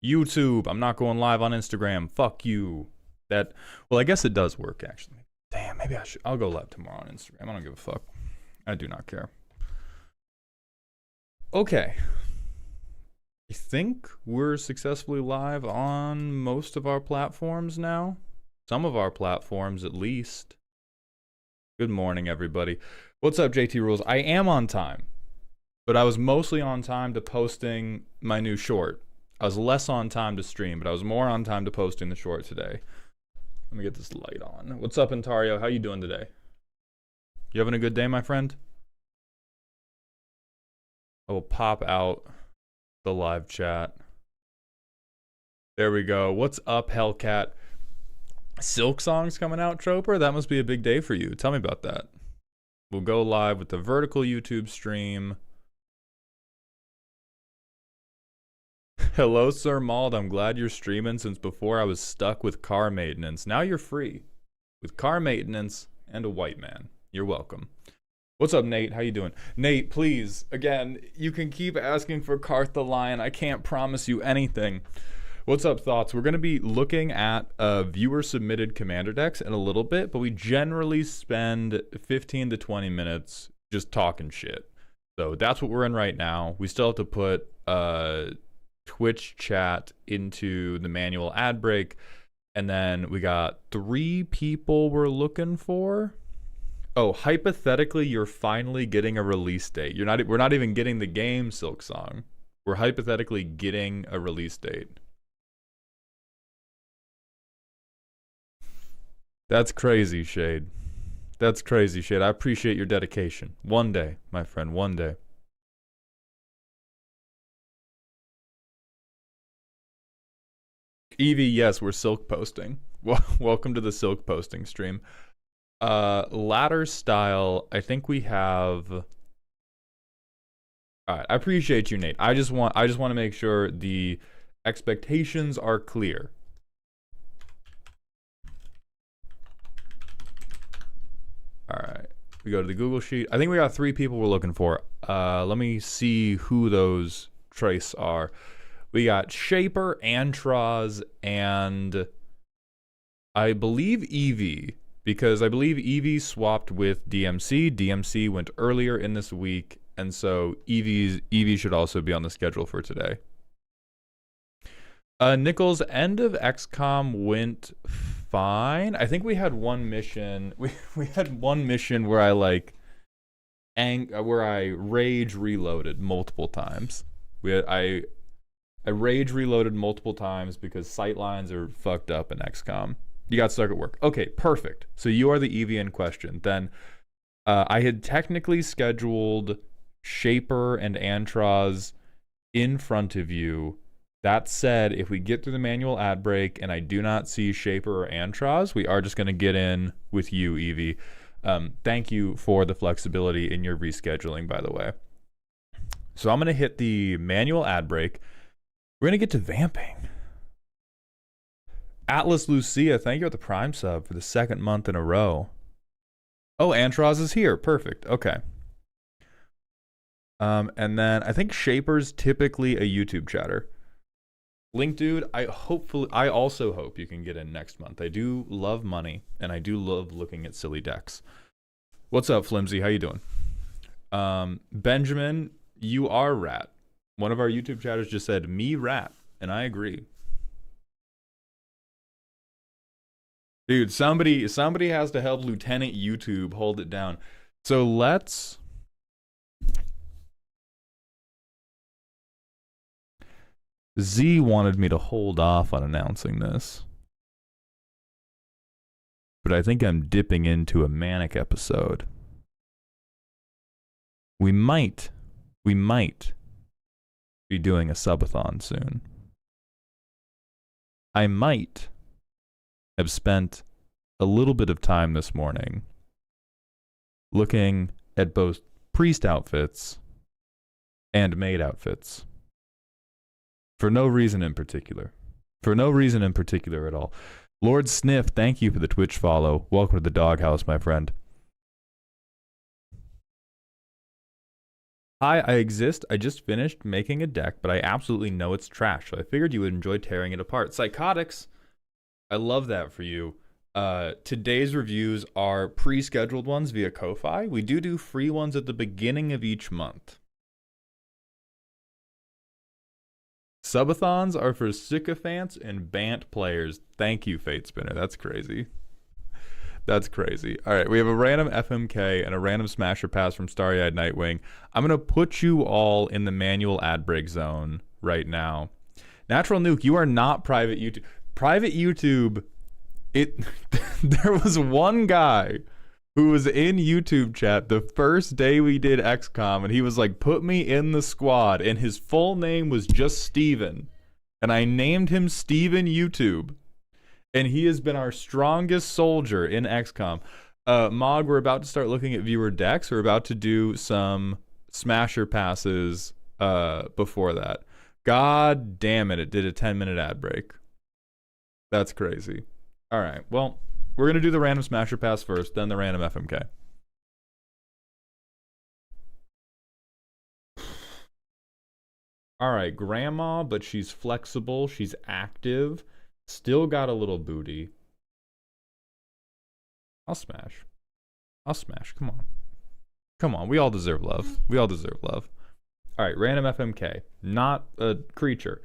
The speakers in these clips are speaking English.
YouTube, I'm not going live on Instagram. Fuck you. That, well, I guess it does work, actually. Damn, maybe I'll go live tomorrow on Instagram. I don't give a fuck. I do not care. Okay. I think we're successfully live on most of our platforms now. Some of our platforms, at least. Good morning, everybody. What's up, JT Rules? I am on time, but I was mostly on time to posting my new short. I was less on time to stream, but I was more on time to posting the short today. Let me get this light on. What's up, Ontario? How you doing today? You having a good day, my friend? I will pop out the live chat. There we go. What's up, Hellcat? Silk Song's coming out, Troper? That must be a big day for you. Tell me about that. We'll go live with the vertical YouTube stream. Hello, Sir Mauled. I'm glad you're streaming since before I was stuck with car maintenance. Now you're free with car maintenance and a white man. You're welcome. What's up, Nate? How you doing? Nate, please, again, you can keep asking for Karth the Lion. I can't promise you anything. What's up, Thoughts? We're going to be looking at viewer-submitted commander decks in a little bit, but we generally spend 15 to 20 minutes just talking shit. So that's what we're in right now. We still have to put Twitch chat into the manual ad break, and then we got 3 people we're looking for. Oh, hypothetically, you're finally getting a release date. We're not even getting the game, Silk Song. We're hypothetically getting a release date. That's crazy, Shade. That's crazy, Shade. I appreciate your dedication. One day, my friend, one day. Eevee, yes, we're silk posting. Welcome to the silk posting stream. Ladder style, I think we have... Alright, I appreciate you, Nate. I just want to make sure the expectations are clear. Alright, we go to the Google Sheet. I think we got 3 people we're looking for. Let me see who those trace are. We got Shaper, Antroz, and I believe Eevee, because I believe Eevee swapped with DMC. DMC went earlier in this week, and so Eevee should also be on the schedule for today. Nichols, end of XCOM went fine. I think we had one mission. We had one mission where I where I rage reloaded multiple times. I rage reloaded multiple times because sightlines are fucked up in XCOM. You got stuck at work. Okay, perfect. So you are the Eevee in question. Then I had technically scheduled Shaper and Antroz in front of you. That said, if we get through the manual ad break and I do not see Shaper or Antroz, we are just going to get in with you, Eevee. Thank you for the flexibility in your rescheduling, by the way. So I'm going to hit the manual ad break. We're going to get to vamping. Atlas Lucia, thank you for the Prime sub for the 2nd month in a row. Oh, Antroz is here. Perfect. Okay. And then I think Shaper's typically a YouTube chatter. Link Dude, I also hope you can get in next month. I do love money, and I do love looking at silly decks. What's up, Flimsy? How you doing? Benjamin, you are rat. One of our YouTube chatters just said, me rat, and I agree. Dude, somebody has to help Lieutenant YouTube hold it down. So let's... Z wanted me to hold off on announcing this. But I think I'm dipping into a manic episode. We might be doing a subathon soon. I might have spent a little bit of time this morning looking at both priest outfits and maid outfits. For no reason in particular. For no reason in particular at all. Lord Sniff, thank you for the Twitch follow. Welcome to the doghouse, my friend. Hi, I exist. I just finished making a deck, but I absolutely know it's trash, so I figured you would enjoy tearing it apart. Psychotics, I love that for you. Today's reviews are pre-scheduled ones via Ko-Fi. We do free ones at the beginning of each month. Subathons are for sycophants and bant players. Thank you, Fate Spinner. That's crazy. That's crazy. All right, we have a random FMK and a random Smasher Pass from Starry-Eyed Nightwing. I'm going to put you all in the manual ad break zone right now. Natural Nuke, you are not private YouTube. Private YouTube, there was one guy who was in YouTube chat the first day we did XCOM, and he was like, put me in the squad, and his full name was just Steven. And I named him Steven YouTube. And he has been our strongest soldier in XCOM. Mog, we're about to start looking at viewer decks. We're about to do some Smasher passes before that. God damn it, it did a 10-minute ad break. That's crazy. All right, well, we're going to do the random Smasher pass first, then the random FMK. All right, grandma, but she's flexible, she's active. Still got a little booty. I'll smash. I'll smash. Come on. Come on. We all deserve love. We all deserve love. All right. Random FMK. Not a creature.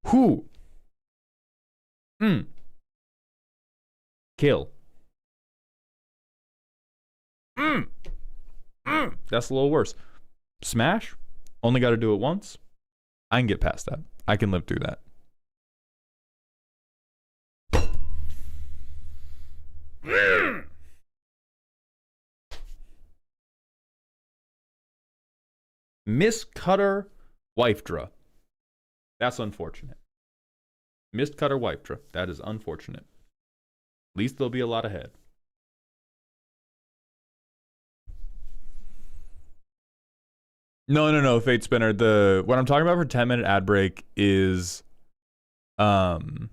Who? Kill. That's a little worse. Smash. Only got to do it once. I can get past that. I can live through that. Miss Cutter Wifedra. That's unfortunate. Miss Cutter Wifedra. That is unfortunate. At least there'll be a lot ahead. No, Fate Spinner. What I'm talking about for 10-minute ad break is the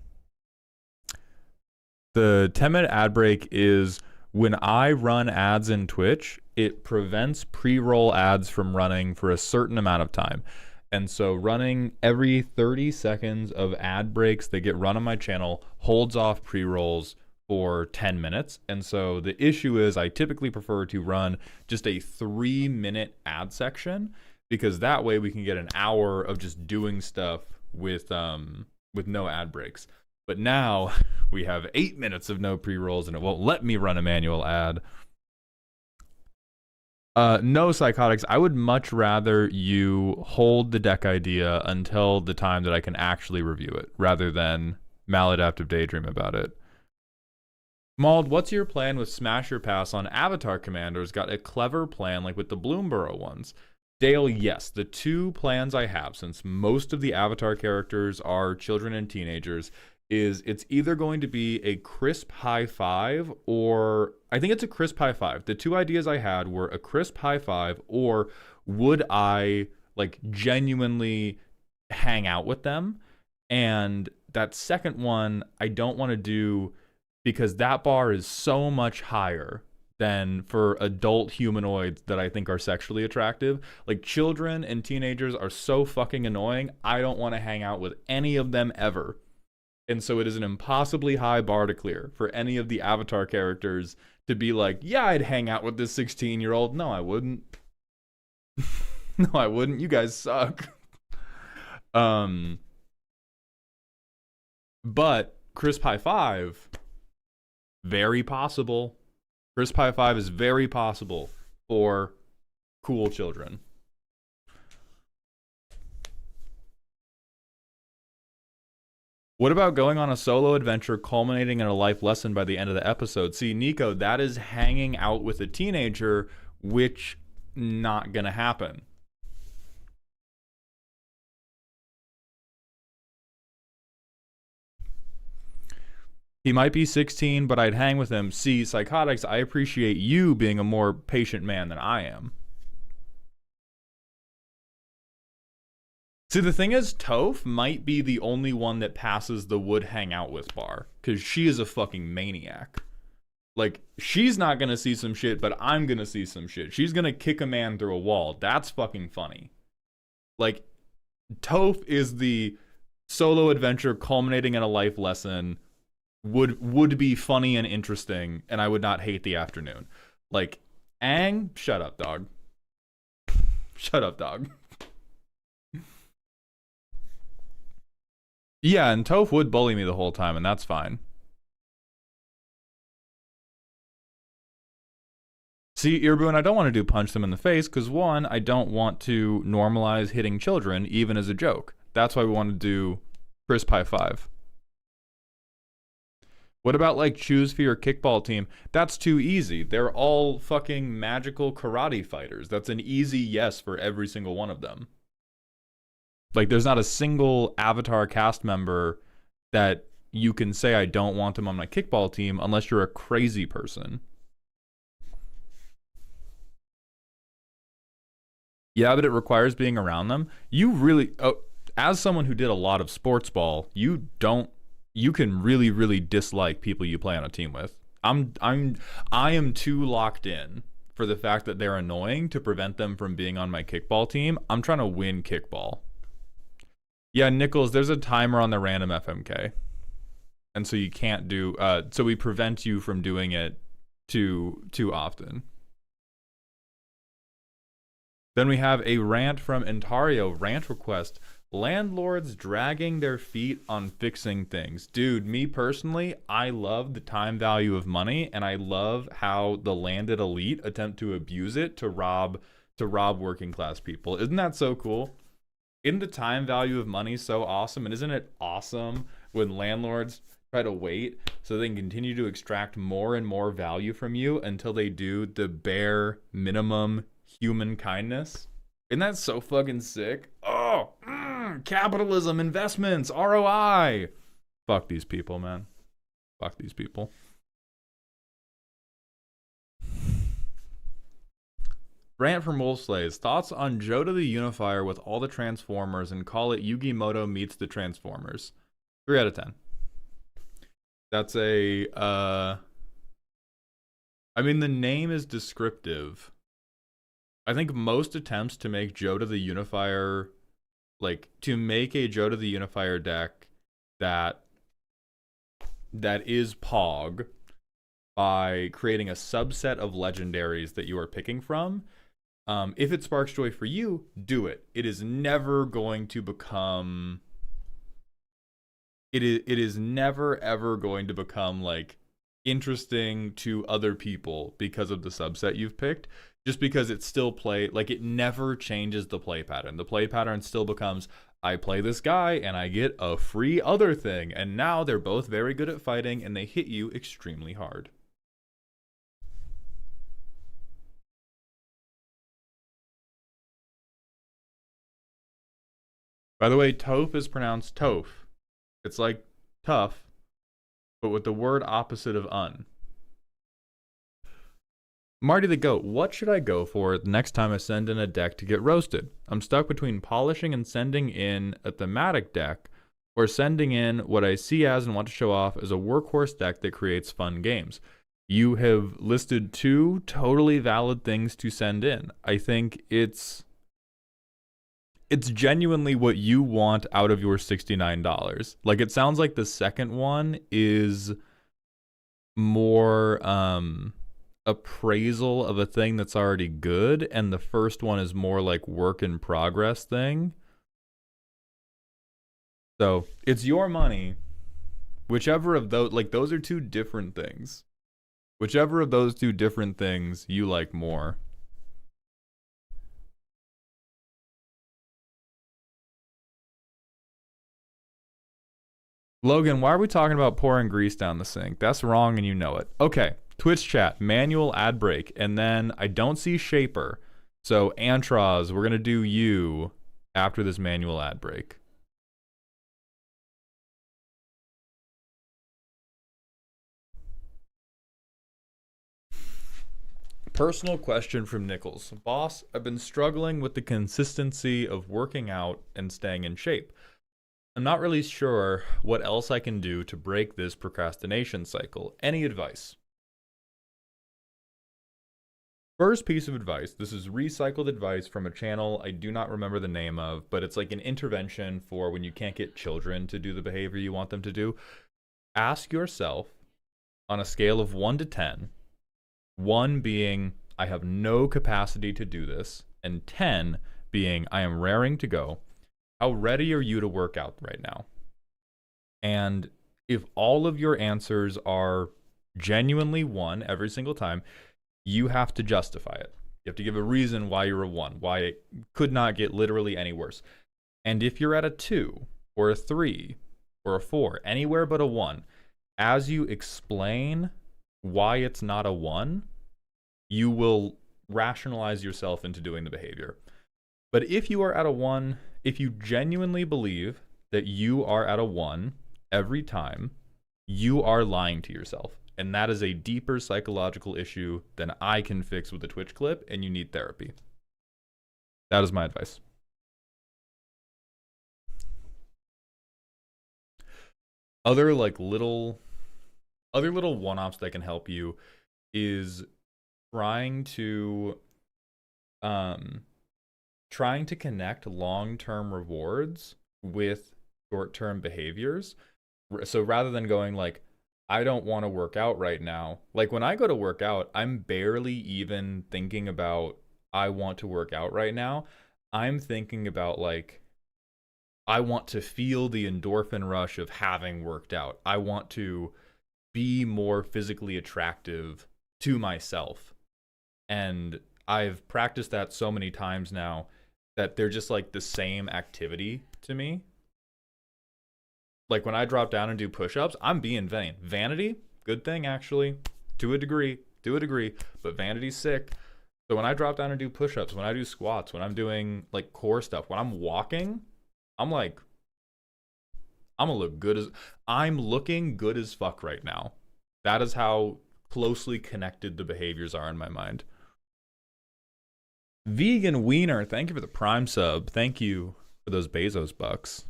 10-minute ad break is when I run ads in Twitch, it prevents pre-roll ads from running for a certain amount of time. And so running every 30 seconds of ad breaks that get run on my channel holds off pre-rolls for 10 minutes. And so the issue is I typically prefer to run just a 3-minute ad section, because that way we can get an hour of just doing stuff with no ad breaks. But now we have 8 minutes of no pre-rolls, and it won't let me run a manual ad. No, Psychotics, I would much rather you hold the deck idea until the time that I can actually review it, rather than maladaptive daydream about it. Mauld, what's your plan with Smasher Pass on Avatar Commanders? Got a clever plan like with the Bloomborough ones. Dale, yes, the two plans I have, since most of the Avatar characters are children and teenagers, is it's either going to be a crisp high five, or I think it's a crisp high five. The two ideas I had were a crisp high five, or would I like genuinely hang out with them? And that second one I don't want to do, because that bar is so much higher than for adult humanoids that I think are sexually attractive. Like, children and teenagers are so fucking annoying. I don't want to hang out with any of them ever. And so it is an impossibly high bar to clear for any of the Avatar characters to be like, yeah, I'd hang out with this 16-year-old. No, I wouldn't. No, I wouldn't. You guys suck. But crisp high five, very possible. Crisp high five is very possible for cool children. What about going on a solo adventure culminating in a life lesson by the end of the episode? See, Nico, that is hanging out with a teenager, which not gonna happen. He might be 16, but I'd hang with him. See, Psychotics, I appreciate you being a more patient man than I am. See, the thing is, Toph might be the only one that passes the would hang out with bar, because she is a fucking maniac. Like, she's not gonna see some shit, but I'm gonna see some shit. She's gonna kick a man through a wall. That's fucking funny. Like, Toph is the solo adventure culminating in a life lesson. Would be funny and interesting, and I would not hate the afternoon. Like, Aang, shut up, dog. Shut up, dog. Yeah, and Toph would bully me the whole time, and that's fine. See, Irboon, I don't want to do punch them in the face, because one, I don't want to normalize hitting children, even as a joke. That's why we want to do crisp high five. What about, like, choose for your kickball team? That's too easy. They're all fucking magical karate fighters. That's an easy yes for every single one of them. Like, there's not a single Avatar cast member that you can say I don't want them on my kickball team unless you're a crazy person. Yeah, but it requires being around them. You really, as someone who did a lot of sports ball, you can really, really dislike people you play on a team with. I am too locked in for the fact that they're annoying to prevent them from being on my kickball team. I'm trying to win kickball. Yeah, Nichols, there's a timer on the random FMK. And so you can't do, so we prevent you from doing it too often. Then we have a rant from Ontario. Rant request. Landlords dragging their feet on fixing things. Dude, me personally, I love the time value of money, and I love how the landed elite attempt to abuse it to rob working class people. Isn't that so cool? Isn't the time value of money so awesome? And isn't it awesome when landlords try to wait so they can continue to extract more and more value from you until they do the bare minimum human kindness? Isn't that so fucking sick? Oh, capitalism, investments, ROI. Fuck these people, man. Fuck these people. Rant from Wolfslays. Thoughts on Joda the Unifier with all the Transformers and call it Yugi Moto meets the Transformers. 3 out of 10. That's a, I mean, the name is descriptive. I think most attempts to make Joda the Unifier, like, to make a Joda the Unifier deck that is Pog by creating a subset of legendaries that you are picking from, if it sparks joy for you, do it. It is never going to become... It is never, ever going to become, like, interesting to other people because of the subset you've picked. Just because it's still like, it never changes the play pattern. The play pattern still becomes, I play this guy and I get a free other thing. And now they're both very good at fighting and they hit you extremely hard. By the way, Toph is pronounced Toph. It's like tough, but with the word opposite of un. Marty the Goat, what should I go for the next time I send in a deck to get roasted? I'm stuck between polishing and sending in a thematic deck, or sending in what I see as and want to show off as a workhorse deck that creates fun games. You have listed 2 totally valid things to send in. I think it's genuinely what you want out of your $69. Like, it sounds like the second one is more, appraisal of a thing that's already good, and the first one is more like work in progress thing. So it's your money. Whichever of those, like, those are 2 different things. Whichever of those 2 different things you like more. Logan, why are we talking about pouring grease down the sink? That's wrong and you know it. Okay. Twitch chat, manual ad break, and then I don't see Shaper. So, Antroz, we're going to do you after this manual ad break. Personal question from Nichols. Boss, I've been struggling with the consistency of working out and staying in shape. I'm not really sure what else I can do to break this procrastination cycle. Any advice? First piece of advice. This is recycled advice from a channel I do not remember the name of, but it's like an intervention for when you can't get children to do the behavior you want them to do. Ask yourself on a scale of 1 to 10, 1 being I have no capacity to do this, and 10 being I am raring to go, how ready are you to work out right now? And if all of your answers are genuinely 1 every single time, you have to justify it. You have to give a reason why you're a 1, why it could not get literally any worse. And if you're at a 2 or a 3 or a 4, anywhere but a 1, as you explain why it's not a 1, you will rationalize yourself into doing the behavior. But if you are at a 1, if you genuinely believe that you are at a 1 every time, you are lying to yourself. And that is a deeper psychological issue than I can fix with a Twitch clip, and you need therapy. That is my advice. Other little one-offs that can help you is trying to connect long-term rewards with short-term behaviors. So rather than going like, I don't want to work out right now. Like when I go to work out, I'm barely even thinking about I want to work out right now. I'm thinking about like, I want to feel the endorphin rush of having worked out. I want to be more physically attractive to myself. And I've practiced that so many times now that they're just like the same activity to me. Like when I drop down and do push-ups, I'm being vain. Vanity, good thing actually, to a degree, but vanity's sick. So when I drop down and do push-ups, when I do squats, when I'm doing like core stuff, when I'm walking, I'm like, I'm looking good as fuck right now. That is how closely connected the behaviors are in my mind. Vegan Wiener, thank you for the Prime sub. Thank you for those Bezos bucks.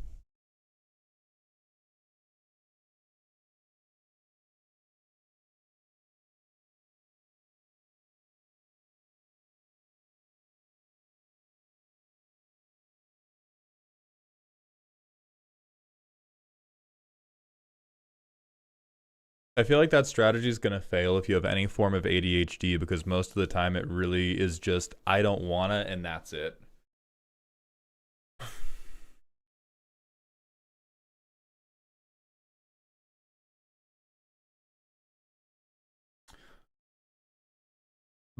I feel like that strategy is going to fail if you have any form of ADHD because most of the time it really is just, I don't want to, and that's it.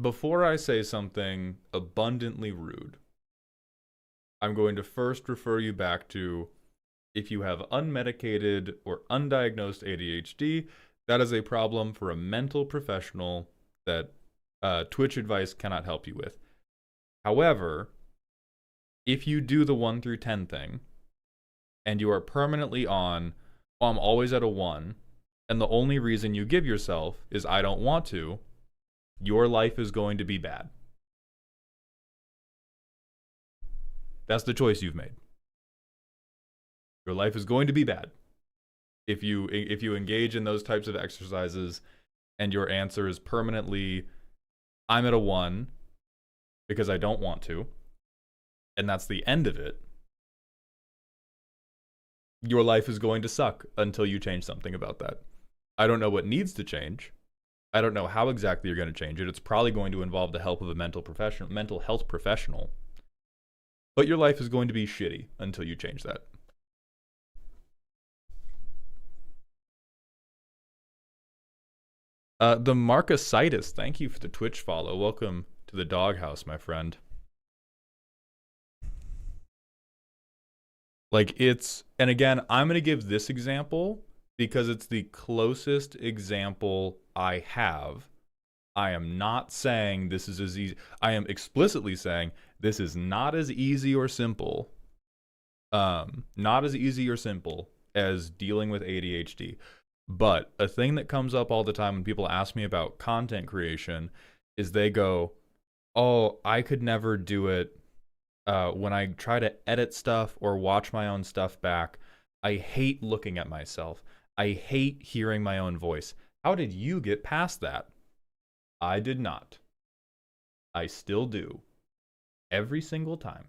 Before I say something abundantly rude, I'm going to first refer you back to if you have unmedicated or undiagnosed ADHD, that is a problem for a mental professional that Twitch advice cannot help you with. However, if you do the 1 through 10 thing, and you are permanently on, oh, I'm always at a 1, and the only reason you give yourself is I don't want to, your life is going to be bad. That's the choice you've made. Your life is going to be bad if you engage in those types of exercises and your answer is permanently I'm at a 1 because I don't want to, and that's the end of it. Your life is going to suck until you change something about that. I don't know what needs to change. I don't know how exactly you're going to change it. It's probably going to involve the help of a mental health professional. But your life is going to be shitty until you change that. The Marcositis, thank you for the Twitch follow. Welcome to the doghouse, my friend. Like and again, I'm going to give this example because it's the closest example I have. I am not saying this is as easy. I am explicitly saying this is not as easy or simple. Not as easy or simple as dealing with ADHD. But a thing that comes up all the time when people ask me about content creation is they go, oh, I could never do it when I try to edit stuff or watch my own stuff back. I hate looking at myself. I hate hearing my own voice. How did you get past that? I did not. I still do. Every single time.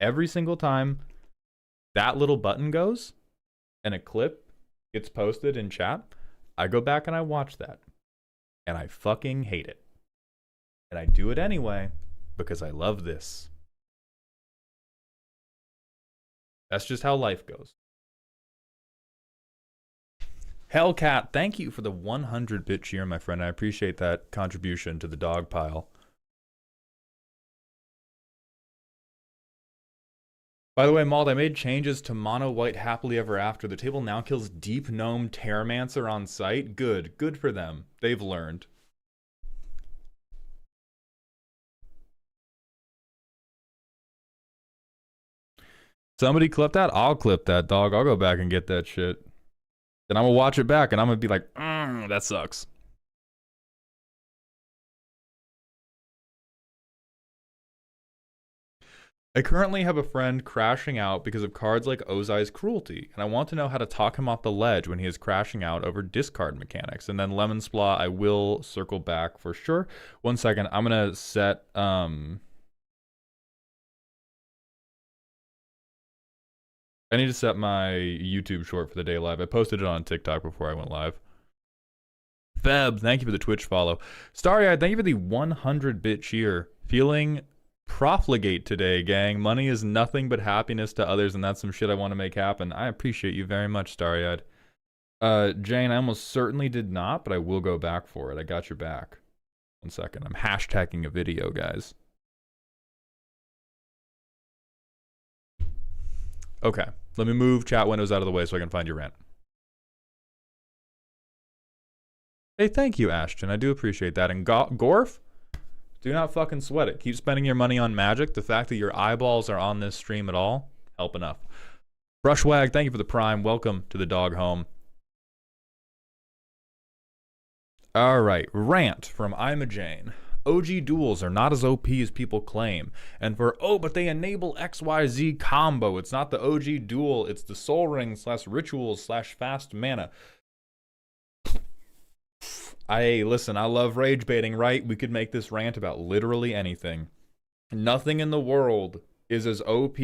Every single time that little button goes and a clip gets posted in chat, I go back and I watch that. And I fucking hate it. And I do it anyway because I love this. That's just how life goes. Hellcat, thank you for the 100-bit cheer, my friend. I appreciate that contribution to the dog pile. By the way, Mald, I made changes to mono white happily ever after. The table now kills deep gnome Terramancer on site. Good. Good for them. They've learned. Somebody clip that? I'll clip that, dog. I'll go back and get that shit. Then I'm gonna watch it back and I'm gonna be like, that sucks. I currently have a friend crashing out because of cards like Ozai's Cruelty, and I want to know how to talk him off the ledge when he is crashing out over discard mechanics. And then Lemon Splaw, I will circle back for sure. 1 second, I'm gonna set I need to set my YouTube short for the day live. I posted it on TikTok before I went live. Feb, thank you for the Twitch follow. Starry-Eyed, thank you for the 100-bit cheer. Feeling profligate today, gang. Money is nothing but happiness to others, and that's some shit I want to make happen. I appreciate you very much, Starry-Eyed. Jane, I almost certainly did not, but I will go back for it. I got your back. 1 second. I'm hashtagging a video, guys. Okay. Let me move chat windows out of the way so I can find your rant. Hey, thank you, Ashton. I do appreciate that. And Gorf, do not fucking sweat it. Keep spending your money on Magic. The fact that your eyeballs are on this stream at all, help enough. Brushwag, thank you for the prime. Welcome to the dog home. All right, rant from Imajane. OG duels are not as OP as people claim. And for, oh, but they enable XYZ combo. It's not the OG duel, it's the Soul Ring / rituals / fast mana. Listen, I love rage baiting, right? We could make this rant about literally anything. Nothing in the world is as OP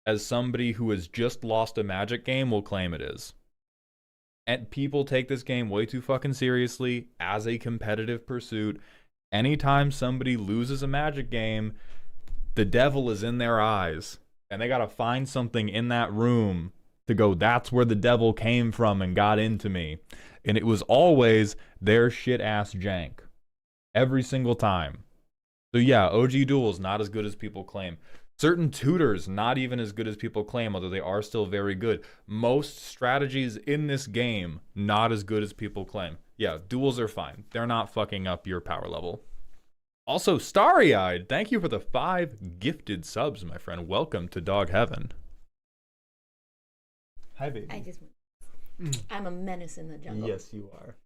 as somebody who has just lost a Magic game will claim it is. And people take this game way too fucking seriously as a competitive pursuit. Anytime somebody loses a Magic game, the devil is in their eyes. And they gotta find something in that room to go, that's where the devil came from and got into me. And it was always their shit-ass jank. Every single time. So yeah, OG duels, not as good as people claim. Certain tutors, not even as good as people claim, although they are still very good. Most strategies in this game, not as good as people claim. Yeah, duels are fine. They're not fucking up your power level. Also, Starry-Eyed, thank you for the 5 gifted subs, my friend. Welcome to Dog Heaven. Hi, baby. I'm a menace in the jungle. Yes, you are.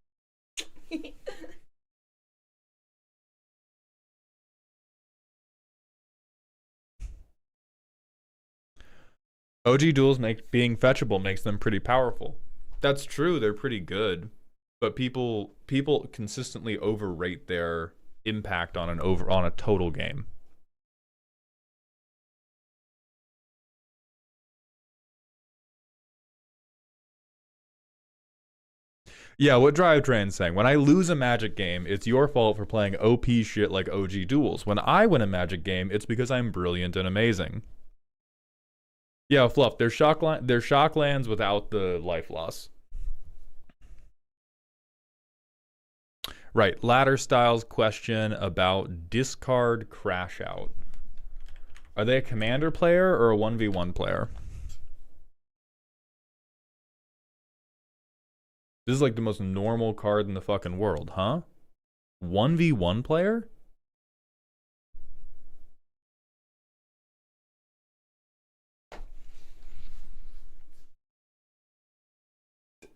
OG duels being fetchable makes them pretty powerful. That's true, they're pretty good. But people consistently overrate their impact on a total game. Yeah, what Drivetrain's saying, when I lose a Magic game, it's your fault for playing OP shit like OG duels. When I win a Magic game, it's because I'm brilliant and amazing. Yeah, Fluff, they're shock lands without the life loss. Right, Ladder Styles question about discard crash out. Are they a commander player or a 1v1 player? This is like the most normal card in the fucking world, huh? 1v1 player?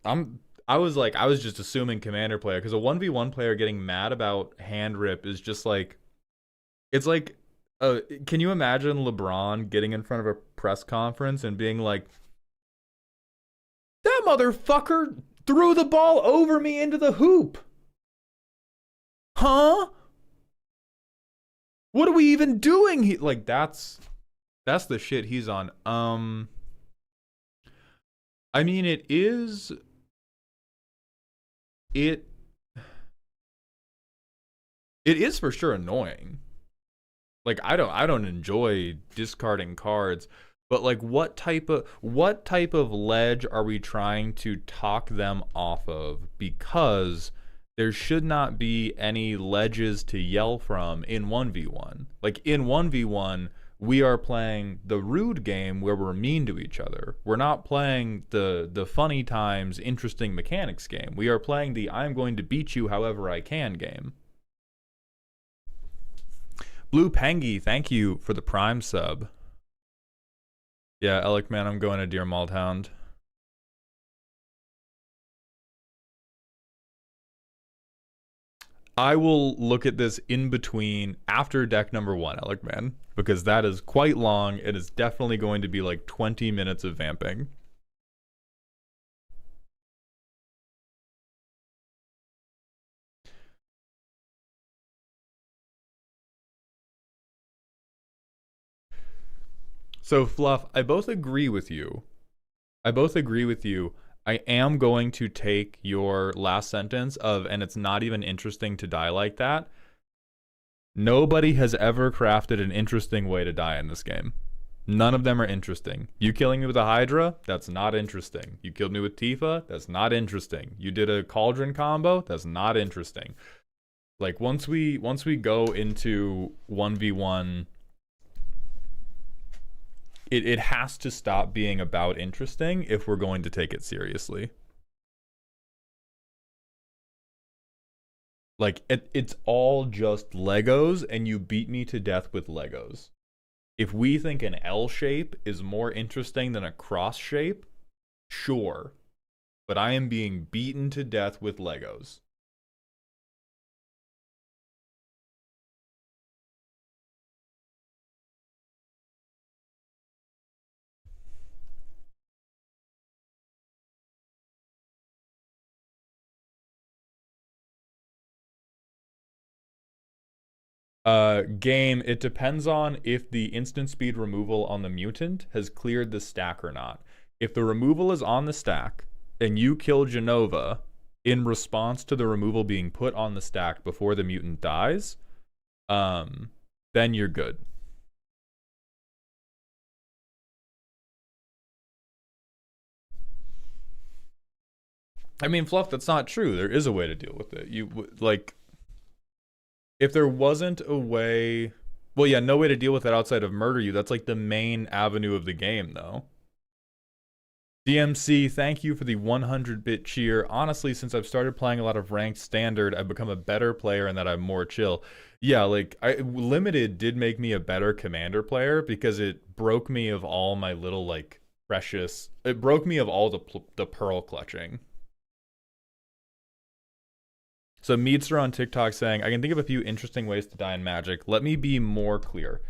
I was just assuming commander player, because a 1v1 player getting mad about hand rip is just like, it's like, can you imagine LeBron getting in front of a press conference and being like, that motherfucker threw the ball over me into the hoop. Huh? What are we even doing? Like, that's the shit he's on. I mean, it is. It is for sure annoying. Like, I don't enjoy discarding cards, but like, what type of ledge are we trying to talk them off of? Because there should not be any ledges to yell from in 1v1. Like, in 1v1, we are playing the rude game where we're mean to each other. We're not playing the funny times, interesting mechanics game. We are playing the I'm going to beat you however I can game. Blue Pengy, thank you for the Prime sub. Yeah, Alec, man, I'm going to Deer Mauled Hound. I will look at this in between after deck number 1, Alec, man, because that is quite long. It is definitely going to be like 20 minutes of vamping. So, Fluff, I both agree with you. I am going to take your last sentence of, and it's not even interesting to die like that. Nobody has ever crafted an interesting way to die in this game. None of them are interesting. You killing me with a Hydra? That's not interesting. You killed me with Tifa? That's not interesting. You did a Cauldron combo? That's not interesting. Like, once we go into 1v1, it has to stop being about interesting if we're going to take it seriously. Like, it's all just Legos, and you beat me to death with Legos. If we think an L shape is more interesting than a cross shape, sure. But I am being beaten to death with Legos. Game, it depends on if the instant speed removal on the mutant has cleared the stack or not. If the removal is on the stack and you kill Genova in response to the removal being put on the stack before the mutant dies, then you're good. I mean, Fluff, that's not true. There is a way to deal with it. You, like, if there wasn't a way, well, yeah, no way to deal with it outside of murder you. That's like the main avenue of the game, though. DMC, thank you for the 100-bit cheer. Honestly, since I've started playing a lot of ranked standard, I've become a better player and that I'm more chill. Yeah, like, Limited did make me a better commander player because it broke me of all my little, like, precious, it broke me of all the pearl clutching. So Meadster on TikTok saying, I can think of a few interesting ways to die in Magic. Let me be more clear.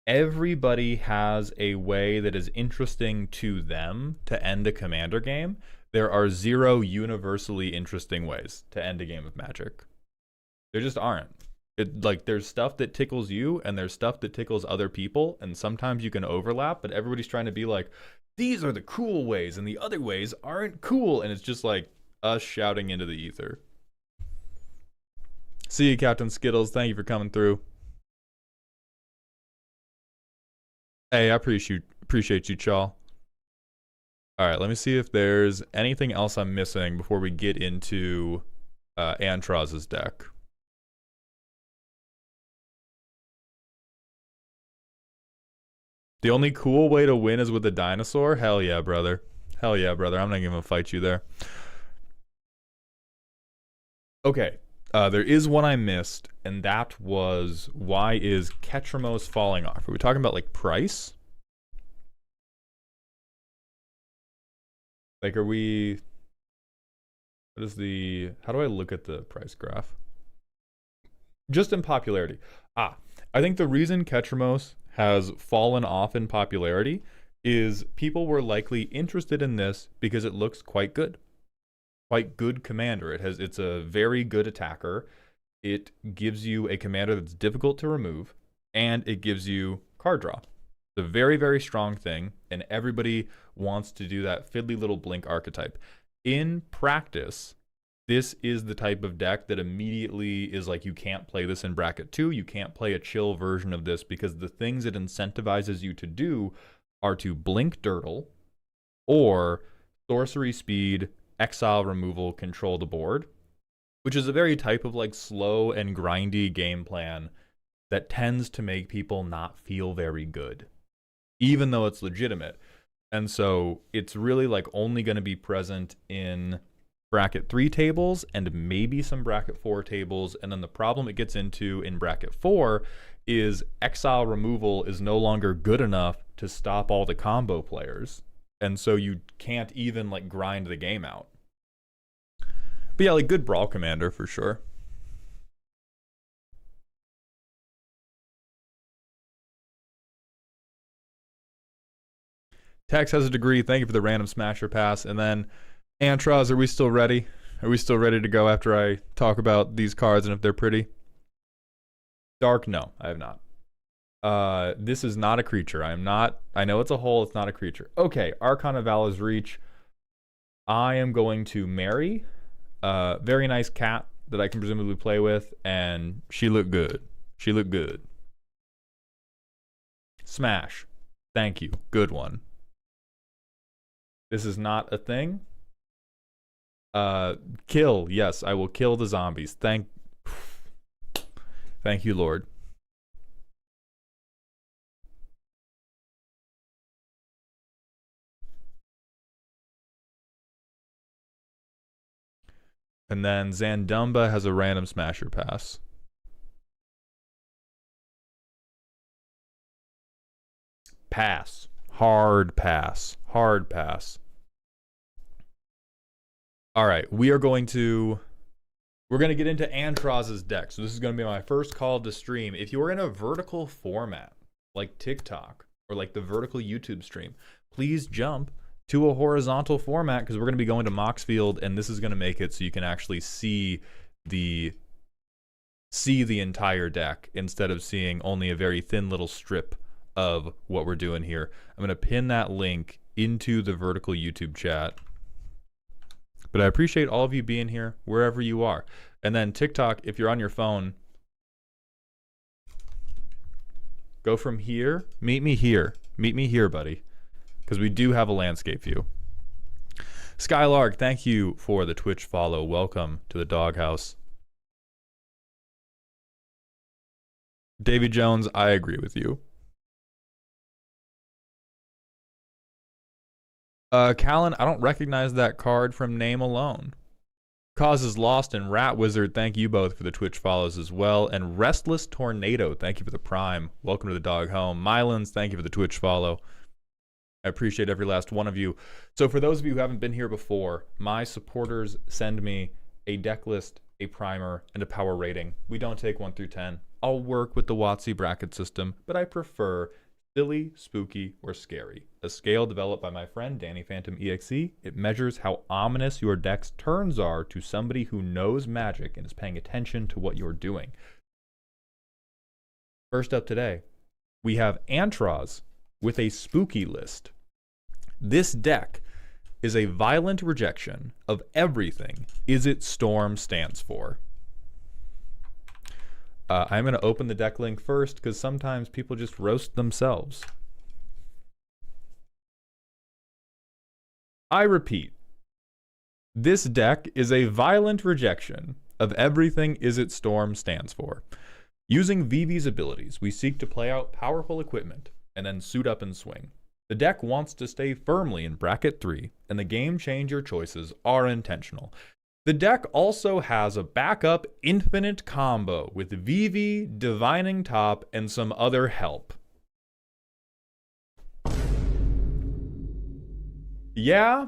Everybody has a way that is interesting to them to end a commander game. There are 0 universally interesting ways to end a game of Magic. There just aren't. Like, there's stuff that tickles you and there's stuff that tickles other people, and sometimes you can overlap, but everybody's trying to be like, these are the cool ways and the other ways aren't cool, and it's just like us shouting into the ether. See you, Captain Skittles. Thank you for coming through. Hey, I appreciate you, Chaw. Alright, let me see if there's anything else I'm missing before we get into Antroz's deck. The only cool way to win is with a dinosaur? Hell yeah, brother. Hell yeah, brother. I'm not even gonna fight you there. Okay. There is one I missed, and that was, why is Ketramos falling off? Are we talking about, like, price? Like, are we... What is the... How do I look at the price graph? Just in popularity. I think the reason Ketramos has fallen off in popularity is people were likely interested in this because it looks quite good. Quite good commander. It's a very good attacker. it gives you a commander that's difficult to remove, and it gives you card draw. It's a very, very strong thing, and everybody wants to do that fiddly little blink archetype. In practice, this is the type of deck that immediately is like, you can't play this in bracket 2, you can't play a chill version of this, because the things it incentivizes you to do are to blink Dirtle, or sorcery speed, exile removal, control the board, which is a very type of like slow and grindy game plan that tends to make people not feel very good, even though it's legitimate. And so it's really like only going to be present in bracket 3 tables and maybe some bracket 4 tables. And then the problem it gets into in bracket 4 is exile removal is no longer good enough to stop all the combo players. And so you can't even like grind the game out. But yeah, like good brawl commander for sure. Tex has a degree. Thank you for the random smasher pass. And then Antroz, are we still ready? Are we still ready to go after I talk about these cards and if they're pretty? Dark, no, I have not. This is not a creature. I know it's a hole, it's not a creature. Okay, Archon of Vala's Reach. I am going to marry a very nice cat that I can presumably play with, and she looked good. She looked good. Smash. Thank you. Good one. This is not a thing. Kill. Yes, I will kill the zombies. Thank you, Lord. And then Zandumba has a random smasher pass. Pass. Hard pass. Hard pass. All right, we're going to get into Antroz's deck. So this is going to be my first call to stream. If you're in a vertical format like TikTok or like the vertical YouTube stream, please jump to a horizontal format, because we're going to be going to Moxfield, and this is going to make it so you can actually see the entire deck instead of seeing only a very thin little strip of what we're doing here. I'm going to pin that link into the vertical YouTube chat. But I appreciate all of you being here wherever you are. And then TikTok, if you're on your phone, go from here, meet me here. Meet me here, buddy. Because we do have a landscape view. Skylark, thank you for the Twitch follow. Welcome to the doghouse. Davy Jones, I agree with you. Callan, I don't recognize that card from name alone. Causes Lost and Rat Wizard, thank you both for the Twitch follows as well. And Restless Tornado, thank you for the Prime. Welcome to the dog home. Mylans, thank you for the Twitch follow. I appreciate every last one of you. So for those of you who haven't been here before, my supporters send me a deck list, a primer, and a power rating. We don't take 1 through 10. I'll work with the WotC bracket system, but I prefer silly, spooky, or scary. A scale developed by my friend Danny Phantom EXE. It measures how ominous your deck's turns are to somebody who knows Magic and is paying attention to what you're doing. First up today, we have Antroz with a spooky list. This deck is a violent rejection of everything Izzet Storm stands for. I'm going to open the deck link first, because sometimes people just roast themselves. I repeat, this deck is a violent rejection of everything Izzet Storm stands for. Using Eevee's abilities, we seek to play out powerful equipment and then suit up and swing. The deck wants to stay firmly in bracket 3, and the game changer choices are intentional. The deck also has a backup infinite combo with Eevee, Divining Top, and some other help. Yeah?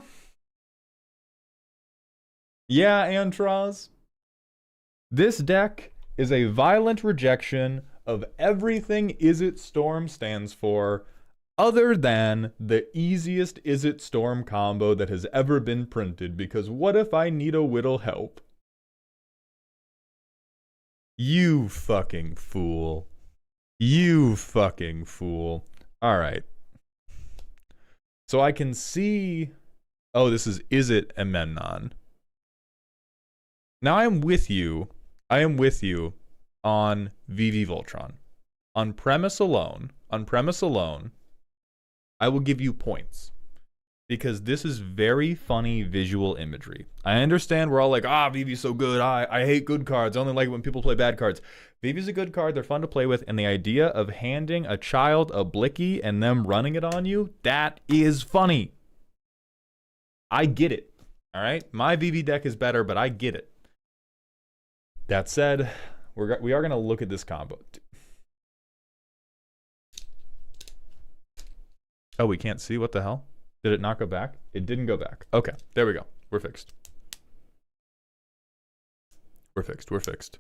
Yeah, Antroz? This deck is a violent rejection of everything Izzet Storm stands for, other than the easiest Izzet Storm combo that has ever been printed, because what if I need a whittle help? You fucking fool. You fucking fool. All right. So I can see... Oh, this is it Amemnon? Now I am with you. I am with you on VV Voltron. On premise alone, I will give you points. Because this is very funny visual imagery. I understand we're all like, Vivi's so good. I hate good cards. I only like it when people play bad cards. Vivi's a good card. They're fun to play with. And the idea of handing a child a blicky and them running it on you, that is funny. I get it. All right? My Vivi deck is better, but I get it. That said, we are going to look at this combo. Oh, we can't see? What the hell? Did it not go back? It didn't go back. Okay, there we go. We're fixed. We're fixed. We're fixed.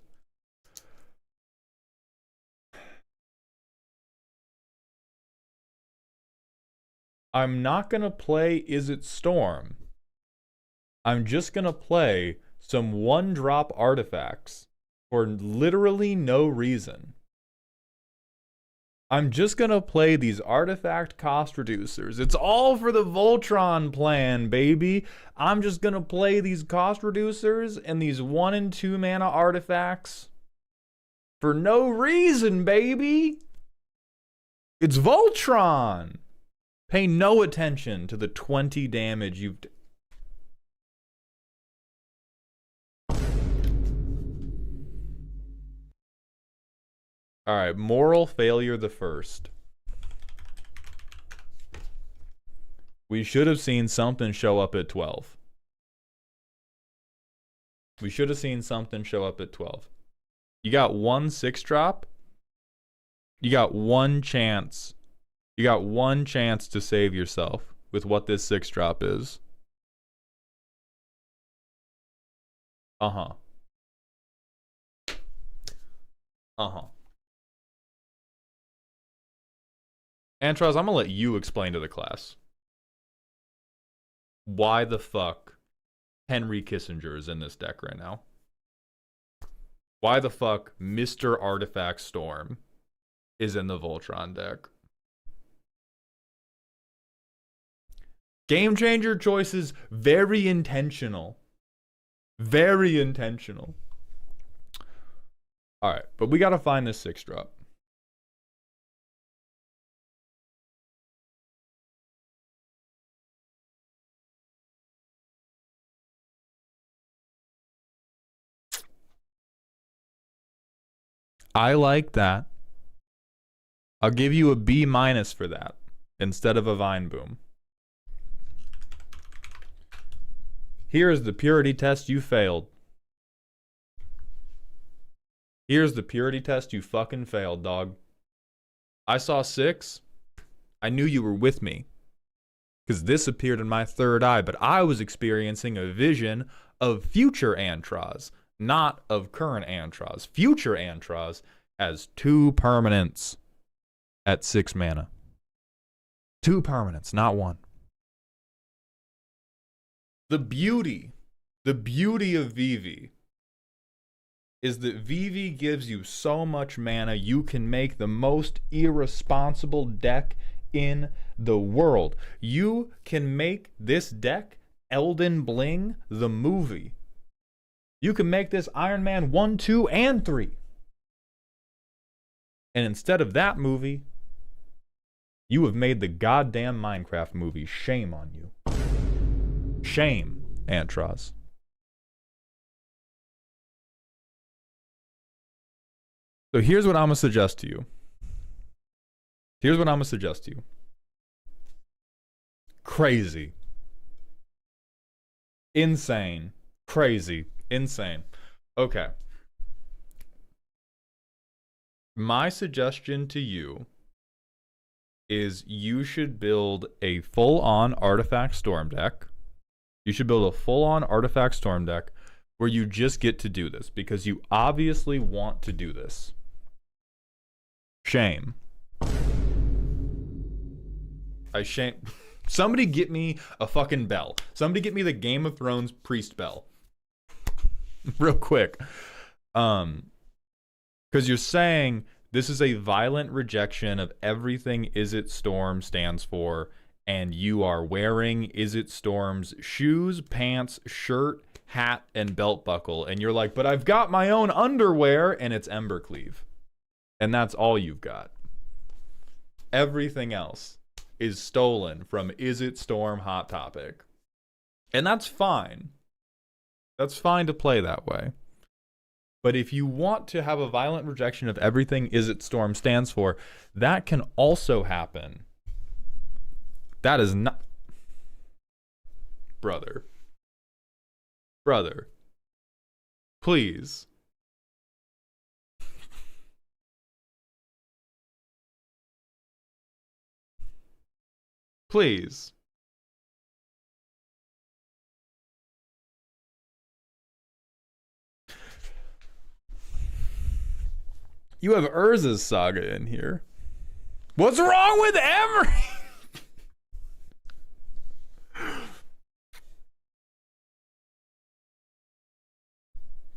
I'm not going to play Is It Storm. I'm just going to play some one-drop artifacts for literally no reason. I'm just going to play these artifact cost reducers. It's all for the Voltron plan, baby. I'm just going to play these cost reducers and these 1 and 2 mana artifacts for no reason, baby. It's Voltron. Pay no attention to the 20 damage you've... All right, moral failure the first. We should have seen something show up at 12. We should have seen something show up at 12. You got 1 6-drop. You got 1 chance. You got 1 chance to save yourself with what this 6-drop is. Uh-huh. Uh-huh. Antroz, I'm gonna let you explain to the class why the fuck Henry Kissinger is in this deck right now. Why the fuck Mr. Artifact Storm is in the Voltron deck. Game changer choices, very intentional. Very intentional. Alright, but we gotta find this 6-drop. I like that. I'll give you a B- for that instead of a Vine Boom. Here's the purity test you failed. Here's the purity test you fucking failed, dog. I saw 6. I knew you were with me. Because this appeared in my third eye, but I was experiencing a vision of future Antroz. Not of current Antroz. Future Antroz has 2 permanents at 6 mana. 2 permanents, not 1. The beauty of Eevee is that Eevee gives you so much mana you can make the most irresponsible deck in the world. You can make this deck Elden Bling the movie. You can make this Iron Man 1, 2, and 3. And instead of that movie, you have made the goddamn Minecraft movie. Shame on you. Shame, Antroz. So here's what I'm going to suggest to you. Crazy. Insane. Crazy. Insane. Okay. My suggestion to you is you should build a full-on Artifact Storm deck. You should build a full-on Artifact Storm deck where you just get to do this because you obviously want to do this. Shame. Somebody get me a fucking bell. Somebody get me the Game of Thrones priest bell. Real quick. Because you're saying this is a violent rejection of everything Is It Storm stands for, and you are wearing Is It Storm's shoes, pants, shirt, hat, and belt buckle. And you're like, but I've got my own underwear, and it's Embercleave. And that's all you've got. Everything else is stolen from Is It Storm Hot Topic. And that's fine. That's fine to play that way. But if you want to have a violent rejection of everything Is It Storm stands for, that can also happen. That is not... Brother. Brother. Please. Please. You have Urza's Saga in here. What's wrong with Emery?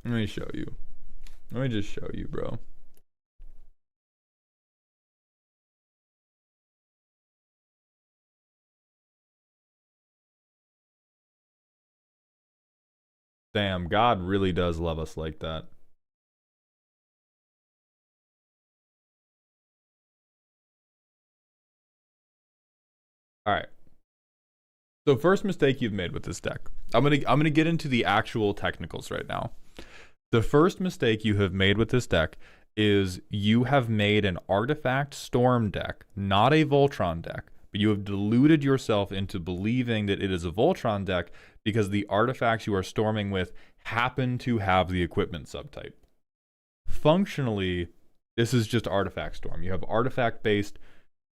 Let me show you. Let me just show you, bro. Damn, God really does love us like that. All right. So first mistake you've made with this deck. I'm gonna get into the actual technicals right now. The first mistake you have made with this deck is you have made an Artifact Storm deck, not a Voltron deck, but you have deluded yourself into believing that it is a Voltron deck because the artifacts you are storming with happen to have the equipment subtype. Functionally, this is just Artifact Storm. You have artifact-based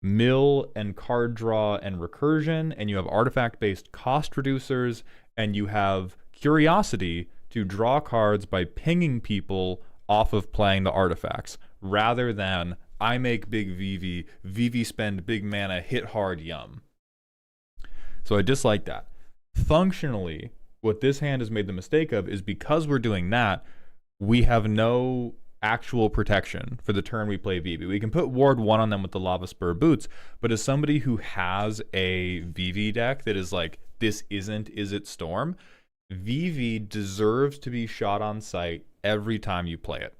mill and card draw and recursion, and you have artifact-based cost reducers, and you have curiosity to draw cards by pinging people off of playing the artifacts, rather than I make big Eevee, Eevee spend big mana, hit hard, yum. So I dislike that. Functionally, what this hand has made the mistake of is because we're doing that, we have no actual protection for the turn we play Eevee. We can put Ward 1 on them with the Lava Spur Boots, but as somebody who has a Eevee deck that is like, this isn't Is It Storm, Eevee deserves to be shot on sight every time you play it.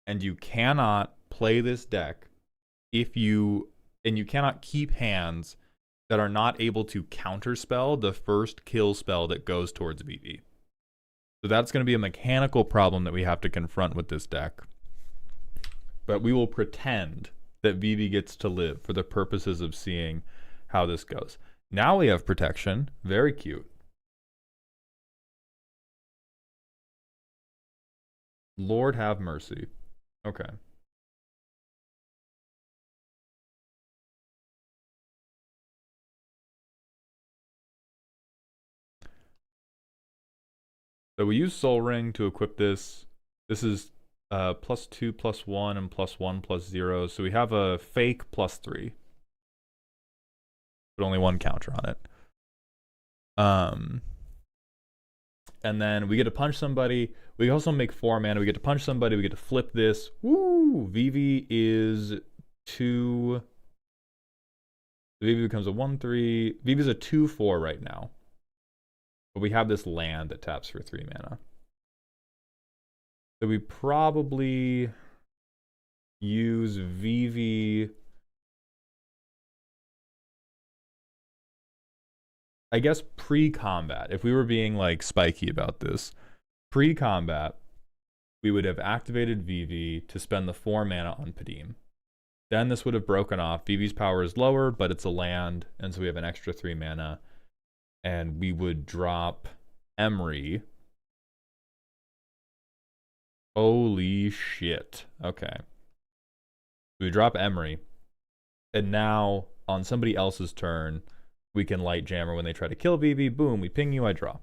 And you cannot play this deck and you cannot keep hands that are not able to counterspell the first kill spell that goes towards Eevee. So that's going to be a mechanical problem that we have to confront with this deck. But we will pretend that Eevee gets to live for the purposes of seeing how this goes. Now we have protection. Very cute. Lord have mercy. Okay. So we use Soul Ring to equip this. This is +2, +1, and +1, +0. So we have a fake +3. But only one counter on it. And then we get to punch somebody. We also make 4 mana. We get to punch somebody. We get to flip this. Woo! Eevee is 2. Eevee becomes a 1/3. Eevee is a 2/4 right now. But we have this land that taps for 3 mana. So we probably use Eevee. I guess pre-combat, if we were being like spiky about this, pre-combat, we would have activated Eevee to spend the 4 mana on Padim. Then this would have broken off. Eevee's power is lower, but it's a land, and so we have an extra 3 mana. And we would drop Emery. Holy shit. Okay. We drop Emery. And now, on somebody else's turn, we can Light Jammer when they try to kill Eevee. Boom, we ping you, I draw.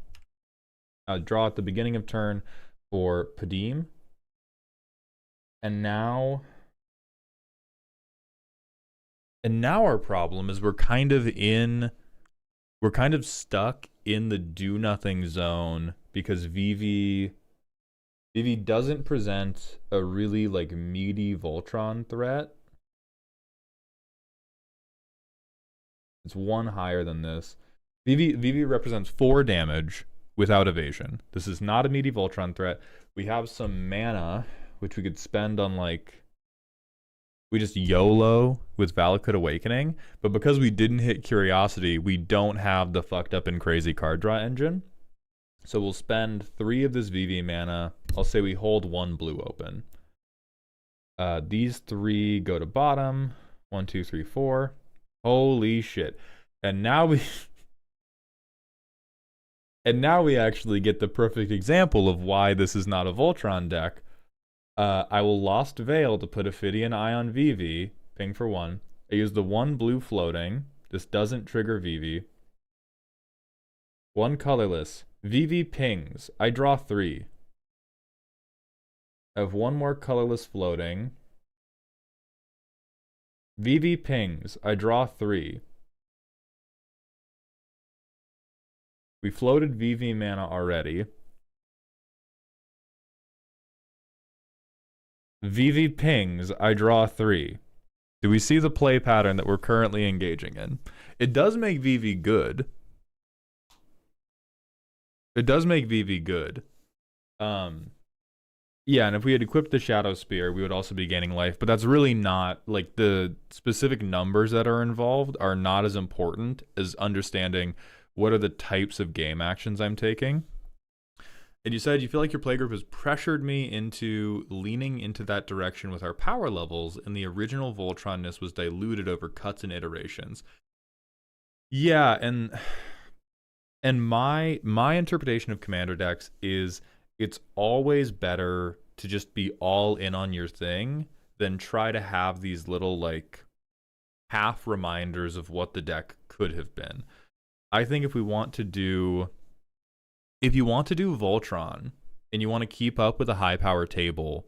I draw at the beginning of turn for Padim. And now our problem is we're kind of stuck in the do nothing zone because Eevee Eevee doesn't present a really like meaty Voltron threat. It's one higher than this. Eevee represents 4 damage without evasion. This is not a meaty Voltron threat. We have some mana, which we could spend on like... We just YOLO with Valakut Awakening, but because we didn't hit Curiosity, we don't have the fucked up and crazy card draw engine. So we'll spend 3 of this VV mana. I'll say we hold 1 blue open. These 3 go to bottom. 1, 2, 3, 4. Holy shit. And now we... and now we actually get the perfect example of why this is not a Voltron deck. I will Lost Veil to put Ophidian Eye on VV. Ping for 1. I use the 1 blue floating. This doesn't trigger VV. 1 colorless. VV pings. I draw 3. I have 1 more colorless floating. VV pings. I draw 3. We floated VV mana already. VV pings. I draw 3. Do we see the play pattern that we're currently engaging in? It does make VV good. It does make VV good. Yeah, and if we had equipped the Shadow Spear, we would also be gaining life, but that's really not, like, the specific numbers that are involved are not as important as understanding what are the types of game actions I'm taking. And you said you feel like your playgroup has pressured me into leaning into that direction with our power levels, and the original Voltron-ness was diluted over cuts and iterations. Yeah, and my interpretation of commander decks is it's always better to just be all in on your thing than try to have these little like half reminders of what the deck could have been. I think if you want to do Voltron and you want to keep up with a high power table,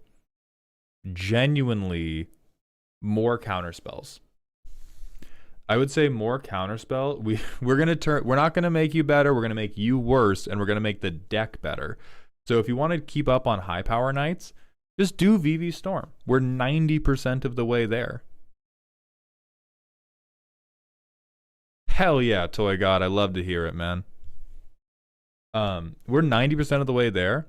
genuinely more counterspells. I would say more counterspell. We're not gonna make you better, we're gonna make you worse, and we're gonna make the deck better. So if you want to keep up on high power nights, just do VV Storm. We're 90% of the way there. Hell yeah, Toy God, I love to hear it, man. We're 90% of the way there.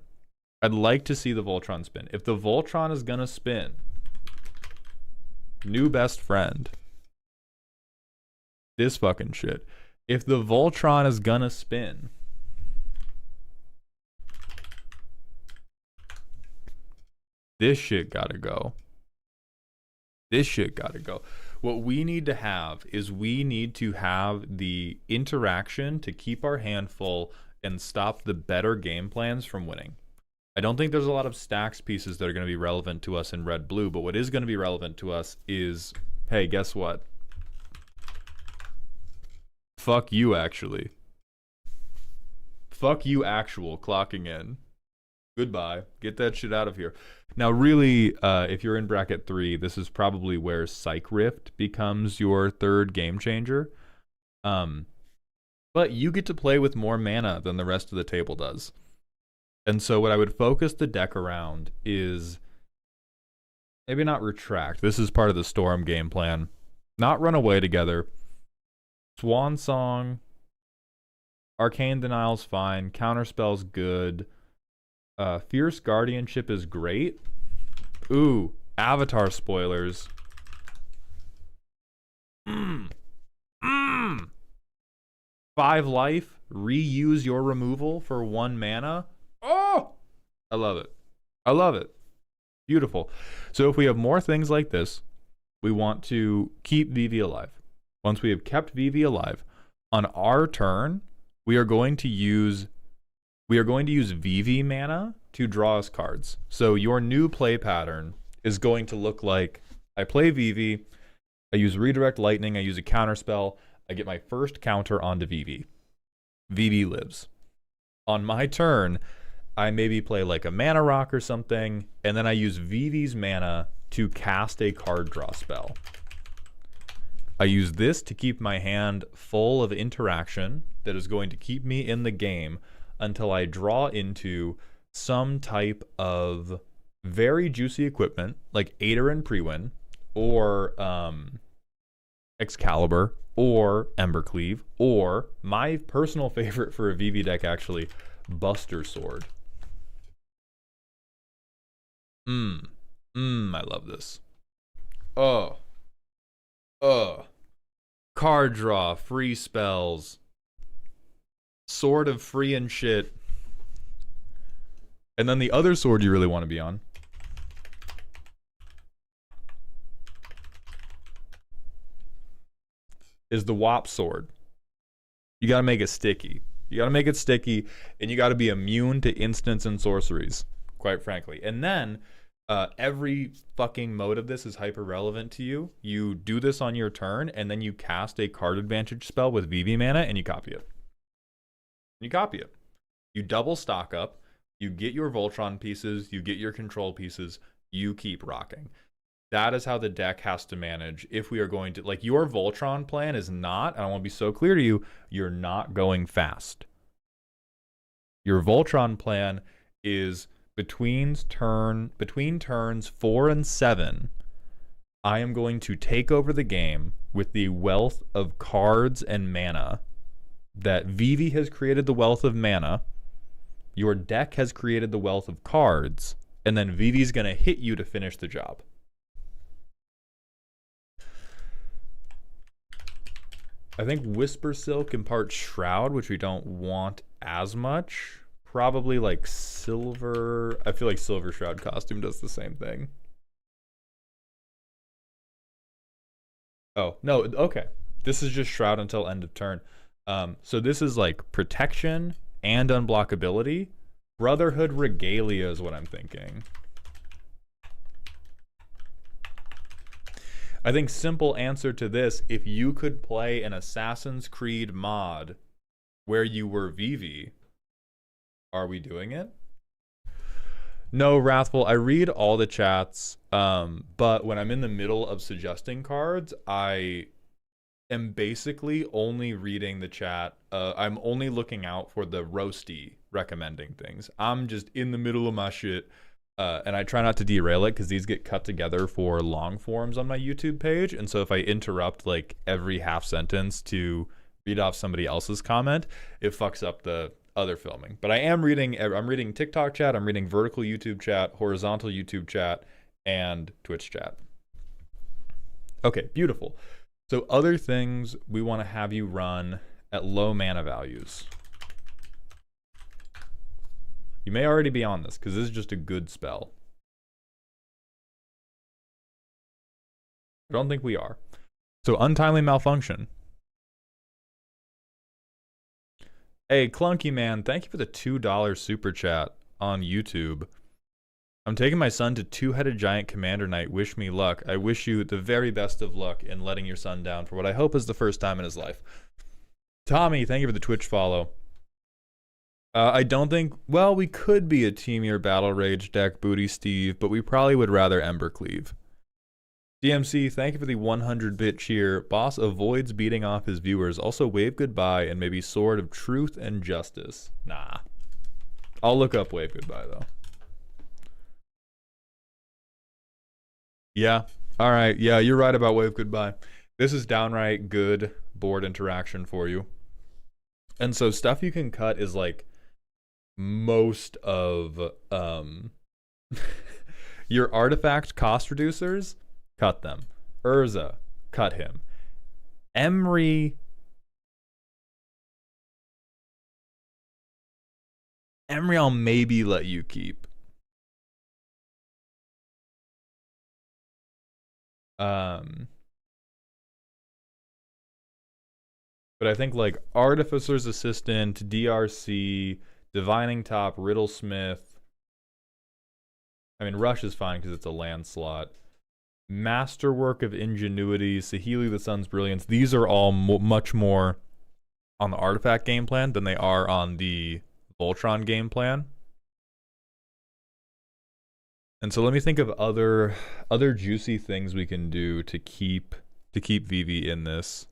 I'd like to see the Voltron spin. If the Voltron is gonna spin, new best friend. This fucking shit. If the Voltron is gonna spin, this shit gotta go. This shit gotta go. What we need to have is we need to have the interaction to keep our hand full and stop the better game plans from winning. I don't think there's a lot of stacks pieces that are going to be relevant to us in red-blue, but what is going to be relevant to us is, hey, guess what? Fuck you, actually. Fuck you, actual, clocking in. Goodbye. Get that shit out of here. Now, really, if you're in bracket 3, this is probably where Psych Rift becomes your third game changer. But you get to play with more mana than the rest of the table does. And so what I would focus the deck around is maybe not Retract. This is part of the Storm game plan. Not Run Away Together. Swan Song. Arcane Denial's fine. Counterspell's good. Fierce Guardianship is great. Ooh, Avatar spoilers. 5 life, reuse your removal for 1 mana. Oh, I love it. I love it. Beautiful. So if we have more things like this, we want to keep VV alive. Once we have kept VV alive, on our turn, we are going to use VV mana to draw us cards. So your new play pattern is going to look like I play VV, I use Redirect Lightning, I use a counterspell, I get my first counter onto VV. VV lives. On my turn, I maybe play like a mana rock or something, and then I use VV's mana to cast a card draw spell. I use this to keep my hand full of interaction that is going to keep me in the game until I draw into some type of very juicy equipment like Aether and Prewin, or Excalibur, or Embercleave, or my personal favorite for a VV deck actually, Buster Sword. I love this. Card draw, free spells, sword of free and shit. And then the other sword you really want to be on is the WOP sword. You gotta make it sticky. You gotta make it sticky, and you gotta be immune to instants and sorceries, quite frankly. And then, every fucking mode of this is hyper relevant to you. You do this on your turn, and then you cast a card advantage spell with VV mana, and you copy it. You copy it. You double stock up, you get your Voltron pieces, you get your control pieces, you keep rocking. That is how the deck has to manage if we are going to, like, your Voltron plan is not, and I want to be so clear to you, you're not going fast. Your Voltron plan is between turns 4 and 7, I am going to take over the game with the wealth of cards and mana that Vivi has created, the wealth of mana. Your deck has created the wealth of cards, and then Vivi's going to hit you to finish the job. I think Whisper Silk imparts Shroud, which we don't want as much. Probably like Silver. I feel like Silver Shroud costume does the same thing. Oh, no, okay. This is just Shroud until end of turn. So this is like protection and unblockability. Brotherhood Regalia is what I'm thinking. I think simple answer to this, if you could play an Assassin's Creed mod where you were Vivi, are we doing it? No, Wrathful, I read all the chats, but when I'm in the middle of suggesting cards, I am basically only reading the chat. I'm only looking out for the roasty recommending things. I'm just in the middle of my shit, and I try not to derail it because these get cut together for long forms on my YouTube page, and so if I interrupt like every half sentence to read off somebody else's comment, it fucks up the other filming. But I'm reading TikTok chat, I'm reading vertical YouTube chat, horizontal YouTube chat, and Twitch chat. Okay, beautiful. So other things we want to have you run at low mana values. You may already be on this because this is just a good spell. I don't think we are. So Untimely Malfunction. Hey, Clunky Man, thank you for the $2 super chat on YouTube. I'm taking my son to Two-Headed Giant Commander Night. Wish me luck. I wish you the very best of luck in letting your son down for what I hope is the first time in his life. Tommy, thank you for the Twitch follow. I don't think, well, we could be a Team Your Battle Rage deck, Booty Steve, but we probably would rather Embercleave. DMC, thank you for the 100-bit cheer. Boss avoids beating off his viewers. Also, wave goodbye and maybe Sword of Truth and Justice. Nah. I'll look up wave goodbye, though. Yeah. All right. Yeah, you're right about wave goodbye. This is downright good board interaction for you. And so stuff you can cut is like most of your artifact cost reducers. Cut them. Urza, cut him. Emry, I'll maybe let you keep. But I think like Artificer's Assistant, DRC, Divining Top, Riddlesmith. I mean, Rush is fine because it's a land slot. Masterwork of Ingenuity, Saheeli the Sun's Brilliance. These are all much more on the artifact game plan than they are on the Voltron game plan. And so let me think of other juicy things we can do to keep Vivi in this.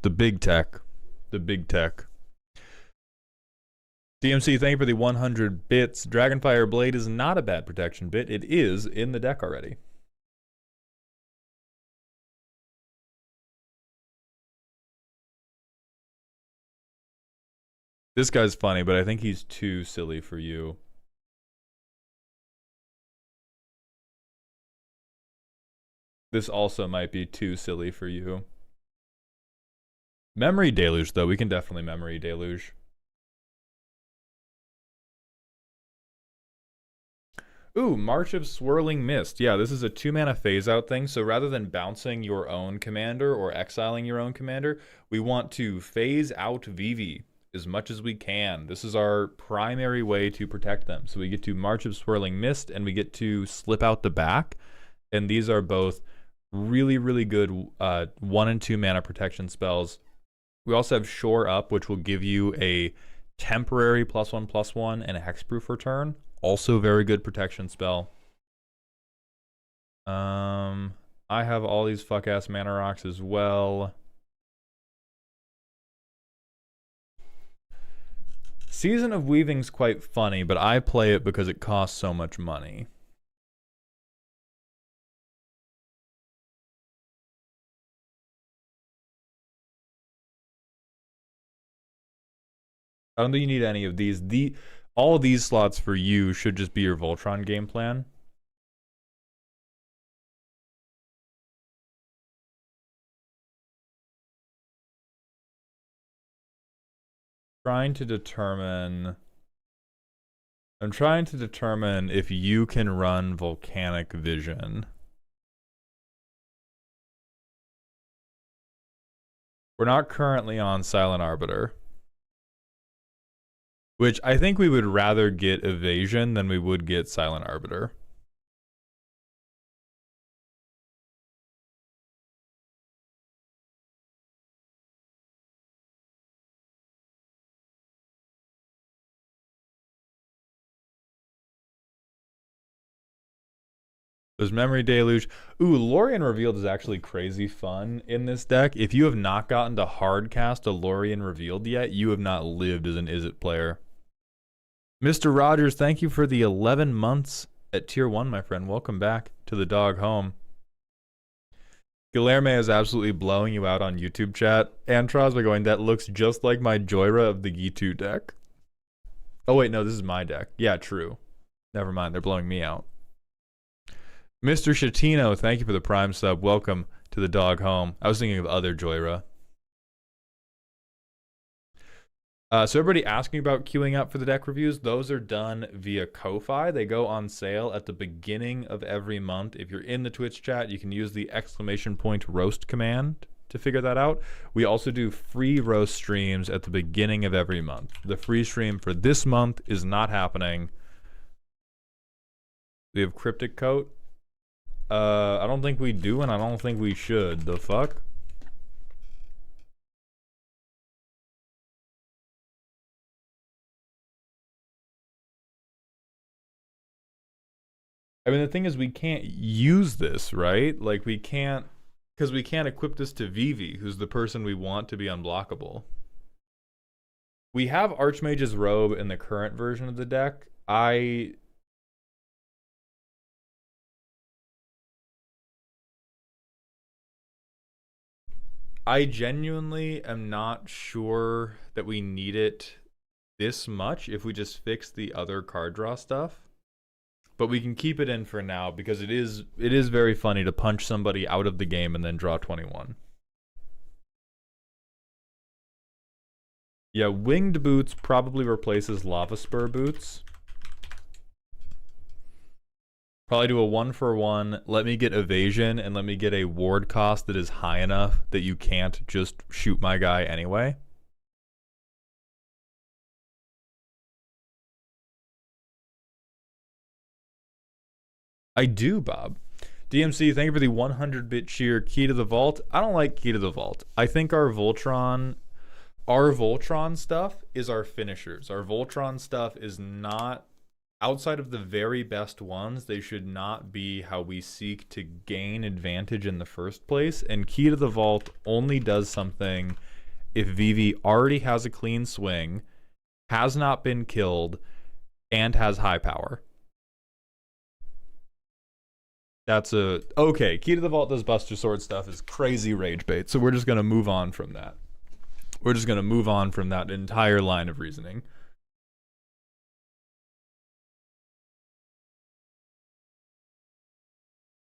The big tech. The big tech. DMC, thank you for the 100 bits. Dragonfire Blade is not a bad protection bit. It is in the deck already. This guy's funny, but I think he's too silly for you. This also might be too silly for you. Memory Deluge, though. We can definitely Memory Deluge. Ooh, March of Swirling Mist. Yeah, this is a 2-mana phase-out thing, so rather than bouncing your own commander or exiling your own commander, we want to phase out Eevee as much as we can. This is our primary way to protect them. So we get to March of Swirling Mist, and we get to slip out the back, and these are both really, really good 1 and 2 mana protection spells. We also have Shore Up, which will give you a temporary +1/+1 and a hexproof return. Also very good protection spell. I have all these fuck-ass mana rocks as well. Season of Weaving's quite funny, but I play it because it costs so much money. I don't think you need any of these. All of these slots for you should just be your Voltron game plan. I'm trying to determine if you can run Volcanic Vision. We're not currently on Silent Arbiter. Which I think we would rather get Evasion than we would get Silent Arbiter. There's Memory Deluge. Ooh, Lorien Revealed is actually crazy fun in this deck. If you have not gotten to hardcast a Lorien Revealed yet, you have not lived as an Izzet player. Mr. Rogers, thank you for the 11 months at Tier 1, my friend. Welcome back to the dog home. Guilherme is absolutely blowing you out on YouTube chat. Antroz by going, that looks just like my Joyra of the Gitu deck. Oh, wait, no, this is my deck. Yeah, true. Never mind, they're blowing me out. Mr. Shatino, thank you for the Prime sub. Welcome to the dog home. I was thinking of other Joyra. So everybody asking about queuing up for the deck reviews, those are done via Ko-Fi. They go on sale at the beginning of every month. If you're in the Twitch chat, you can use the !roast command to figure that out. We also do free roast streams at the beginning of every month. The free stream for this month is not happening. We have Cryptic Coat. I don't think we do, and I don't think we should. The fuck? I mean, the thing is, we can't use this, right? Like, we can't, because we can't equip this to Eevee, who's the person we want to be unblockable. We have Archmage's Robe in the current version of the deck. I genuinely am not sure that we need it this much if we just fix the other card draw stuff. But we can keep it in for now because it is very funny to punch somebody out of the game and then draw 21. Yeah, Winged Boots probably replaces Lava Spur Boots. Probably do a 1-for-1. Let me get Evasion and let me get a ward cost that is high enough that you can't just shoot my guy anyway. I do, Bob. DMC, thank you for the 100-bit cheer. Key to the Vault. I don't like Key to the Vault. I think our Voltron stuff is our finishers. Our Voltron stuff is not, outside of the very best ones, they should not be how we seek to gain advantage in the first place. And Key to the Vault only does something if Eevee already has a clean swing, has not been killed, and has high power. That's a... Okay, Key to the Vault does Buster Sword stuff is crazy rage bait, so we're just going to move on from that. We're just going to move on from that entire line of reasoning.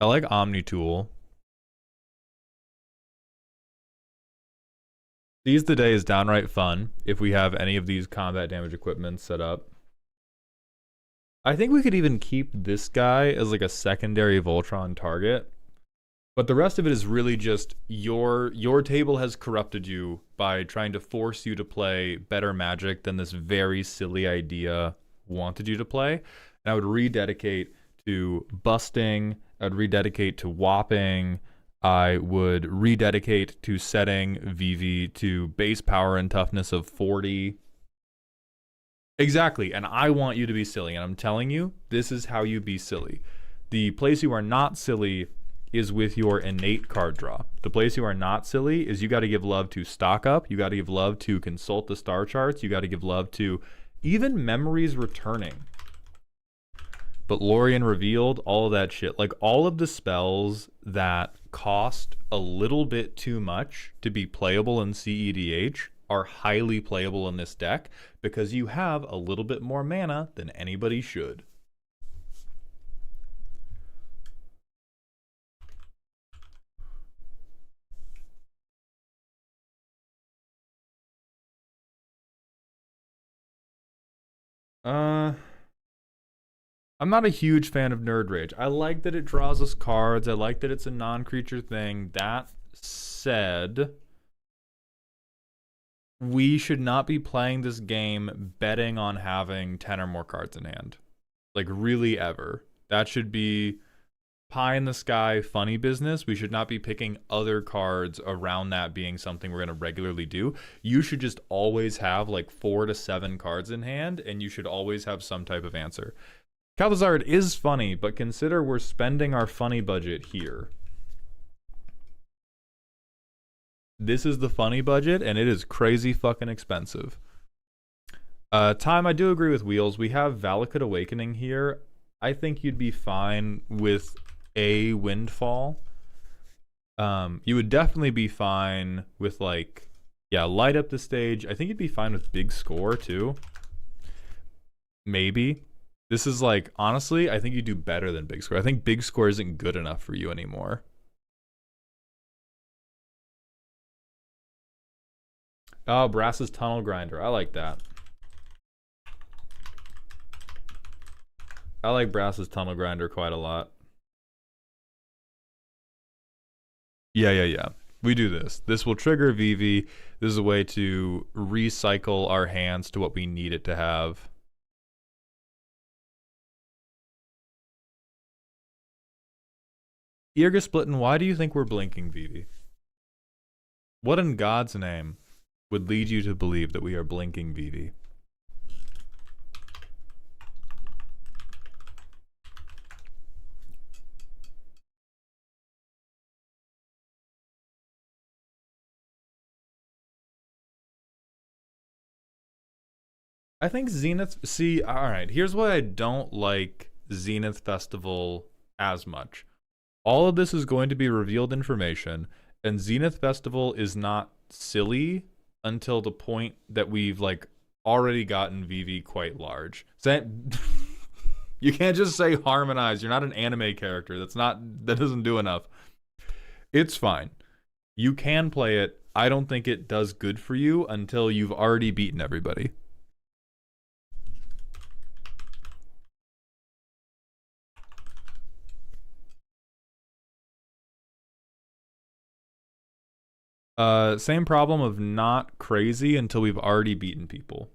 I like Omni-Tool. Seize the Day is downright fun if we have any of these combat damage equipment set up. I think we could even keep this guy as like a secondary Voltron target. But the rest of it is really just your table has corrupted you by trying to force you to play better Magic than this very silly idea wanted you to play. And I would rededicate to busting, I'd rededicate to whopping, I would rededicate to setting Eevee to base power and toughness of 40. Exactly, and I want you to be silly, and I'm telling you, this is how you be silly. The place you are not silly is with your innate card draw. The place you are not silly is you got to give love to stock up, you got to give love to consult the star charts, you got to give love to even memories returning. But Lorien revealed, all of that shit. Like all of the spells that cost a little bit too much to be playable in CEDH are highly playable in this deck because you have a little bit more mana than anybody should. I'm not a huge fan of Nerd Rage. I like that it draws us cards. I like that it's a non-creature thing. That said, we should not be playing this game betting on having 10 or more cards in hand. Like, really ever. That should be pie in the sky funny business. We should not be picking other cards around that being something we're going to regularly do. You should just always have like 4 to 7 cards in hand, and you should always have some type of answer. Calvazard is funny, but consider we're spending our funny budget here. This is the funny budget, and it is crazy fucking expensive. Time, I do agree with Wheels. We have Valakut Awakening here. I think you'd be fine with a Windfall. You would definitely be fine with, like, yeah, light up the stage. I think you'd be fine with Big Score, too. Maybe. This is like, honestly, I think you do better than Big Score. I think Big Score isn't good enough for you anymore. Oh, Brass's Tunnel Grinder. I like that. I like Brass's Tunnel Grinder quite a lot. Yeah. We do this. This will trigger Eevee. This is a way to recycle our hands to what we need it to have. Irga Splittin, why do you think we're blinking, Eevee? What in God's name would lead you to believe that we are blinking, Eevee? I think Zenith... See, alright, here's why I don't like Zenith Festival as much. All of this is going to be revealed information, and Zenith Festival is not silly until the point that we've, like, already gotten Eevee quite large. You can't just say harmonize. You're not an anime character. That doesn't do enough. It's fine. You can play it. I don't think it does good for you until you've already beaten everybody. Same problem of not crazy until we've already beaten people.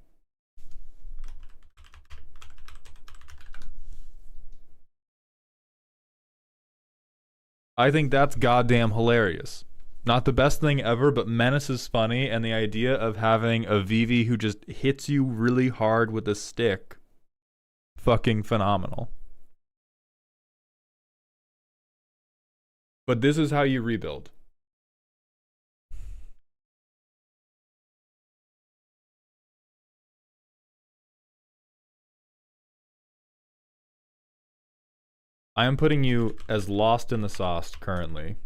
I think that's goddamn hilarious. Not the best thing ever, but Menace is funny, and the idea of having a Eevee who just hits you really hard with a stick, fucking phenomenal. But this is how you rebuild. I am putting you as lost in the sauce currently.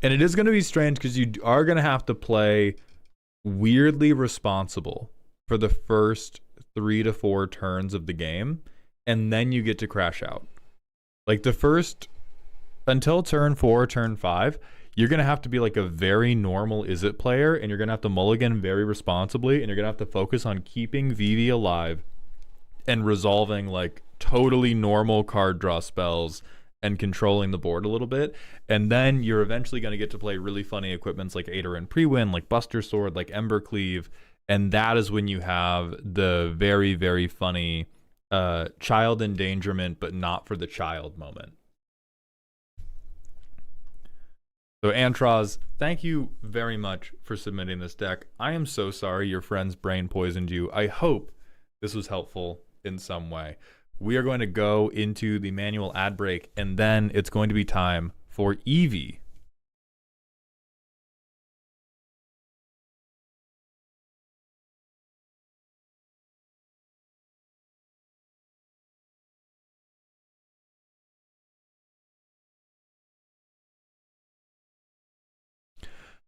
And it is going to be strange because you are going to have to play weirdly responsible for the first 3 to 4 turns of the game, and then you get to crash out. Like the first, until turn 4, turn 5, you're going to have to be like a very normal Izzet player, and you're going to have to mulligan very responsibly, and you're going to have to focus on keeping Eevee alive and resolving like totally normal card draw spells and controlling the board a little bit. And then you're eventually going to get to play really funny equipments like Aider and Pre-Win, like Buster Sword, like Ember Cleave. And that is when you have the very, very funny child endangerment, but not for the child moment. So Antroz, thank you very much for submitting this deck. I am so sorry your friend's brain poisoned you. I hope this was helpful in some way. We are going to go into the manual ad break, and then it's going to be time for Eevee.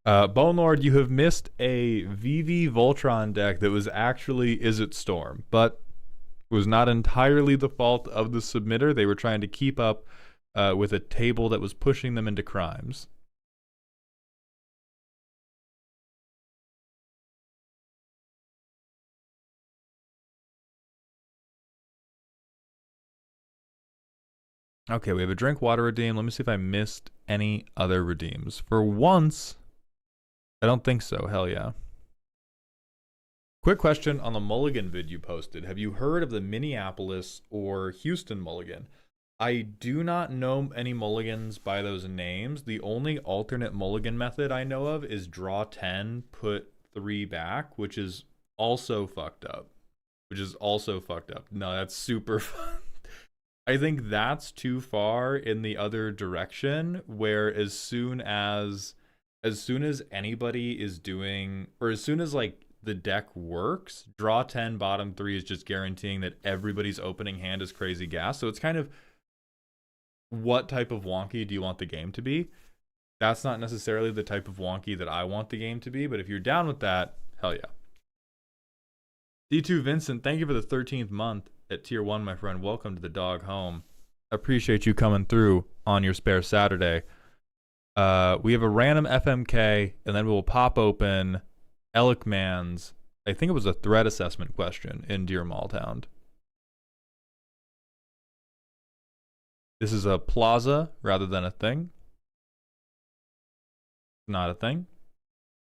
Bone Lord, you have missed a VV Voltron deck that was actually Izzet Storm, but was not entirely the fault of the submitter. They were trying to keep up with a table that was pushing them into crimes. Okay, we have a drink water redeem. Let me see if I missed any other redeems. For once, I don't think so. Hell yeah. Quick question on the mulligan vid you posted. Have you heard of the Minneapolis or Houston mulligan? I do not know any mulligans by those names. The only alternate mulligan method I know of is draw 10, put 3 back, which is also fucked up. No, that's super fun. I think that's too far in the other direction, where as soon as anybody is doing, or as soon as like the deck works, draw 10 bottom 3 is just guaranteeing that everybody's opening hand is crazy gas. So it's kind of, what type of wonky do you want the game to be? That's not necessarily the type of wonky that I want the game to be, but if you're down with that, hell yeah. D2 Vincent, thank you for the 13th month at tier 1, my friend. Welcome to the dog home. Appreciate you coming through on your spare Saturday. We have a random FMK, and then we will pop open Elikman's, I think it was a threat assessment question in Dear Malltown. This is a plaza rather than a thing. Not a thing.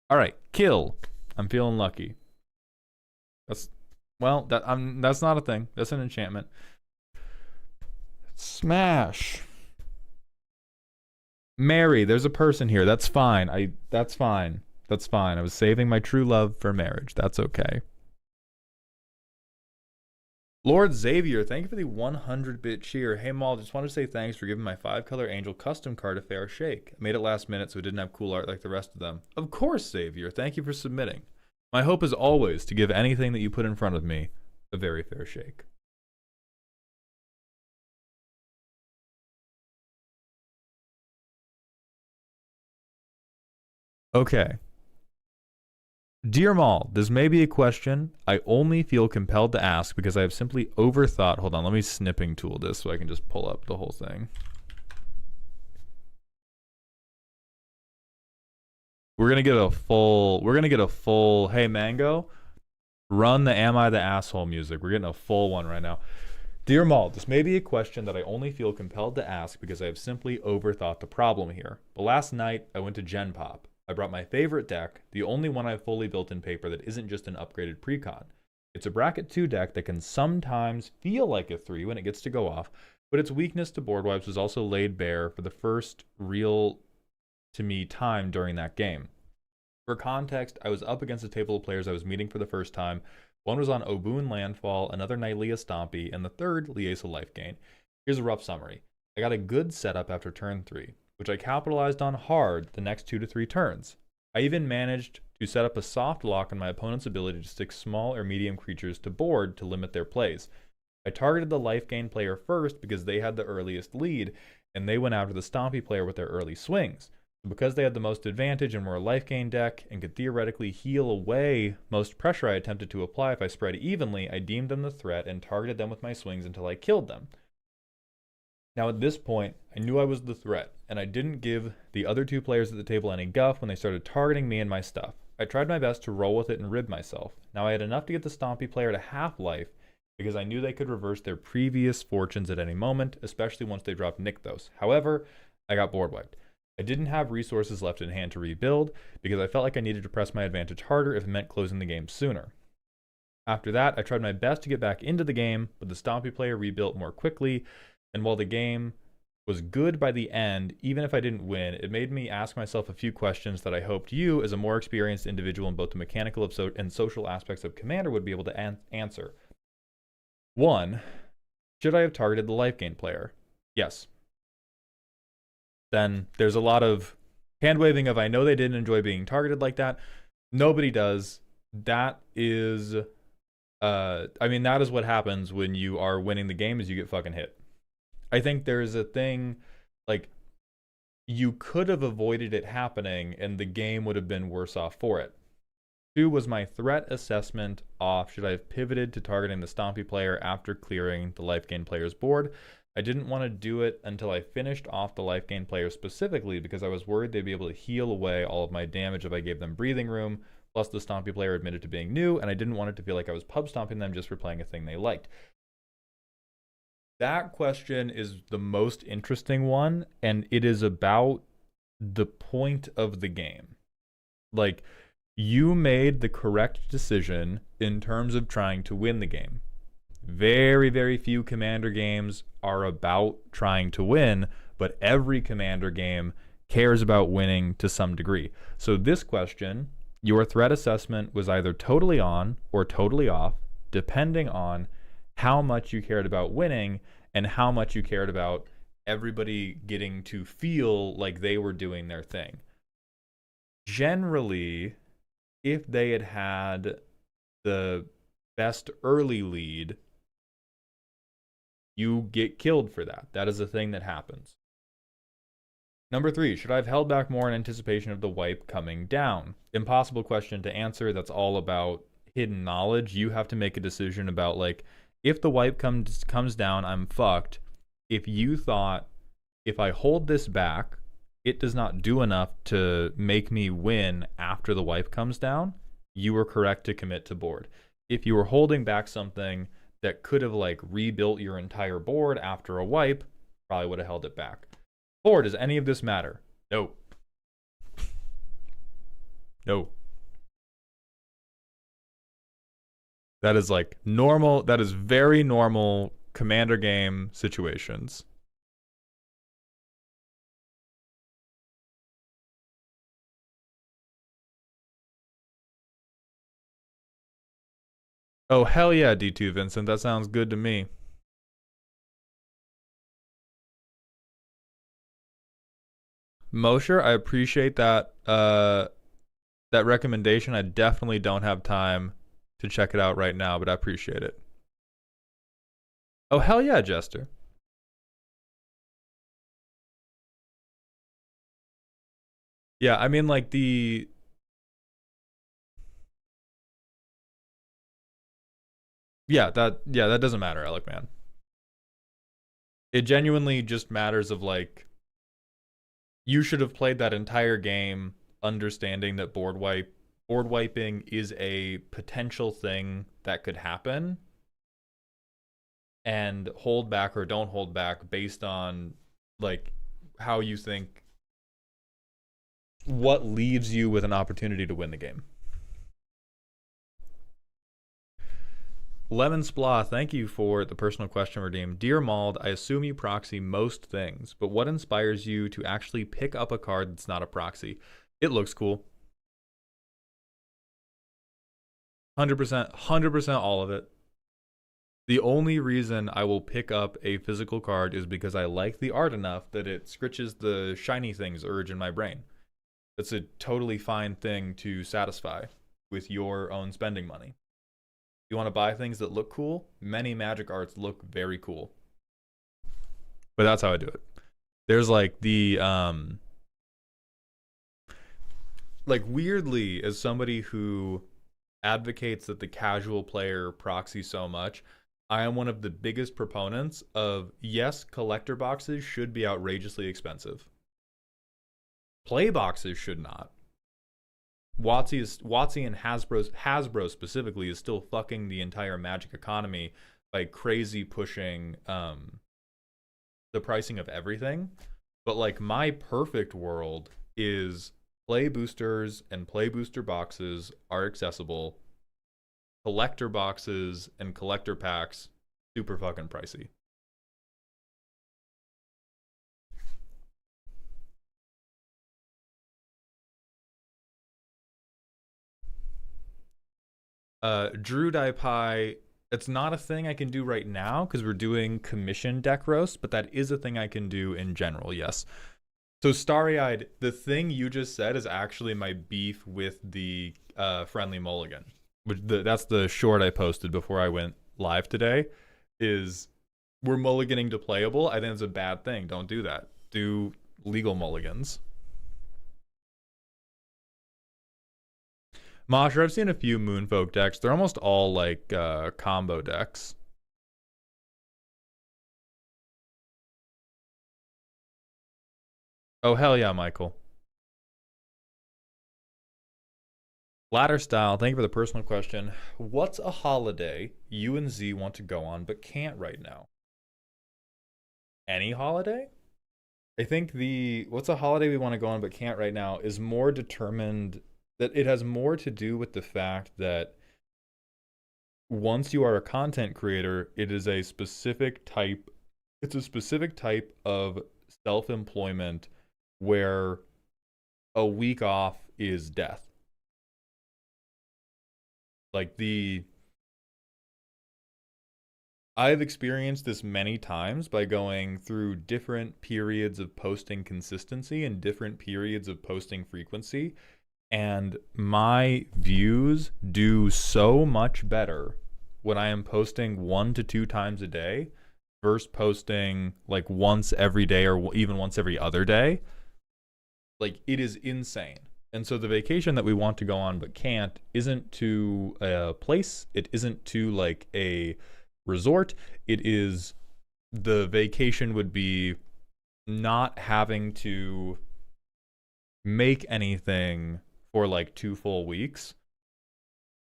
All right, kill. I'm feeling lucky. That's not a thing. That's an enchantment. Smash. Mary, there's a person here. That's fine. That's fine. That's fine. I was saving my true love for marriage. That's okay. Lord Xavier, thank you for the 100-bit cheer. Hey, Maul, just wanted to say thanks for giving my 5-color angel custom card a fair shake. I made it last minute so it didn't have cool art like the rest of them. Of course, Xavier. Thank you for submitting. My hope is always to give anything that you put in front of me a very fair shake. Okay. Dear Maul, this may be a question I only feel compelled to ask because I have simply overthought. Hold on, let me snipping tool this so I can just pull up the whole thing. We're gonna get a full, hey Mango, run the Am I the Asshole music. We're getting a full one right now. Dear Maul, this may be a question that I only feel compelled to ask because I have simply overthought the problem here. But last night, I went to Gen Pop. I brought my favorite deck, the only one I've fully built in paper that isn't just an upgraded precon. It's a bracket 2 deck that can sometimes feel like a 3 when it gets to go off, but its weakness to board wipes was also laid bare for the first real, to me, time during that game. For context, I was up against a table of players I was meeting for the first time. One was on Oboon Landfall, another Nylea Stompy, and the third Liesa Life Gain. Here's a rough summary. I got a good setup after turn 3, which I capitalized on hard the next 2 to 3 turns. I even managed to set up a soft lock on my opponent's ability to stick small or medium creatures to board to limit their plays. I targeted the life gain player first because they had the earliest lead, and they went after the stompy player with their early swings. Because they had the most advantage and were a life gain deck and could theoretically heal away most pressure I attempted to apply if I spread evenly, I deemed them the threat and targeted them with my swings until I killed them. Now at this point, I knew I was the threat, and I didn't give the other two players at the table any guff when they started targeting me and my stuff. I tried my best to roll with it and rid myself. Now I had enough to get the stompy player to half life because I knew they could reverse their previous fortunes at any moment, especially once they dropped Nykthos. However, I got board wiped. I didn't have resources left in hand to rebuild because I felt like I needed to press my advantage harder if it meant closing the game sooner. After that, I tried my best to get back into the game, but the stompy player rebuilt more quickly, and while the game was good by the end, even if I didn't win, it made me ask myself a few questions that I hoped you, as a more experienced individual in both the mechanical and social aspects of Commander, would be able to answer. 1. Should I have targeted the life gain player? Yes. Then there's a lot of hand-waving of I know they didn't enjoy being targeted like that. Nobody does. That is, that is what happens when you are winning the game, is you get fucking hit. I think there's a thing, like, you could have avoided it happening and the game would have been worse off for it. 2 was my threat assessment off. Should I have pivoted to targeting the stompy player after clearing the life gain player's board? I didn't want to do it until I finished off the life gain player specifically because I was worried they'd be able to heal away all of my damage if I gave them breathing room, plus the stompy player admitted to being new, and I didn't want it to feel like I was pub stomping them just for playing a thing they liked. That question is the most interesting one, and it is about the point of the game. Like, you made the correct decision in terms of trying to win the game. Very, very few Commander games are about trying to win, but every Commander game cares about winning to some degree. So this question, your threat assessment was either totally on or totally off, depending on how much you cared about winning and how much you cared about everybody getting to feel like they were doing their thing. Generally, if they had had the best early lead, you get killed for that. That is a thing that happens. Number 3, should I have held back more in anticipation of the wipe coming down? Impossible question to answer. That's all about hidden knowledge. You have to make a decision about, like, if the wipe comes down, I'm fucked. If you thought, if I hold this back, it does not do enough to make me win after the wipe comes down, you were correct to commit to board. If you were holding back something that could have, like, rebuilt your entire board after a wipe, probably would have held it back. 4, does any of this matter? No. No. That is, like, normal. That is very normal Commander game situations. Oh, hell yeah, D2 Vincent. That sounds good to me. Mosher, I appreciate that that recommendation. I definitely don't have time to check it out right now, but I appreciate it. Oh, hell yeah, Jester. Yeah, I mean, like, that doesn't matter, Alec, man. It genuinely just matters of, like, you should have played that entire game understanding that board wiping is a potential thing that could happen, and hold back or don't hold back based on, like, how you think, what leaves you with an opportunity to win the game. Lemon Splah, thank you for the personal question redeemed. Dear Mauled, I assume you proxy most things, but what inspires you to actually pick up a card that's not a proxy? It looks cool. 100% all of it. The only reason I will pick up a physical card is because I like the art enough that it scritches the shiny things urge in my brain. It's a totally fine thing to satisfy with your own spending money. You want to buy things that look cool? Many magic arts look very cool. But that's how I do it. There's like the like weirdly, as somebody who advocates that the casual player proxy so much, I am one of the biggest proponents of, yes, collector boxes should be outrageously expensive. Play boxes should not. WotC and Hasbro specifically is still fucking the entire Magic economy by crazy pushing the pricing of everything. But like my perfect world is play boosters and play booster boxes are accessible. Collector boxes and collector packs super fucking pricey. Drew Dai Pi, it's not a thing I can do right now because we're doing commission deck roast, but that is a thing I can do in general, yes. So Starry-Eyed, the thing you just said is actually my beef with the Friendly Mulligan. That's the short I posted before I went live today, is we're mulliganing to playable. I think it's a bad thing. Don't do that. Do legal mulligans. Mosher, I've seen a few Moonfolk decks. They're almost all like combo decks. Oh, hell yeah, Michael. Ladder Style, thank you for the personal question. What's a holiday you and Z want to go on but can't right now? Any holiday? I think what's a holiday we want to go on but can't right now is more determined, that it has more to do with the fact that once you are a content creator, it's a specific type of self-employment where a week off is death. Like I've experienced this many times by going through different periods of posting consistency and different periods of posting frequency, and my views do so much better when I am posting 1 to 2 times a day versus posting like once every day or even once every other day. Like, it is insane. And so the vacation that we want to go on but can't isn't to a place, it isn't to like a resort, it is, the vacation would be not having to make anything for like 2 full weeks,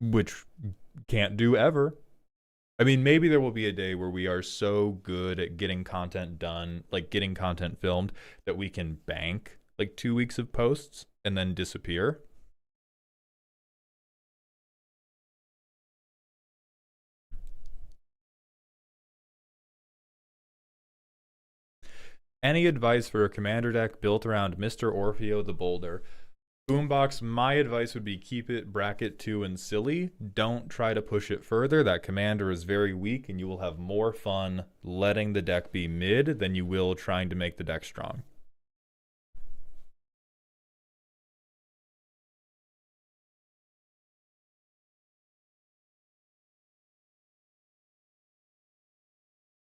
which can't do ever. I mean, maybe there will be a day where we are so good at getting content done, like getting content filmed, that we can bank like 2 weeks of posts and then disappear. Any advice for a commander deck built around Mr. Orfeo the Boulder? Boombox, my advice would be keep it bracket 2 and silly. Don't try to push it further. That commander is very weak, and you will have more fun letting the deck be mid than you will trying to make the deck strong.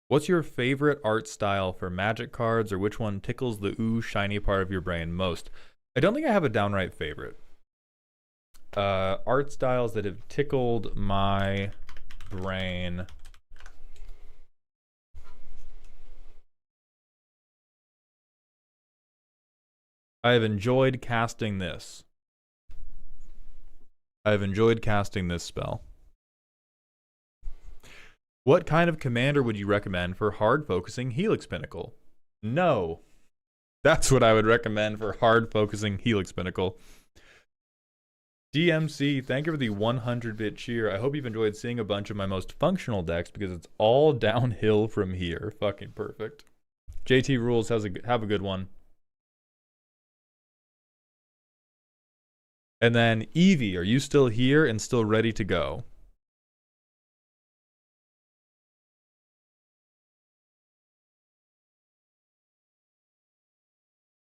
What's your favorite art style for Magic cards, or which one tickles the ooh shiny part of your brain most? I don't think I have a downright favorite. Art styles that have tickled my brain. I have enjoyed casting this. I've enjoyed casting this spell. What kind of commander would you recommend for hard focusing Helix Pinnacle? No. That's what I would recommend for hard focusing Helix Pinnacle. DMC, thank you for the 100-bit cheer. I hope you've enjoyed seeing a bunch of my most functional decks because it's all downhill from here. Fucking perfect. JT Rules, have a good one. And then Eevee, are you still here and still ready to go?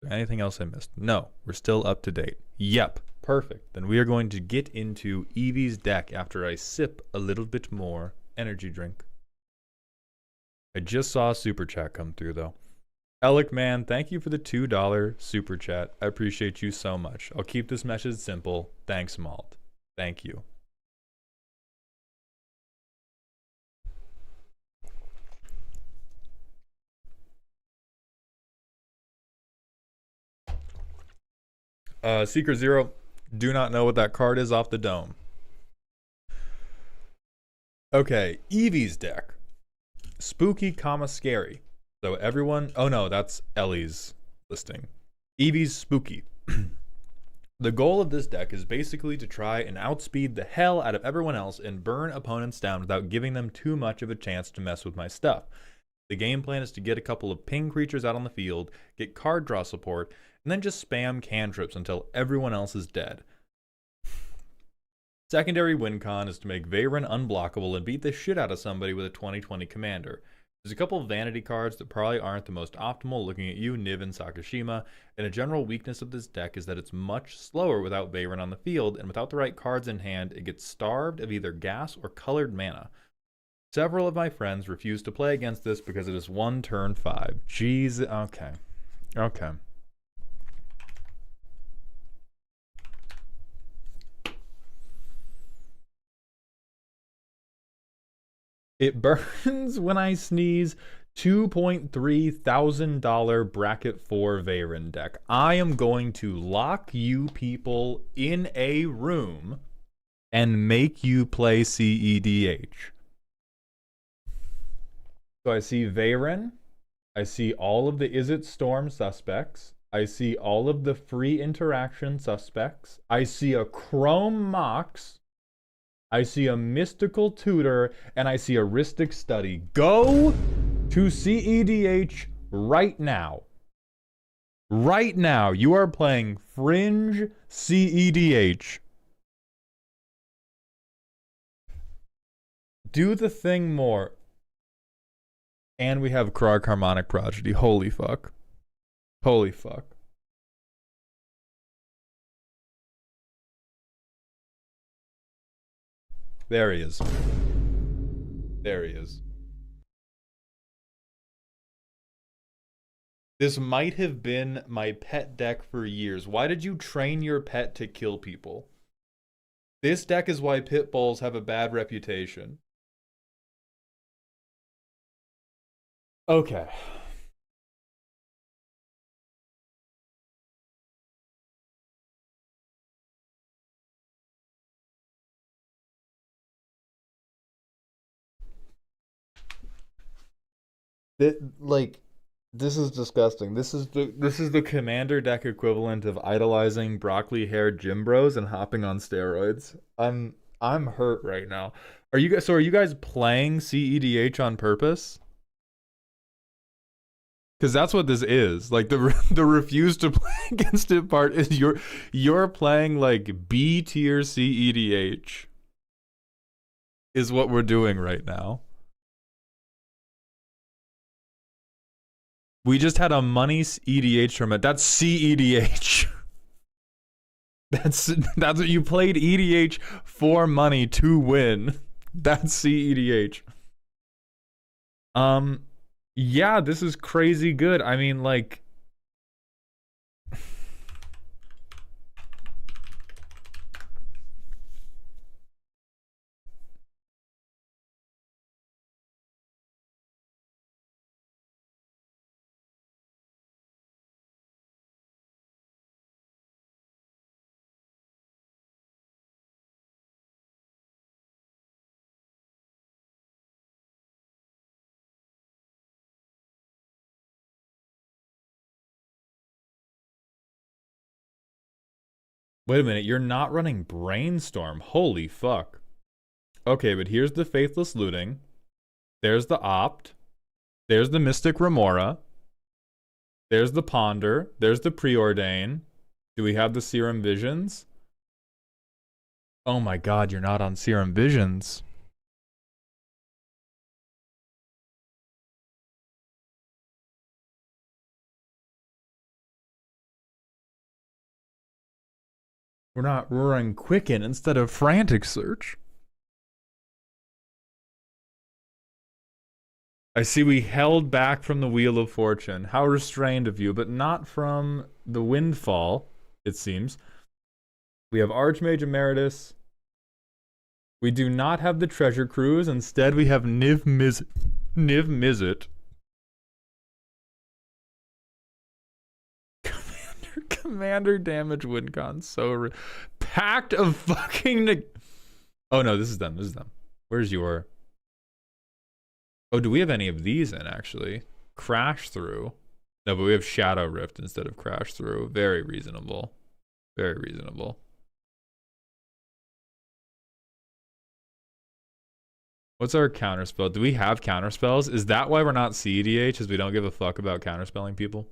Anything else I missed? No, we're still up to date. Yep, perfect. Then we are going to get into Eevee's deck after I sip a little bit more energy drink. I just saw a super chat come through though. Alec man, thank you for the $2 super chat. I appreciate you so much. I'll keep this message simple. Thanks, Malt. Thank you. Seeker Zero, do not know what that card is off the dome. Okay, Eevee's deck. Spooky, comma, scary. So everyone, oh no, that's Ellie's listing. Eevee's spooky. The goal of this deck is basically to try and outspeed the hell out of everyone else and burn opponents down without giving them too much of a chance to mess with my stuff. The game plan is to get a couple of ping creatures out on the field, get card draw support, and then just spam cantrips until everyone else is dead. Secondary win con is to make Veyron unblockable and beat the shit out of somebody with a 2020 commander. There's a couple of vanity cards that probably aren't the most optimal looking at you, Niv and Sakashima, and a general weakness of this deck is that it's much slower without Veyron on the field, and without the right cards in hand, it gets starved of either gas or colored mana. Several of my friends refuse to play against this because it is 1 turn 5. Jeez, okay. Okay. It burns when I sneeze. $2,300 bracket 4 Veyron deck. I am going to lock you people in a room and make you play CEDH. So I see Veyron. I see all of the Is It Storm suspects. I see all of the free interaction suspects. I see a Chrome Mox. I see a Mystical Tutor, and I see a Rhystic Study. Go to CEDH right now. Right now, you are playing Fringe CEDH. Do the thing more. And we have Krark Harmonic Prodigy. Holy fuck. Holy fuck. There he is. There he is. This might have been my pet deck for years. Why did you train your pet to kill people? This deck is why pit bulls have a bad reputation. Okay. This is disgusting. This is the commander deck equivalent of idolizing broccoli-haired gym bros and hopping on steroids. I'm hurt right now. Are you guys playing CEDH on purpose? Because that's what this is. Like the refuse to play against it part is you're playing like B tier CEDH is what we're doing right now. We just had a money EDH tournament. That's CEDH. That's what you played EDH for money to win. That's CEDH. Yeah, this is crazy good. I mean, like, wait a minute, you're not running Brainstorm. Holy fuck. Okay, but here's the Faithless Looting. There's the Opt. There's the Mystic Remora. There's the Ponder. There's the Preordain. Do we have the Serum Visions? Oh my god, you're not on Serum Visions. We're not roaring quicken instead of frantic search. I see we held back from the Wheel of Fortune. How restrained of you, but not from the windfall, it seems. We have Archmage Emeritus. We do not have the Treasure Cruise. Instead, we have Niv Mizzet. Commander damage win con. So Pact of fucking... Oh no, this is them. This is them. Where's your... Oh, do we have any of these in, actually? Crash Through. No, but we have Shadow Rift instead of Crash Through. Very reasonable. Very reasonable. What's our counterspell? Do we have counterspells? Is that why we're not CEDH? Is we don't give a fuck about counterspelling people?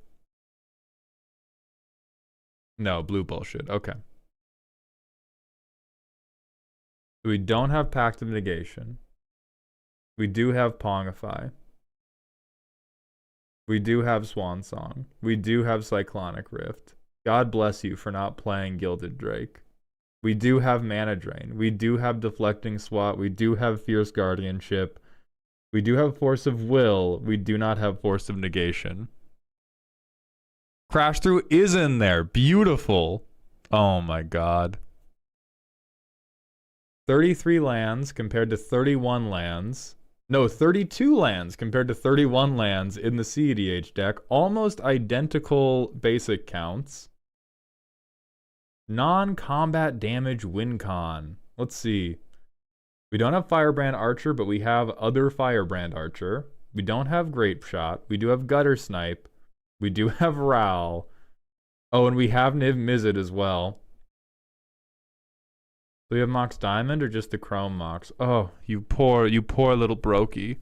No, blue bullshit. Okay. We don't have Pact of Negation. We do have Pongify. We do have Swan Song. We do have Cyclonic Rift. God bless you for not playing Gilded Drake. We do have Mana Drain. We do have Deflecting Swat. We do have Fierce Guardianship. We do have Force of Will. We do not have Force of Negation. Crash Through is in there. Beautiful. Oh my god. 33 lands compared to 31 lands. No, 32 lands compared to 31 lands in the CEDH deck. Almost identical basic counts. Non-combat damage win con. Let's see. We don't have Firebrand Archer, but we have other Firebrand Archer. We don't have Grape Shot. We do have Gutter Snipe. We do have Ral. Oh, and we have Niv Mizzet as well. Do we have Mox Diamond or just the Chrome Mox? Oh, you poor little brokey.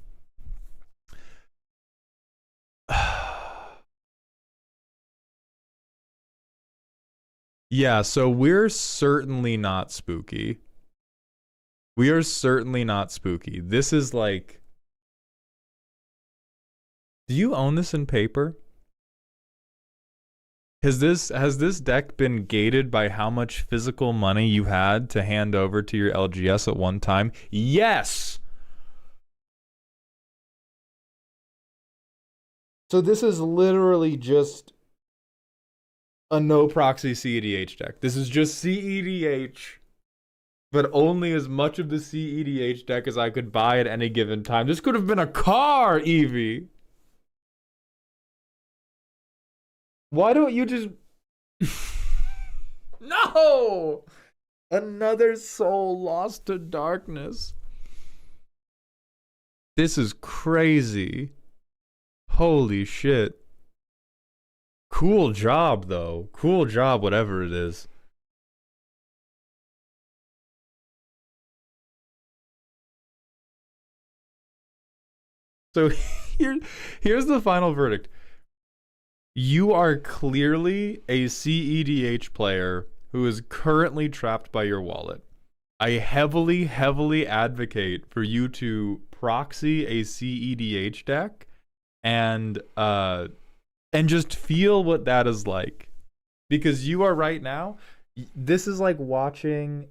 Yeah, so we're certainly not spooky. We are certainly not spooky. This is like... Do you own this in paper? Has this deck been gated by how much physical money you had to hand over to your LGS at one time? Yes! So this is literally just a no proxy CEDH deck. This is just CEDH, but only as much of the CEDH deck as I could buy at any given time. This could have been a car, Eevee! Why don't you just... No! Another soul lost to darkness. This is crazy. Holy shit. Cool job, though. Cool job, whatever it is. So here's the final verdict. You are clearly a CEDH player who is currently trapped by your wallet. I heavily advocate for you to proxy a CEDH deck and just feel what that is like. Because you are right now, this is like watching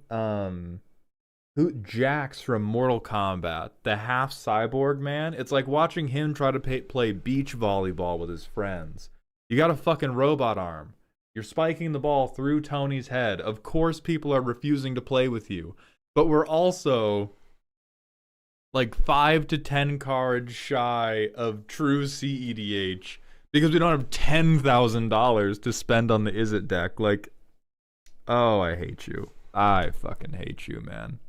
Jax from Mortal Kombat, the half cyborg man. It's like watching him try to play beach volleyball with his friends. You got a fucking robot arm. You're spiking the ball through Tony's head. Of course people are refusing to play with you. But we're also like 5 to 10 cards shy of true CEDH because we don't have $10,000 to spend on the Izzet deck. Like, oh, I hate you. I fucking hate you, man.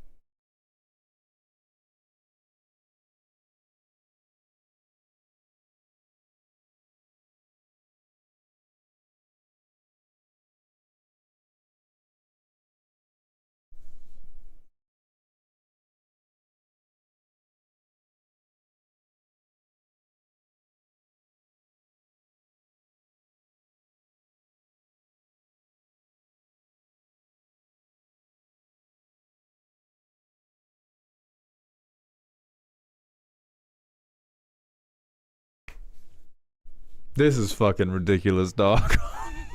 This is fucking ridiculous, dog.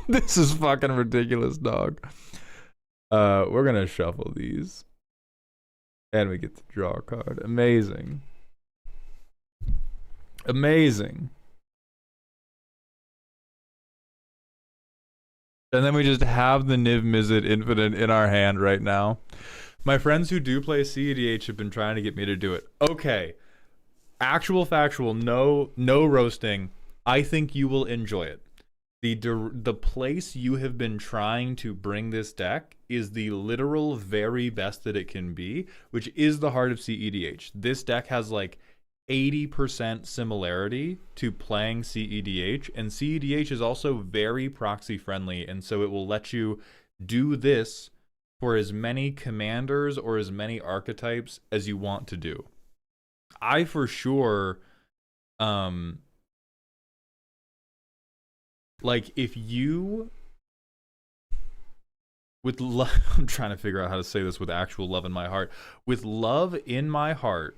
This is fucking ridiculous, dog. We're gonna shuffle these. And we get to draw a card. Amazing. Amazing. And then we just have the Niv Mizzet Infinite in our hand right now. My friends who do play CEDH have been trying to get me to do it. Okay. Actual factual, no roasting. I think you will enjoy it. The place you have been trying to bring this deck is the literal very best that it can be, which is the heart of CEDH. This deck has like 80% similarity to playing CEDH, and CEDH is also very proxy friendly, and so it will let you do this for as many commanders or as many archetypes as you want to do. I for sure like if you with love, I'm trying to figure out how to say this with actual love in my heart. With love in my heart,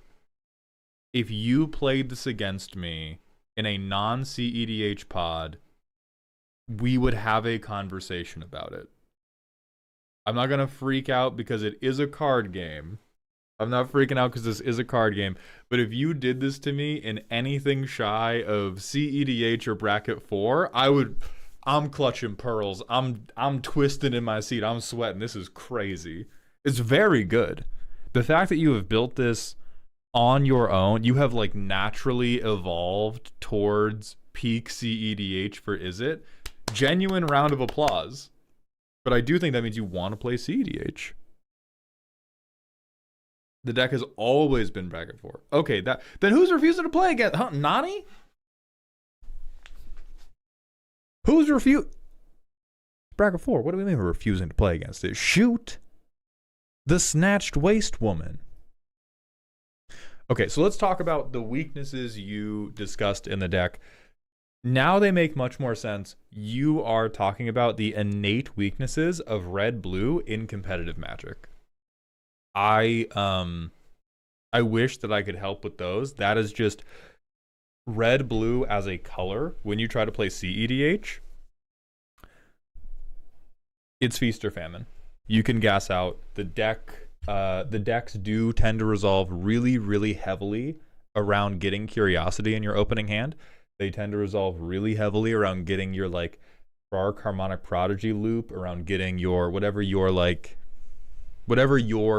if you played this against me in a non-CEDH pod, we would have a conversation about it. I'm not going to freak out because it is a card game. I'm not freaking out because this is a card game. But if you did this to me in anything shy of CEDH or bracket 4, I'm clutching pearls. I'm twisting in my seat. I'm sweating. This is crazy. It's very good. The fact that you have built this on your own, you have like naturally evolved towards peak CEDH for Is It? Genuine round of applause. But I do think that means you want to play CEDH. The deck has always been bracket 4. Okay, then who's refusing to play again? Huh, Nani? Who's bracket 4? What do we mean we're refusing to play against it? Shoot the Snatched Waste Woman. Okay, so let's talk about the weaknesses you discussed in the deck. Now they make much more sense. You are talking about the innate weaknesses of red-blue in competitive Magic. I wish that I could help with those. That is just red-blue as a color. When you try to play CEDH, it's feast or famine. You can gas out. The decks do tend to resolve really, really heavily around getting Curiosity in your opening hand. They tend to resolve really heavily around getting your like Fark Harmonic Prodigy loop, around getting your whatever your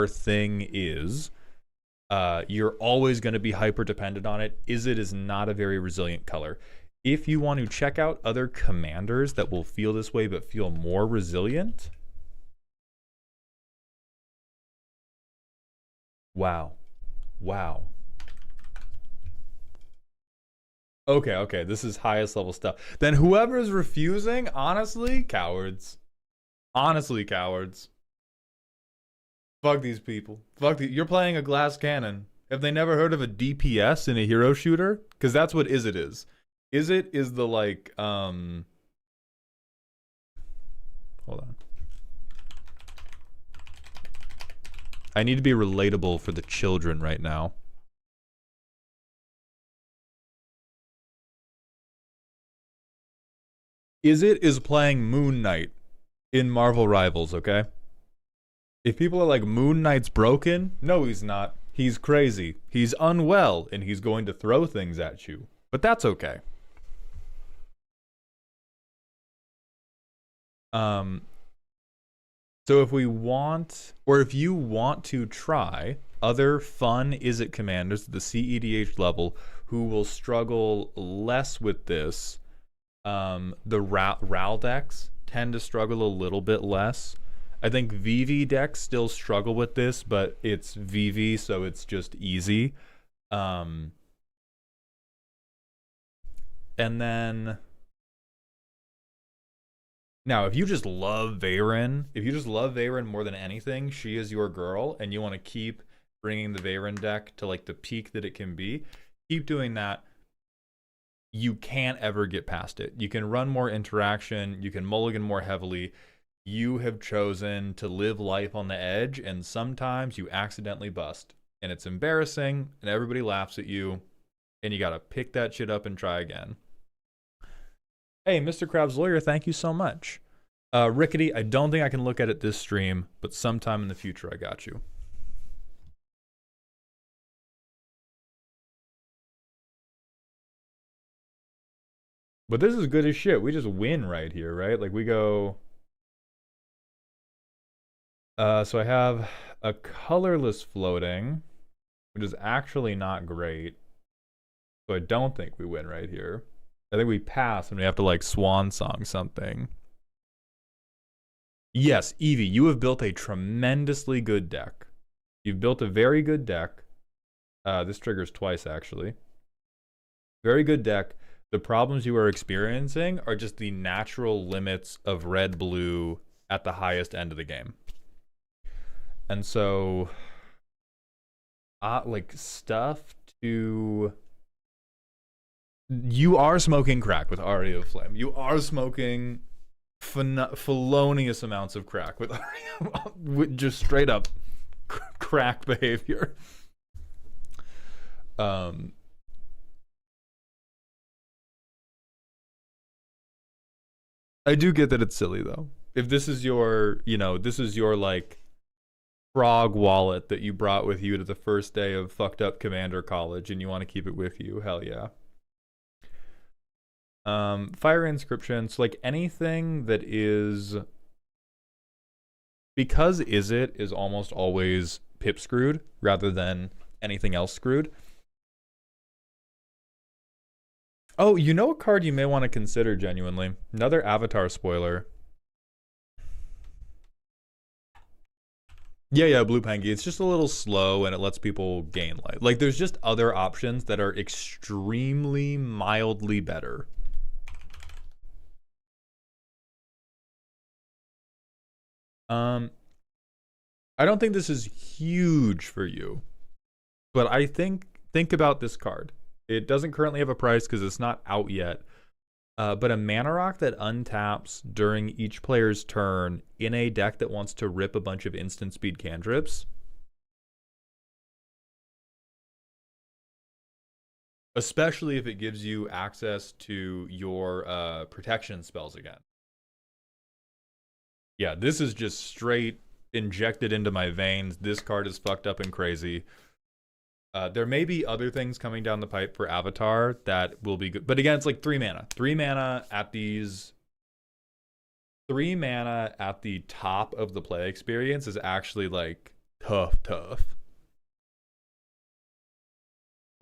thing is. You're always going to be hyper dependent on it. Is not a very resilient color. If you want to check out other commanders that will feel this way but feel more resilient, wow. Okay, this is highest level stuff. Then whoever's refusing, honestly, cowards. Honestly, cowards. Fuck these people. You're playing a glass cannon. Have they never heard of a DPS in a hero shooter? Because that's what Is It is. Is It is the like, hold on. I need to be relatable for the children right now. Is It is playing Moon Knight in Marvel Rivals, okay? If people are like, Moon Knight's broken, no, he's not. He's crazy. He's unwell, and he's going to throw things at you. But that's okay. So if we want, or if you want to try other fun Is It commanders at the CEDH level who will struggle less with this, the RAL decks tend to struggle a little bit less. I think VV decks still struggle with this, but it's VV, so it's just easy. And then now, if you just love Veyron, more than anything, she is your girl, and you want to keep bringing the Veyron deck to like the peak that it can be, keep doing that. You can't ever get past it. You can run more interaction, you can mulligan more heavily. You have chosen to live life on the edge, and sometimes you accidentally bust. And it's embarrassing, and everybody laughs at you, and you gotta pick that shit up and try again. Hey, Mr. Krabs Lawyer, thank you so much. Rickety, I don't think I can look at it this stream, but sometime in the future I got you. But this is good as shit. We just win right here, right? Like we go... so I have a colorless floating, which is actually not great. So I don't think we win right here. I think we pass and we have to like swan song something. Yes, Eevee, you have built a tremendously good deck. You've built a very good deck. This triggers twice, actually. Very good deck. The problems you are experiencing are just the natural limits of red-blue at the highest end of the game. And so, like, stuff to... You are smoking crack with Aria of Flame. You are smoking felonious amounts of crack with Aria, with just straight up crack behavior. I do get that it's silly though. If this is your, you know, this is your like frog wallet that you brought with you to the first day of fucked up Commander College and you want to keep it with you, hell yeah. Fire inscriptions, like anything that is, because is almost always pip screwed rather than anything else screwed. Oh, you know a card you may want to consider genuinely? Another Avatar spoiler. Yeah, Blue Pengy. It's just a little slow and it lets people gain life. Like, there's just other options that are extremely mildly better. I don't think this is huge for you, but I think about this card. It doesn't currently have a price because it's not out yet. But a mana rock that untaps during each player's turn in a deck that wants to rip a bunch of instant speed cantrips. Especially if it gives you access to your protection spells again. Yeah, this is just straight injected into my veins. This card is fucked up and crazy. There may be other things coming down the pipe for Avatar that will be good. But again, it's like 3 mana. 3 mana at these... 3 mana at the top of the play experience is actually, like, tough.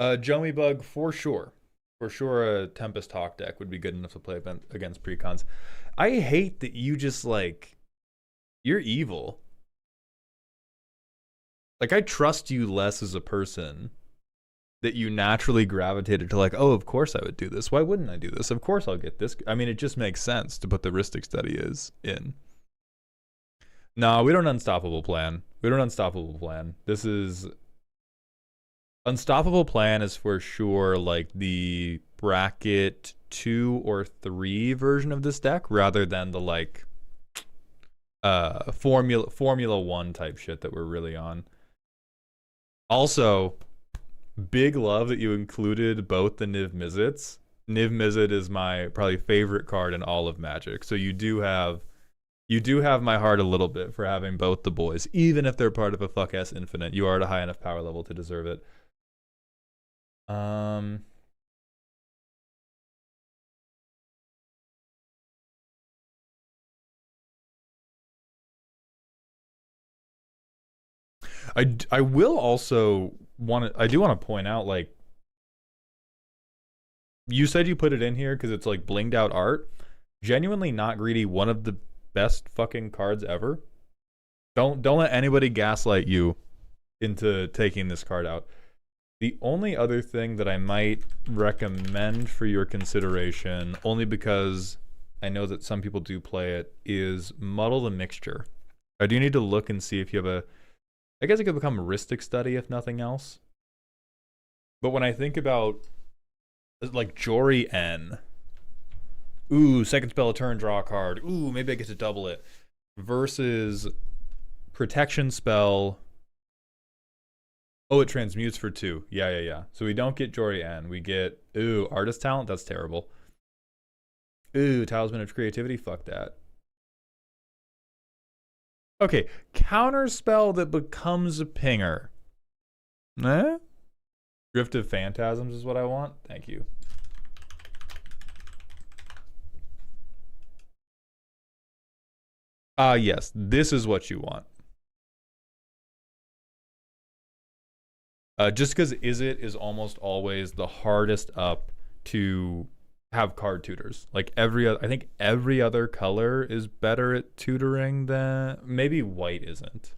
Jomi Bug, for sure. For sure, a Tempest Hawk deck would be good enough to play against precons. I hate that you just, like... You're evil. Like, I trust you less as a person that you naturally gravitated to, like, oh, of course I would do this. Why wouldn't I do this? Of course I'll get this. I mean, it just makes sense to put the Rhystic Study in. No, we don't Unstoppable Plan. We don't Unstoppable Plan. This is... Unstoppable Plan is for sure, like, the bracket 2 or 3 version of this deck, rather than the, like, Formula 1 type shit that we're really on. Also, big love that you included both the Niv Mizzets. Niv Mizzet is my probably favorite card in all of Magic. So you do have my heart a little bit for having both the boys, even if they're part of a fuck ass infinite. You are at a high enough power level to deserve it. I will also I do want to point out, like, you said you put it in here because it's like blinged out art. Genuinely not greedy, one of the best fucking cards ever. Don't let anybody gaslight you into taking this card out. The only other thing that I might recommend for your consideration, only because I know that some people do play it, is Muddle the Mixture. I do need to look and see if you have a... I guess it could become a Rhystic Study if nothing else. But when I think about, like, Jory N. Ooh, second spell a turn, draw a card. Ooh, maybe I get to double it. Versus protection spell. Oh, it transmutes for 2. Yeah. So we don't get Jory N. We get, ooh, Artist Talent? That's terrible. Ooh, Talisman of Creativity? Fuck that. Okay, counterspell that becomes a pinger. Eh? Drift of Phantasms is what I want. Thank you. Yes, this is what you want. Just because is almost always the hardest up to have card tutors. Like I think every other color is better at tutoring than maybe white isn't.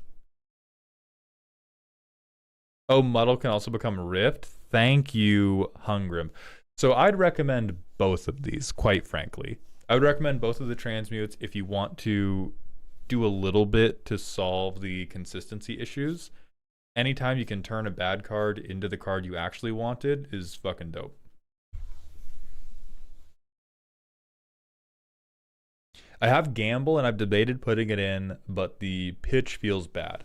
Oh, Muddle can also become Rift. Thank you, Hungrim. So I'd recommend both of these, quite frankly. I would recommend both of the transmutes if you want to do a little bit to solve the consistency issues. Anytime you can turn a bad card into the card you actually wanted is fucking dope. I have Gamble and I've debated putting it in, but the pitch feels bad.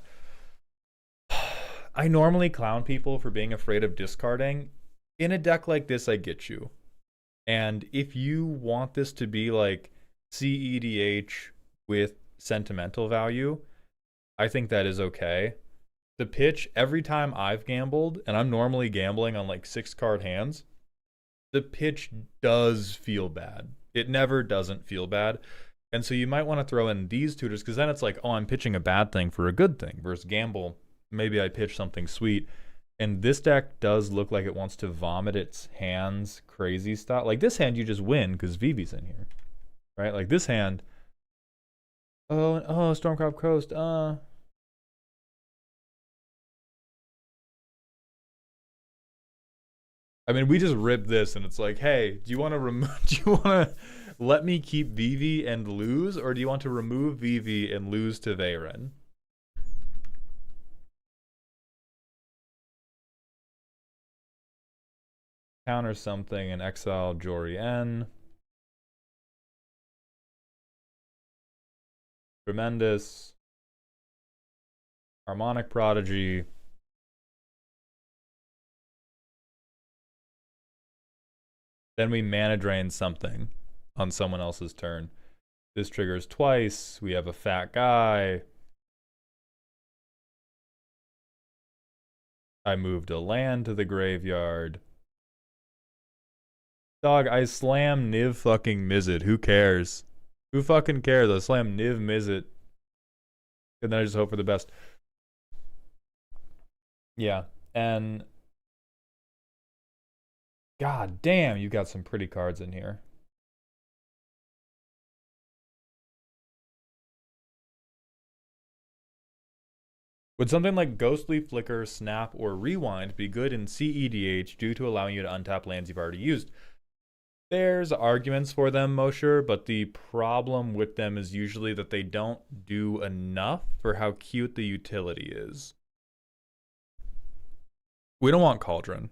I normally clown people for being afraid of discarding. In a deck like this, I get you. And if you want this to be like CEDH with sentimental value, I think that is okay. The pitch, every time I've gambled, and I'm normally gambling on like 6-card hands, the pitch does feel bad. It never doesn't feel bad. And so you might want to throw in these tutors, because then it's like, oh, I'm pitching a bad thing for a good thing, versus gamble, maybe I pitch something sweet. And this deck does look like it wants to vomit its hands crazy style. Like this hand, you just win because Eevee's in here, right? Like this hand, oh, Stormcrop Coast, I mean, we just ripped this, and it's like, hey, do you want to remove? Do you want to let me keep Eevee and lose, or do you want to remove Eevee and lose to Veyron? Counter something and exile Jorien. Tremendous. Harmonic Prodigy. Then we mana drain something on someone else's turn. This triggers twice. We have a fat guy. I moved a land to the graveyard. Dog, I slam Niv fucking Mizzet. Who cares? Who fucking cares? I slam Niv Mizzet. And then I just hope for the best. Yeah, and god damn, you got some pretty cards in here. Would something like Ghostly Flicker, Snap, or Rewind be good in CEDH due to allowing you to untap lands you've already used? There's arguments for them, Mosher, but the problem with them is usually that they don't do enough for how cute the utility is. We don't want Cauldron.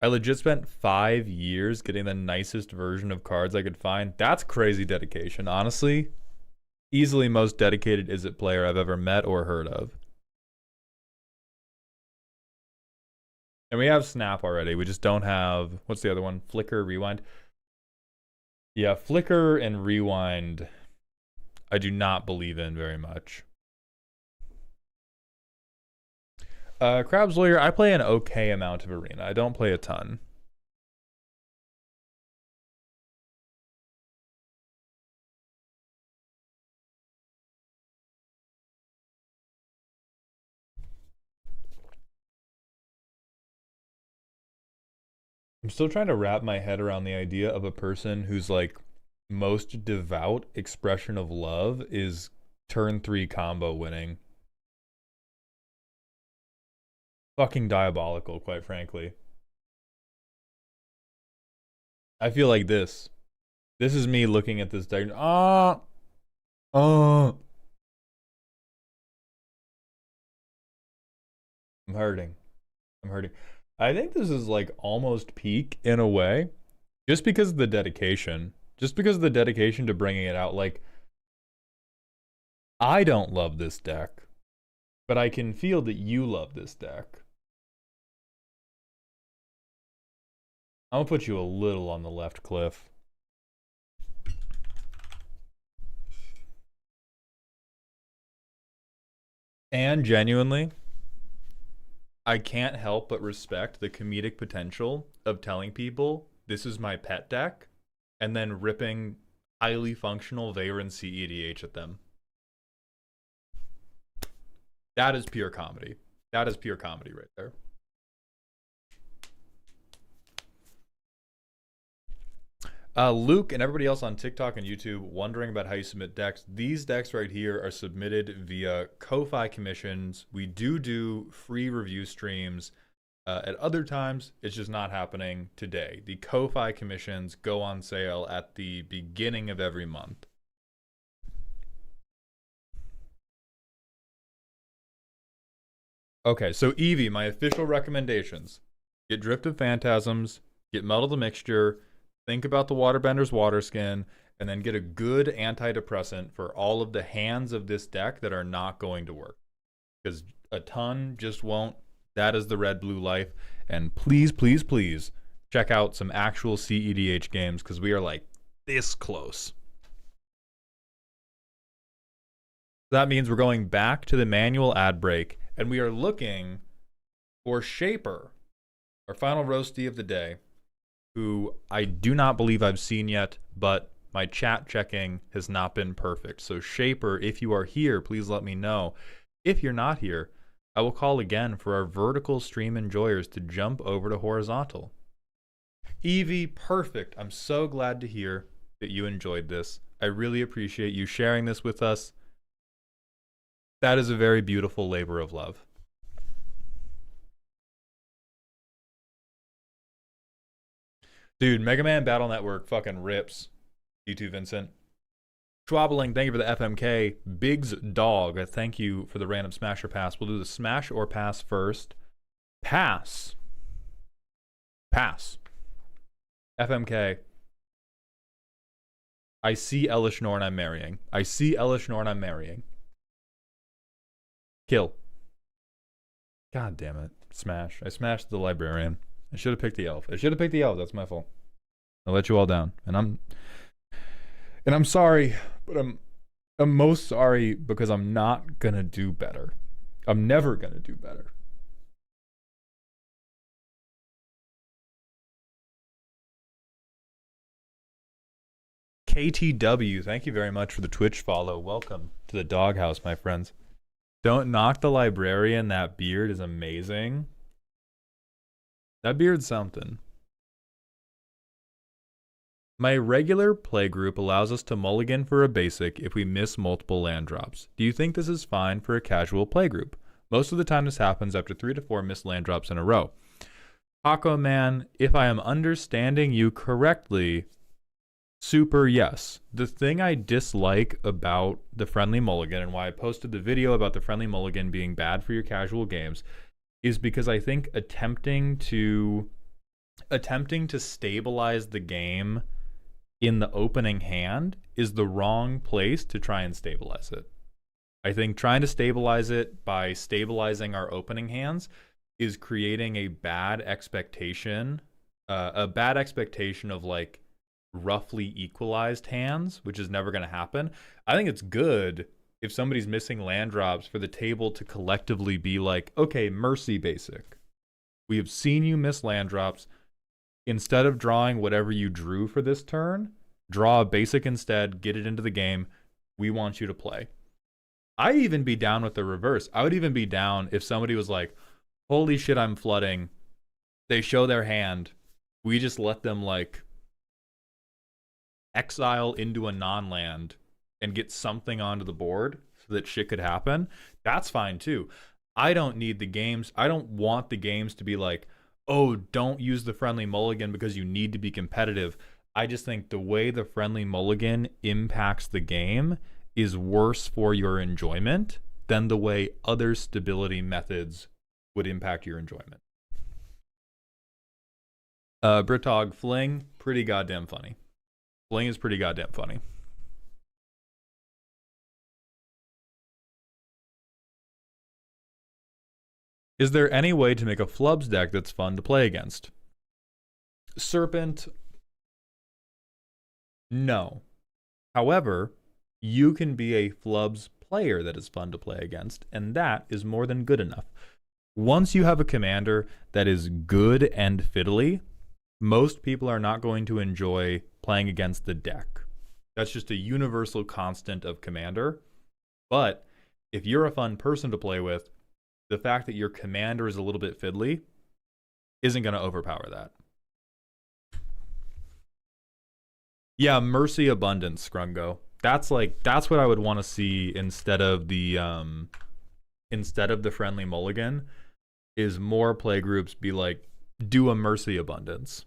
I legit spent 5 years getting the nicest version of cards I could find. That's crazy dedication, honestly. Easily most dedicated Izzet player I've ever met or heard of. And we have Snap already. We just don't have, what's the other one? Flicker, Rewind. Yeah, Flicker and Rewind, I do not believe in very much. Crab's Lawyer, I play an okay amount of Arena. I don't play a ton. I'm still trying to wrap my head around the idea of a person whose like most devout expression of love is turn 3 combo winning. Fucking diabolical, quite frankly. I feel like this. This is me looking at this deck. I'm hurting. I'm hurting. I think this is like almost peak in a way. Just because of the dedication. Just because of the dedication to bringing it out. Like, I don't love this deck. But I can feel that you love this deck. I'm gonna put you a little on the left, Cliff. And genuinely, I can't help but respect the comedic potential of telling people this is my pet deck and then ripping highly functional Veyron CEDH at them. That is pure comedy. That is pure comedy right there. Luke and everybody else on TikTok and YouTube wondering about how you submit decks. These decks right here are submitted via Ko-Fi commissions. We do free review streams at other times. It's just not happening today. The Ko-Fi commissions go on sale at the beginning of every month. Okay, so Eevee, my official recommendations. Get Drift of Phantasms, get Muddle the Mixture, think about the Waterbender's Water Skin, and then get a good antidepressant for all of the hands of this deck that are not going to work. Because a ton just won't. That is the red-blue life. And please, please, please, check out some actual CEDH games, because we are like this close. That means we're going back to the manual ad break, and we are looking for Shaper, our final roastie of the day, who I do not believe I've seen yet, but my chat checking has not been perfect. So Shaper, if you are here, please let me know. If you're not here, I will call again for our vertical stream enjoyers to jump over to horizontal. Eevee, perfect. I'm so glad to hear that you enjoyed this. I really appreciate you sharing this with us. That is a very beautiful labor of love. Dude, Mega Man Battle Network fucking rips. You too, Vincent. Schwabbling, thank you for the FMK. Biggs Dog, thank you for the random smash or pass. We'll do the smash or pass first. Pass. Pass. FMK. I see Elishnorn and I'm marrying. I see Elishnorn and I'm marrying. Kill. God damn it. Smash. I smashed the librarian. I should have picked the elf. I should have picked the elf. That's my fault. I let you all down. And I'm sorry, but I'm most sorry because I'm not gonna do better. I'm never gonna do better. KTW, thank you very much for the Twitch follow. Welcome to the doghouse, my friends. Don't knock the librarian. That beard is amazing. That beard's something. My regular play group allows us to mulligan for a basic if we miss multiple land drops. Do you think this is fine for a casual play group? Most of the time this happens after 3 to 4 missed land drops in a row. Taco Man, if I am understanding you correctly, super yes. The thing I dislike about the friendly mulligan and why I posted the video about the friendly mulligan being bad for your casual games is because I think attempting to stabilize the game in the opening hand is the wrong place to try and stabilize it. I think trying to stabilize it by stabilizing our opening hands is creating a bad expectation of like roughly equalized hands, which is never going to happen. I think it's good if somebody's missing land drops for the table to collectively be like, okay, mercy basic. We have seen you miss land drops. Instead of drawing whatever you drew for this turn, draw a basic instead, get it into the game. We want you to play. I'd even be down with the reverse. I would even be down if somebody was like, holy shit, I'm flooding. They show their hand. We just let them like exile into a non-land and get something onto the board so that shit could happen. That's fine too. I don't need the games. I don't want the games to be like, oh, don't use the friendly mulligan because you need to be competitive. I just think the way the friendly mulligan impacts the game is worse for your enjoyment than the way other stability methods would impact your enjoyment. Britog, Fling, pretty goddamn funny. Fling is pretty goddamn funny. Is there any way to make a Flubs deck that's fun to play against? Serpent, no. However, you can be a Flubs player that is fun to play against, and that is more than good enough. Once you have a commander that is good and fiddly, most people are not going to enjoy playing against the deck. That's just a universal constant of commander. But if you're a fun person to play with, the fact that your commander is a little bit fiddly isn't going to overpower that. Yeah, Mercy Abundance, Scrungo. That's what I would want to see instead of the friendly mulligan, is more playgroups be like, do a Mercy Abundance.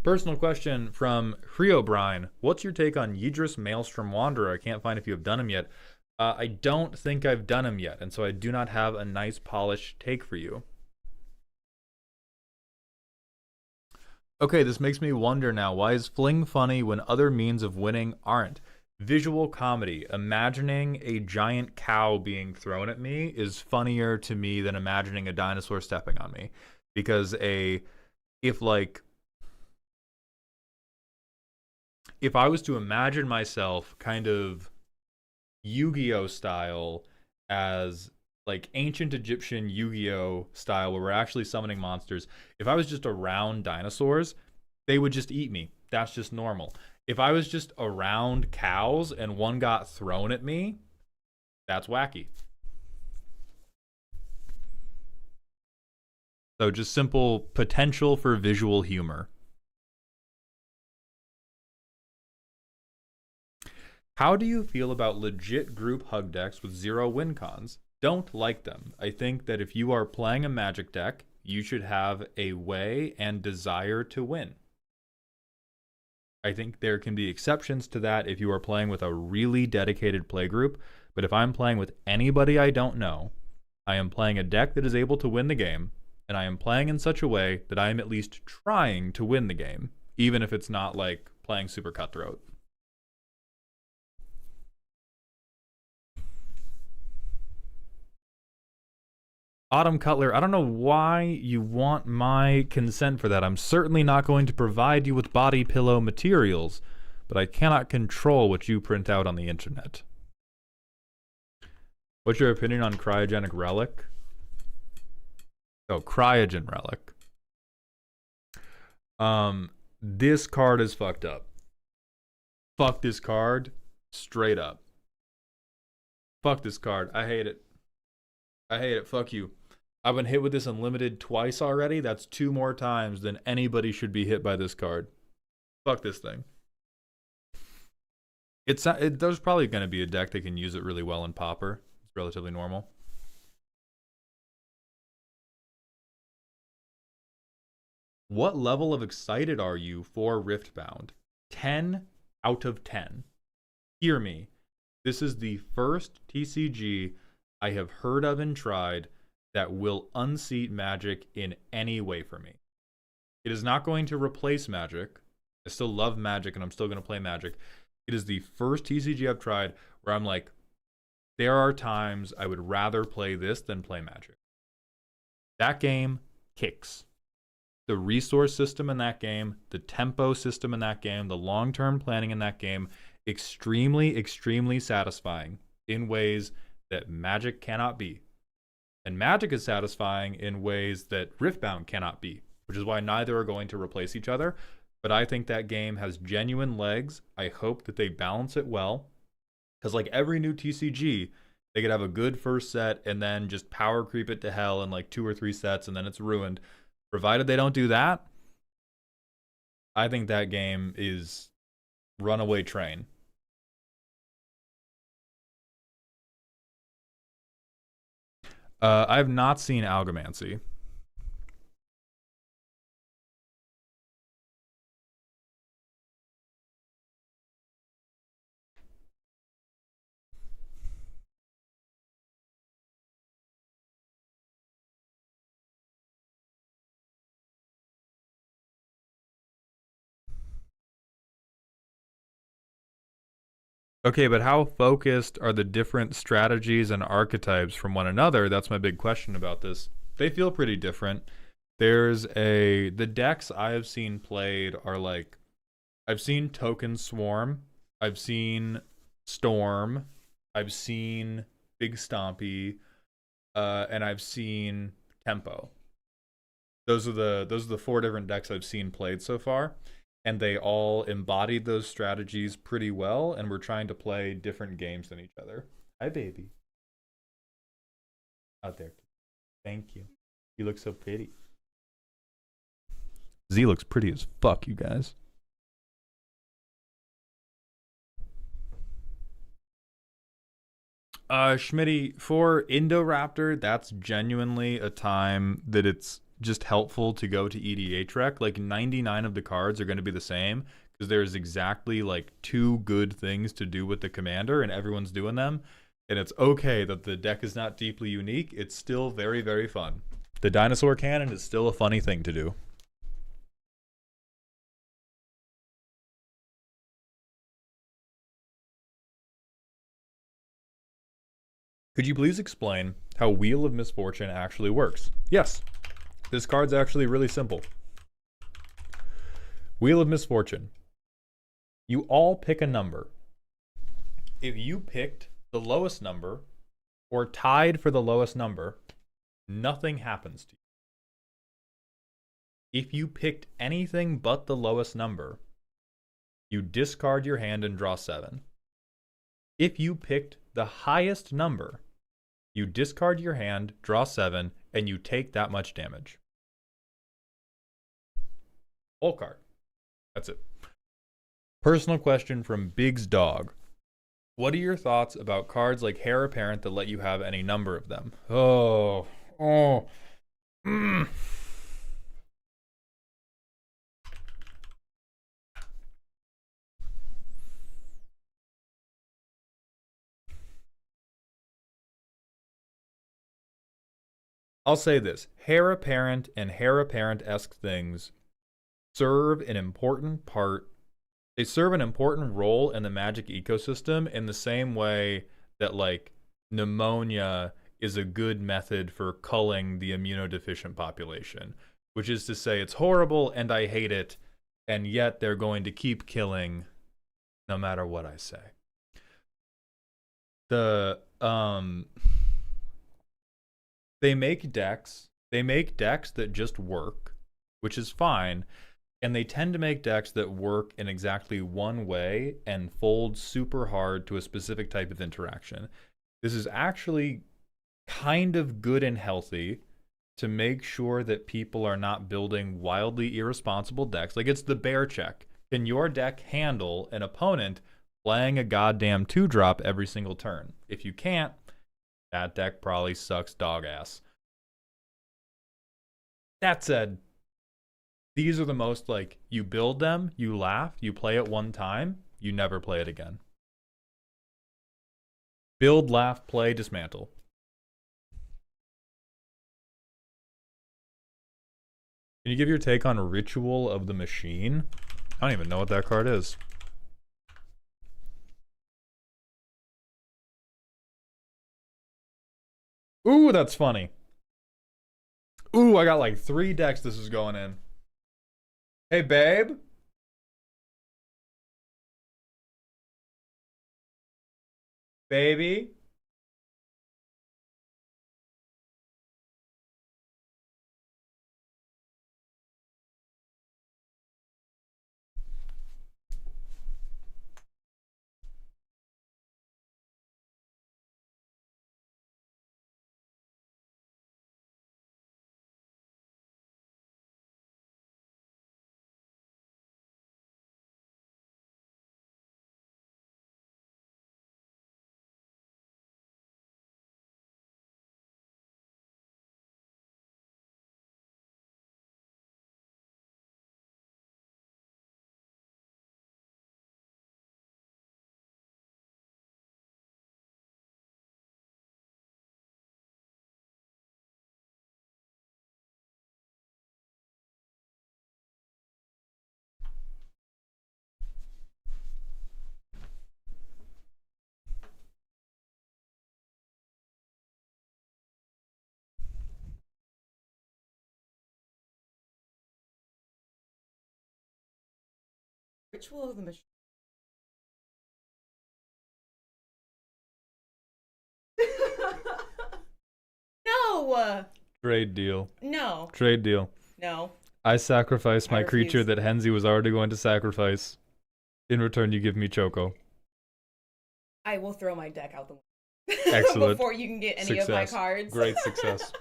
Personal question from Criobrine. What's your take on Yidris Maelstrom Wanderer? I can't find if you have done him yet. I don't think I've done him yet, and so I do not have a nice polished take for you. Okay, this makes me wonder now, why is Fling funny when other means of winning aren't? Visual comedy. Imagining a giant cow being thrown at me is funnier to me than imagining a dinosaur stepping on me. Because if I was to imagine myself kind of Yu-Gi-Oh style, as like ancient Egyptian Yu-Gi-Oh style, where we're actually summoning monsters, if I was just around dinosaurs, they would just eat me. That's just normal. If I was just around cows and one got thrown at me, that's wacky. So just simple potential for visual humor. How do you feel about legit group hug decks with 0 win cons? Don't like them. I think that if you are playing a Magic deck, you should have a way and desire to win. I think there can be exceptions to that if you are playing with a really dedicated playgroup, but if I'm playing with anybody I don't know, I am playing a deck that is able to win the game, and I am playing in such a way that I am at least trying to win the game, even if it's not like playing super cutthroat. Autumn Cutler, I don't know why you want my consent for that. I'm certainly not going to provide you with body pillow materials, but I cannot control what you print out on the internet. What's your opinion on Cryogenic Relic? Oh, Cryogen Relic. This card is fucked up. Fuck this card straight up. Fuck this card. I hate it. I hate it. Fuck you. I've been hit with this unlimited twice already. That's 2 more times than anybody should be hit by this card. Fuck this thing. There's probably going to be a deck that can use it really well in Pauper. It's relatively normal. What level of excited are you for Riftbound? 10 out of 10. Hear me. This is the first TCG I have heard of and tried that will unseat Magic in any way for me. It is not going to replace Magic. I still love Magic and I'm still going to play Magic. It is the first TCG I've tried where I'm like, there are times I would rather play this than play Magic. That game kicks. The resource system in that game, the tempo system in that game, the long-term planning in that game, extremely, extremely satisfying in ways that Magic cannot be. And Magic is satisfying in ways that Riftbound cannot be, which is why neither are going to replace each other. But I think that game has genuine legs. I hope that they balance it well. Because like every new TCG, they could have a good first set and then just power creep it to hell in like 2 or 3 sets and then it's ruined. Provided they don't do that, I think that game is runaway train. I have not seen Algomancy. Okay, but how focused are the different strategies and archetypes from one another? That's my big question about this. They feel pretty different. The decks I have seen played are like, I've seen Token Swarm, I've seen Storm, I've seen Big Stompy, and I've seen Tempo. Those are the 4 different decks I've seen played so far, and they all embodied those strategies pretty well, and we're trying to play different games than each other. Hi, baby. Out there. Thank you. You look so pretty. Z looks pretty as fuck, you guys. Schmitty, for Indoraptor, that's genuinely a time that it's just helpful to go to EDH rec. Like 99 of the cards are going to be the same because there's exactly like 2 good things to do with the commander and everyone's doing them. And it's okay that the deck is not deeply unique. It's still very, very fun. The dinosaur cannon is still a funny thing to do. Could you please explain how Wheel of Misfortune actually works? Yes, this card's actually really simple. Wheel of Misfortune. You all pick a number. If you picked the lowest number or tied for the lowest number, nothing happens to you. If you picked anything but the lowest number, you discard your hand and draw 7. If you picked the highest number, you discard your hand, draw 7, and you take that much damage. Whole card. That's it. Personal question from Big's Dog. What are your thoughts about cards like Heir Apparent that let you have any number of them? I'll say this. Heir Apparent and Heir Apparent-esque things serve an important part. They serve an important role in the Magic ecosystem in the same way that, like, pneumonia is a good method for culling the immunodeficient population, which is to say it's horrible and I hate it, and yet they're going to keep killing no matter what I say. They make decks that just work, which is fine, and they tend to make decks that work in exactly one way and fold super hard to a specific type of interaction. This is actually kind of good and healthy to make sure that people are not building wildly irresponsible decks. Like, it's the bear check. Can your deck handle an opponent playing a goddamn 2-drop every single turn? If you can't, that deck probably sucks dog ass. That said, these are the most, like, you build them, you laugh, you play it one time, you never play it again. Build, laugh, play, dismantle. Can you give your take on Ritual of the Machine? I don't even know what that card is. Ooh, that's funny. Ooh, I got like 3 decks this is going in. Hey, babe. Baby. Ritual of the machine. No. Trade deal. No. Trade deal. No. I sacrifice my creature refuse. that Henzi was already going to sacrifice. In return, you give me Choco. I will throw my deck out the window. Excellent. Before you can get any Success. of my cards. Great success.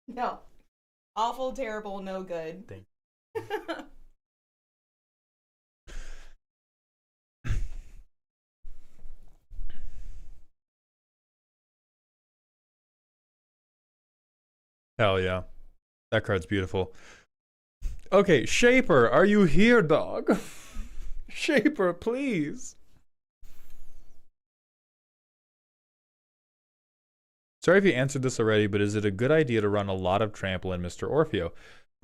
No. Awful, terrible, no good. Thank Hell yeah. That card's beautiful. Okay, Shaper, are you here, dog? Shaper, please. Sorry if you answered this already, but is it a good idea to run a lot of trample in Mr. Orfeo?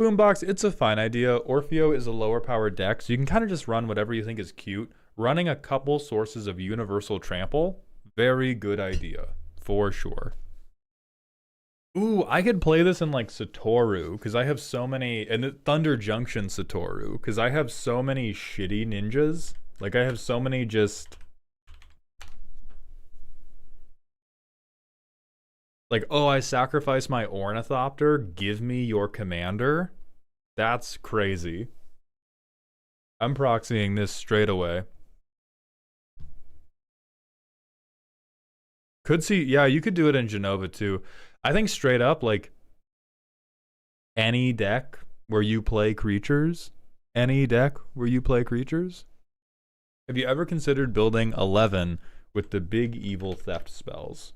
Boombox, it's a fine idea. Orfeo is a lower power deck, so you can kind of just run whatever you think is cute. Running a couple sources of universal trample, very good idea, for sure. Ooh, I could play this in like Satoru, because I have so many, and Thunder Junction Satoru, because I have so many shitty ninjas. Like I have so many just... Like, oh, I sacrifice my Ornithopter, give me your commander? That's crazy. I'm proxying this straight away. Could see, yeah, you could do it in Genova too. I think straight up, like, any deck where you play creatures, have you ever considered building 11 with the big evil theft spells?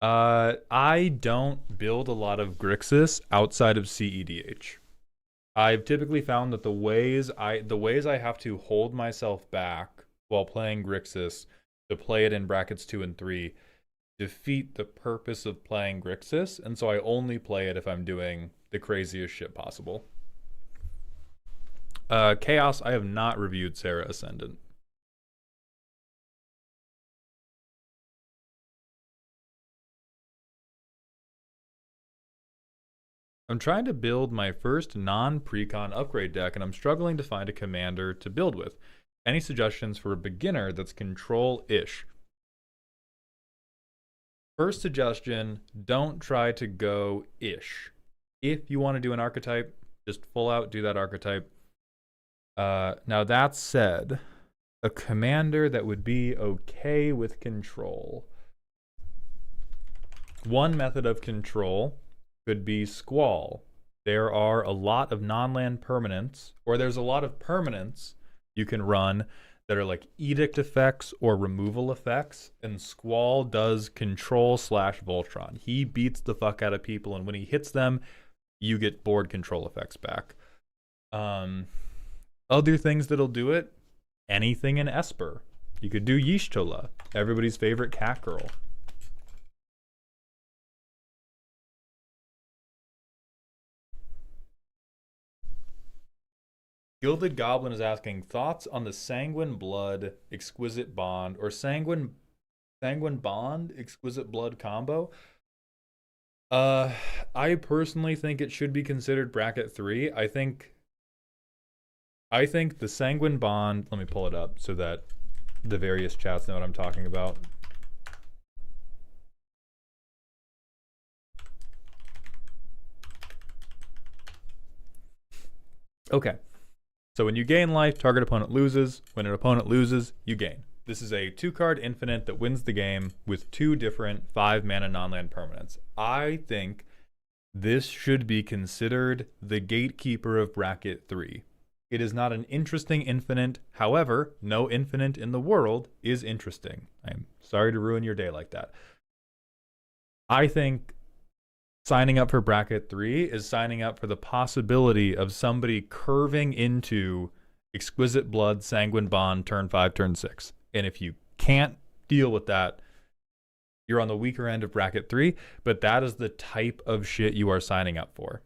I don't build a lot of Grixis outside of CEDH. I've typically found that the ways I have to hold myself back while playing Grixis to play it in brackets 2 and 3 defeat the purpose of playing Grixis, and so I only play it if I'm doing the craziest shit possible. Chaos, I have not reviewed Sarah Ascendant. I'm trying to build my first non-precon upgrade deck, and I'm struggling to find a commander to build with. Any suggestions for a beginner that's control-ish? First suggestion, don't try to go ish. If you want to do an archetype, just full out do that archetype. Now that said, a commander that would be okay with control. One method of control could be Squall. There are a lot of non-land permanents, or there's a lot of permanents you can run that are like edict effects or removal effects, and Squall does control / Voltron. He beats the fuck out of people, and when he hits them, you get board control effects back. Other things that'll do it, anything in Esper. You could do Y'shtola, everybody's favorite cat girl. Gilded Goblin is asking thoughts on the Sanguine Blood Exquisite Bond or Sanguine Bond Exquisite Blood combo. I personally think it should be considered bracket 3. I think the Sanguine Bond, let me pull it up so that the various chats know what I'm talking about. Okay. So when you gain life, target opponent loses. When an opponent loses, you gain. This is a 2-card infinite that wins the game with 2 different 5-mana non-land permanents. I think this should be considered the gatekeeper of bracket 3. It is not an interesting infinite. However, no infinite in the world is interesting. I'm sorry to ruin your day like that. I think signing up for bracket 3 is signing up for the possibility of somebody curving into Exquisite Blood, Sanguine Bond, turn 5, turn 6. And if you can't deal with that, you're on the weaker end of bracket 3, but that is the type of shit you are signing up for.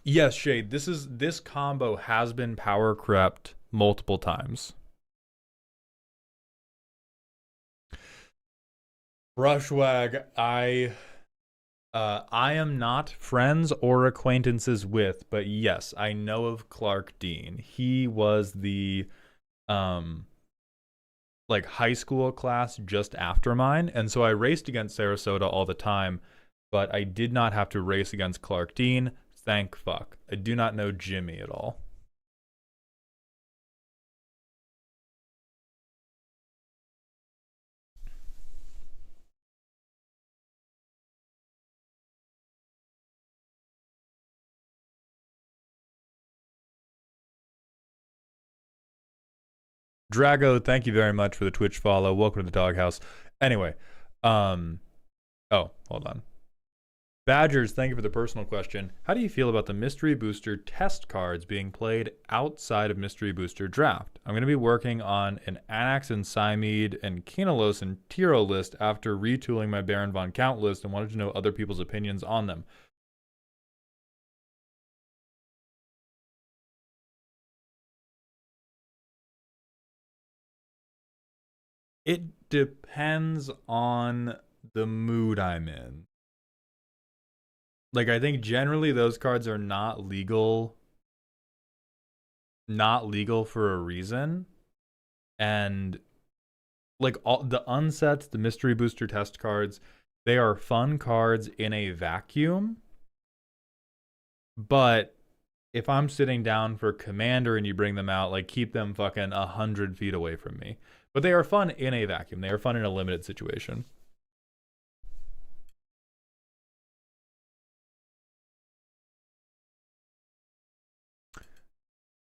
Yes, Shade, this combo has been power crept multiple times. Brushwag, I am not friends or acquaintances with, but yes, I know of Clark Dean. He was the um like high school class just after mine, and so I raced against Sarasota all the time, but I did not have to race against Clark Dean. Thank fuck. I do not know Jimmy at all. Drago, thank you very much for the Twitch follow. Welcome to the doghouse. Anyway, oh, hold on. Badgers, thank you for the personal question. How do you feel about the Mystery Booster test cards being played outside of Mystery Booster Draft? I'm going to be working on an Anax and Cymede and Kinalos and Tiro list after retooling my Baron Von Count list and wanted to know other people's opinions on them. It depends on the mood I'm in. Like, I think generally those cards are not legal for a reason. And like all the unsets, the mystery booster test cards, they are fun cards in a vacuum. But if I'm sitting down for Commander and you bring them out, like keep them fucking 100 feet away from me. But they are fun in a vacuum. They are fun in a limited situation.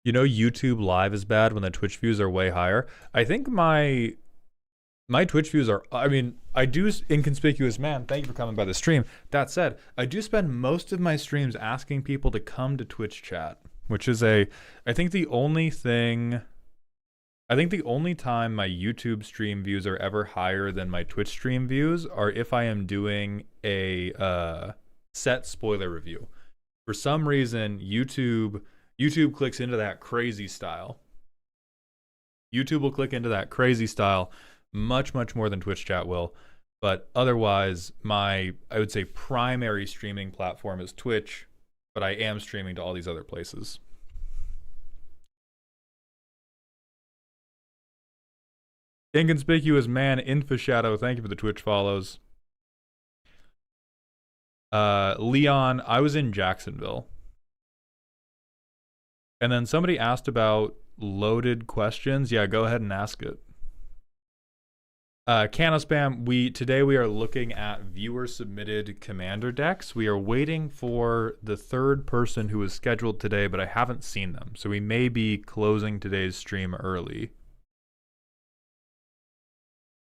You know, YouTube Live is bad when the Twitch views are way higher. I think my Twitch views are, I mean, I do, Inconspicuous Man, thank you for coming by the stream. That said, I do spend most of my streams asking people to come to Twitch chat, which is I think the only time my YouTube stream views are ever higher than my Twitch stream views are if I am doing a set spoiler review. For some reason, YouTube clicks into that crazy style. YouTube will click into that crazy style much more than Twitch chat will. But otherwise, I would say primary streaming platform is Twitch, but I am streaming to all these other places. Inconspicuous Man, Infoshadow, thank you for the Twitch follows. Leon, I was in Jacksonville. And then somebody asked about loaded questions. Yeah, go ahead and ask it. Canospam, today we are looking at viewer submitted commander decks. We are waiting for the third person who was scheduled today, but I haven't seen them. So we may be closing today's stream early.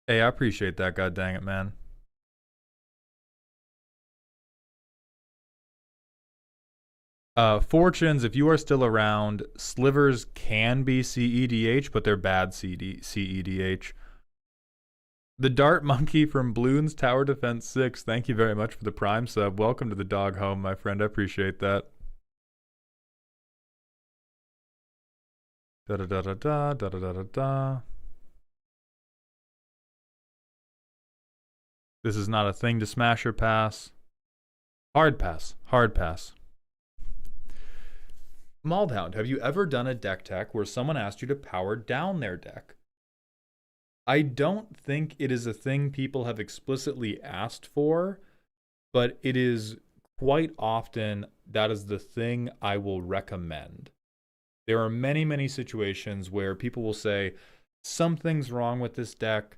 Hey, I appreciate that, god dang it, man. Fortunes, if you are still around, slivers can be CEDH, but they're bad CEDH. The Dart Monkey from Bloons Tower Defense 6, thank you very much for the Prime sub. Welcome to the dog home, my friend. I appreciate that. Da-da-da-da-da. This is not a thing to smash or pass. Hard pass. Hard pass. Maldhound, have you ever done a deck tech where someone asked you to power down their deck? I don't think it is a thing people have explicitly asked for, but it is quite often that is the thing I will recommend. There are many situations where people will say, something's wrong with this deck.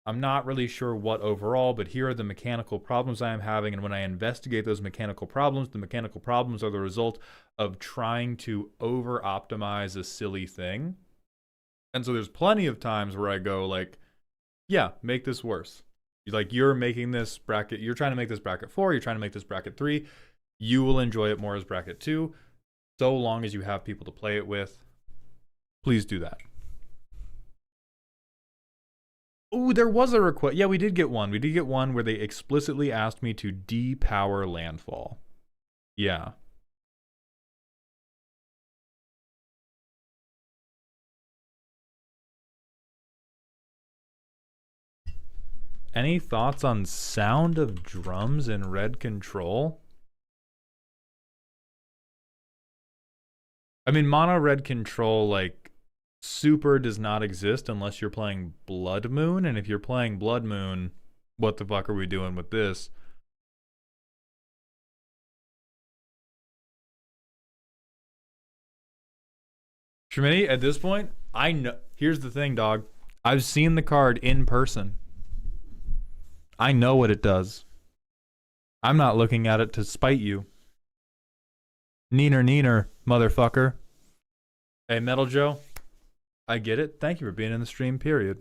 I'm not really sure what overall, but here are the mechanical problems I am having. And when I investigate those mechanical problems, the mechanical problems are the result of trying to over-optimize a silly thing. And so there's plenty of times where I go like, yeah, make this worse. Like, you're making this bracket, you're trying to make this bracket 4, you're trying to make this bracket 3. You will enjoy it more as bracket 2, so long as you have people to play it with. Please do that. Oh, there was a request. Yeah, we did get one. We did get one where they explicitly asked me to depower landfall. Yeah. Any thoughts on sound of drums in red control? I mean, mono red control, like, super does not exist unless you're playing Blood Moon. And if you're playing Blood Moon, what the fuck are we doing with this? Schmitty, at this point, I know. Here's the thing, dog. I've seen the card in person. I know what it does. I'm not looking at it to spite you. Neener, motherfucker. Hey, Metal Joe. I get it. Thank you for being in the stream, period.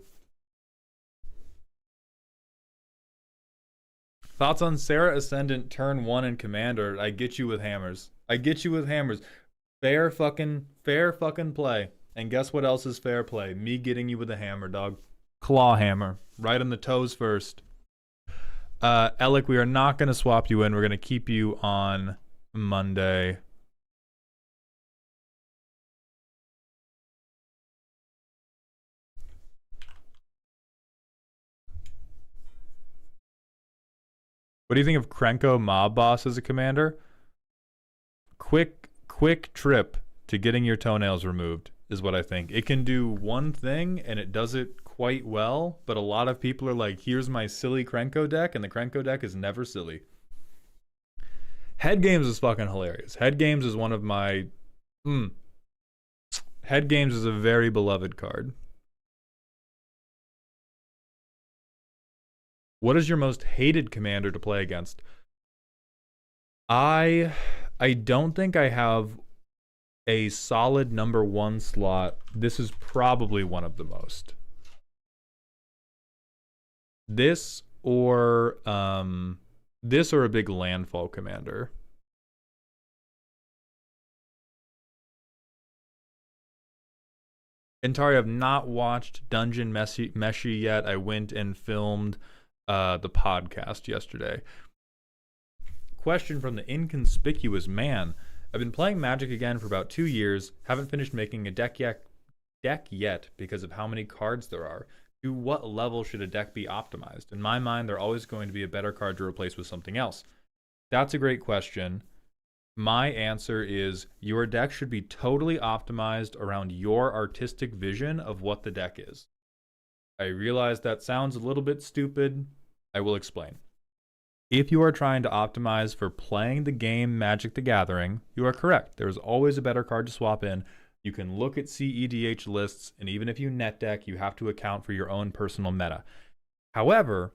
Thoughts on Sarah Ascendant turn 1 in Commander? I get you with hammers. I get you with hammers. Fair fucking play. And guess what else is fair play? Me getting you with a hammer, dog. Claw hammer. Right on the toes first. Alec, we are not going to swap you in. We're going to keep you on Monday. What do you think of Krenko Mob Boss as a commander? Quick trip to getting your toenails removed is what I think. It can do one thing and it does it quite well, but a lot of people are like, here's my silly Krenko deck, and the Krenko deck is never silly. Head Games is fucking hilarious. Head Games is one of my... Head Games is a very beloved card. What is your most hated commander to play against? I don't think I have a solid number 1 slot. This is probably one of the most. This or a big landfall commander. Antari, I've not watched Dungeon Meshi yet. I went and filmed the podcast yesterday. Question from the inconspicuous man. I've been playing Magic again for about 2 years. Haven't finished making a deck yet because of how many cards there are. To what level should a deck be optimized? In my mind, they're always going to be a better card to replace with something else. That's a great question. My answer is your deck should be totally optimized around your artistic vision of what the deck is. I realize that sounds a little bit stupid. I will explain. If you are trying to optimize for playing the game Magic the Gathering, you are correct. There is always a better card to swap in. You can look at CEDH lists, and even if you net deck, you have to account for your own personal meta. However,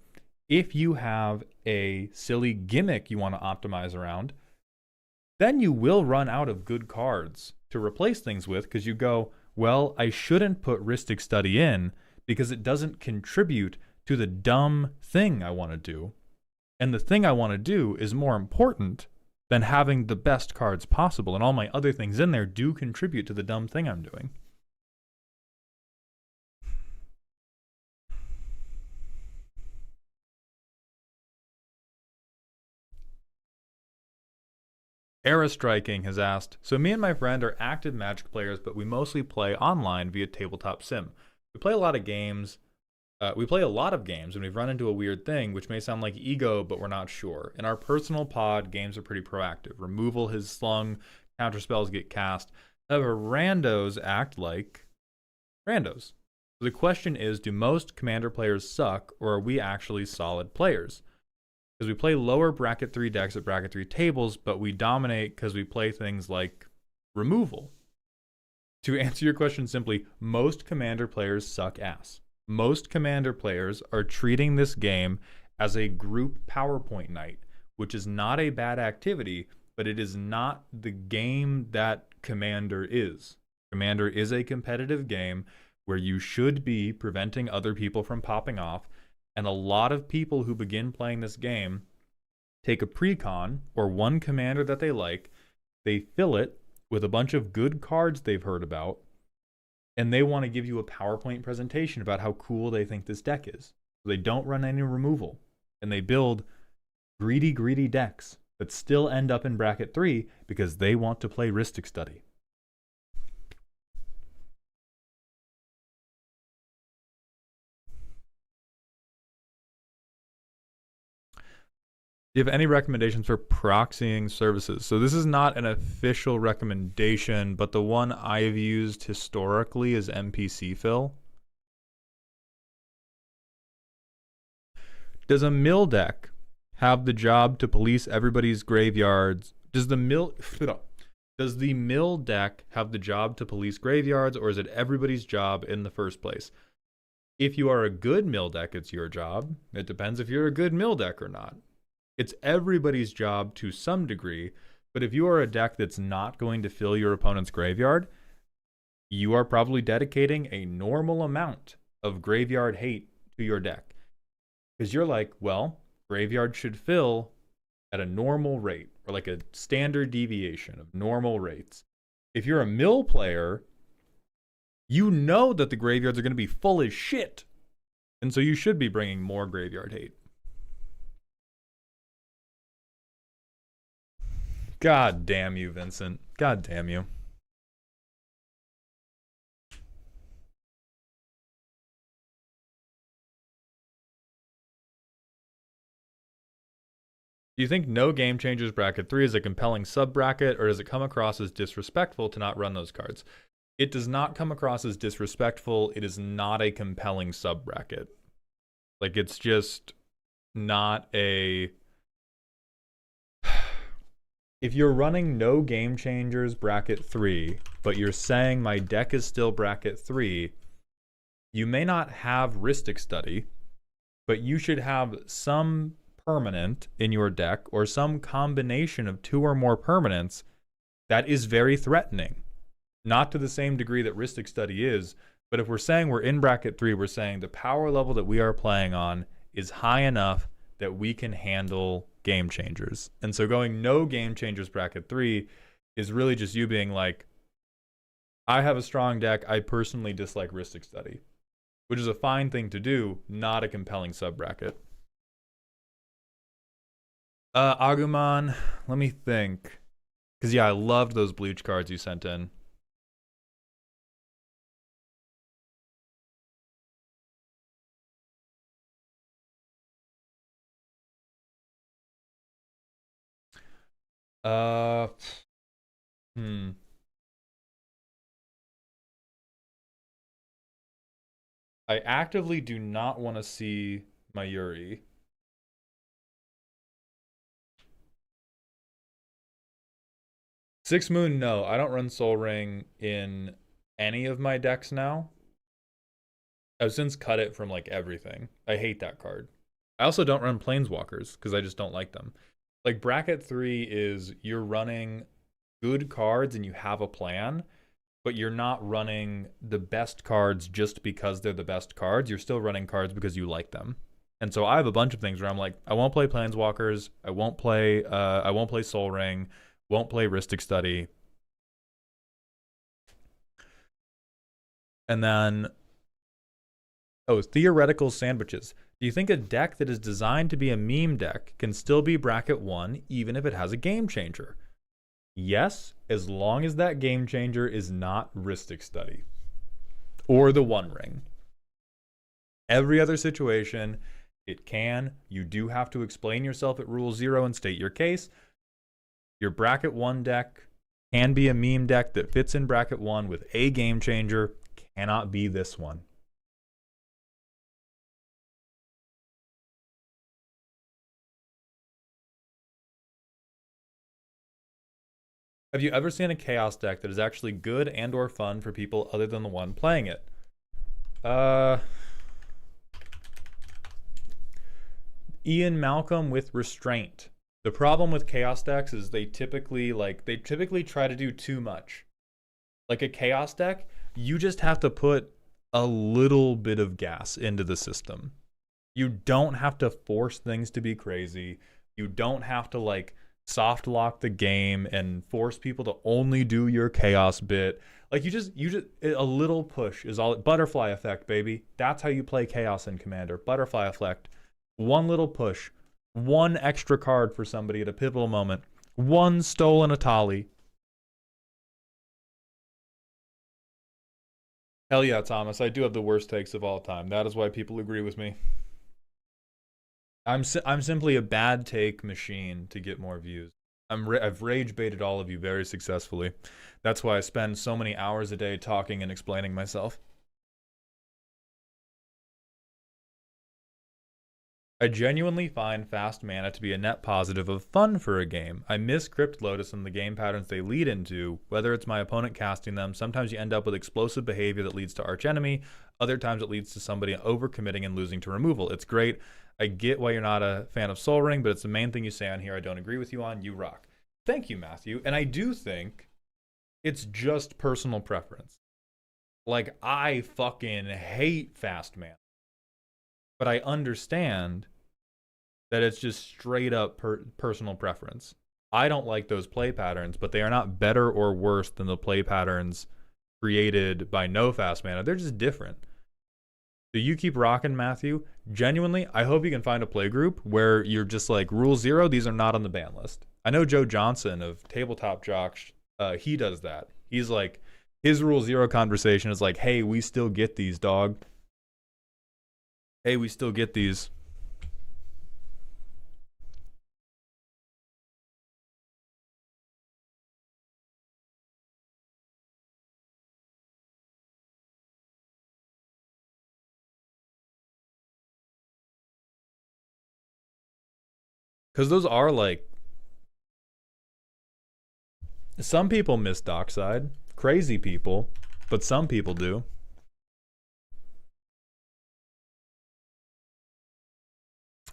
if you have a silly gimmick you want to optimize around, then you will run out of good cards to replace things with because you go, well, I shouldn't put Rhystic Study in because it doesn't contribute to the dumb thing I want to do. And the thing I want to do is more important than having the best cards possible. And all my other things in there do contribute to the dumb thing I'm doing. Era Striking has asked, so me and my friend are active Magic players, but we mostly play online via tabletop sim. We play a lot of games. And we've run into a weird thing, which may sound like ego, but we're not sure. In our personal pod, games are pretty proactive. Removal has slung, counter spells get cast. However, randos act like randos. So the question is, do most Commander players suck, or are we actually solid players? Because we play lower bracket 3 decks at bracket 3 tables, but we dominate because we play things like removal. To answer your question simply, most Commander players suck ass. Most Commander players are treating this game as a group PowerPoint night, which is not a bad activity, but it is not the game that Commander is. Commander is a competitive game where you should be preventing other people from popping off, and a lot of people who begin playing this game take a precon or one commander that they like, they fill it with a bunch of good cards they've heard about, and they want to give you a PowerPoint presentation about how cool they think this deck is. So they don't run any removal, and they build greedy decks that still end up in bracket 3 because they want to play Rhystic Study. Do you have any recommendations for proxying services? So this is not an official recommendation, but the one I've used historically is NPC fill. Does a mill deck have the job to police everybody's graveyards? Does the mill deck have the job to police graveyards, or is it everybody's job in the first place? If you are a good mill deck, it's your job. It depends if you're a good mill deck or not. It's everybody's job to some degree, but if you are a deck that's not going to fill your opponent's graveyard, you are probably dedicating a normal amount of graveyard hate to your deck. Because you're like, well, graveyard should fill at a normal rate, or like a standard deviation of normal rates. If you're a mill player, you know that the graveyards are going to be full as shit. And so you should be bringing more graveyard hate. God damn you, Vincent. God damn you. Do you think no Game Changers bracket 3 is a compelling sub-bracket, or does it come across as disrespectful to not run those cards? It does not come across as disrespectful. It is not a compelling sub-bracket. Like, it's just not a... If you're running no Game Changers bracket 3, but you're saying my deck is still bracket 3, you may not have Rhystic Study, but you should have some permanent in your deck, or some combination of 2 or more permanents that is very threatening. Not to the same degree that Rhystic Study is, but if we're saying we're in bracket 3, we're saying the power level that we are playing on is high enough that we can handle Game Changers. And so going no Game Changers bracket 3 is really just you being like, I have a strong deck, I personally dislike Rhystic Study, which is a fine thing to do, not a compelling sub-bracket. Agumon, let me think. Because, yeah, I loved those Bleach cards you sent in. I actively do not want to see Mayuri. Six Moon, no. I don't run Soul Ring in any of my decks now. I've since cut it from like everything. I hate that card. I also don't run Planeswalkers because I just don't like them. Like bracket 3 is you're running good cards and you have a plan, but you're not running the best cards just because they're the best cards. You're still running cards because you like them. And so I have a bunch of things where I'm like, I won't play Planeswalkers, I won't play Soul Ring, won't play Rhystic Study. And then, oh, theoretical sandwiches. Do you think a deck that is designed to be a meme deck can still be bracket 1 even if it has a game changer? Yes, as long as that game changer is not Rhystic Study or the One Ring. Every other situation, it can. You do have to explain yourself at Rule 0 and state your case. Your bracket 1 deck can be a meme deck that fits in bracket 1 with a game changer. Cannot be this one. Have you ever seen a Chaos deck that is actually good and or fun for people other than the one playing it? Ian Malcolm with Restraint. The problem with Chaos decks is they typically try to do too much. Like a Chaos deck, you just have to put a little bit of gas into the system. You don't have to force things to be crazy. You don't have to like soft lock the game and force people to only do your Chaos bit. Like you just a little push is all. Butterfly effect, baby. That's how you play Chaos in Commander. Butterfly effect. One little push, one extra card for somebody at a pivotal moment, one stolen Atali. Hell yeah, Thomas, I do have the worst takes of all time. That is why people agree with me. I'm simply a bad take machine to get more views. I've rage baited all of you very successfully. That's why I spend so many hours a day talking and explaining myself. I genuinely find fast mana to be a net positive of fun for a game. I miss Crypt Lotus and the game patterns they lead into, whether it's my opponent casting them. Sometimes you end up with explosive behavior that leads to archenemy. Other times it leads to somebody overcommitting and losing to removal. It's great. I get why you're not a fan of Sol Ring, but it's the main thing you say on here I don't agree with you on. You rock. Thank you, Matthew. And I do think it's just personal preference. Like, I fucking hate fast mana. But I understand that it's just straight up personal preference. I don't like those play patterns, but they are not better or worse than the play patterns created by no fast mana. They're just different. So you keep rocking, Matthew. Genuinely, I hope you can find a play group where you're just like, rule 0, these are not on the ban list. I know Joe Johnson of Tabletop Jocks, he does that. He's like, his rule 0 conversation is like, hey, we still get these, dog. Hey, we still get these. Because those are like, some people miss Dockside. Crazy people, but some people do.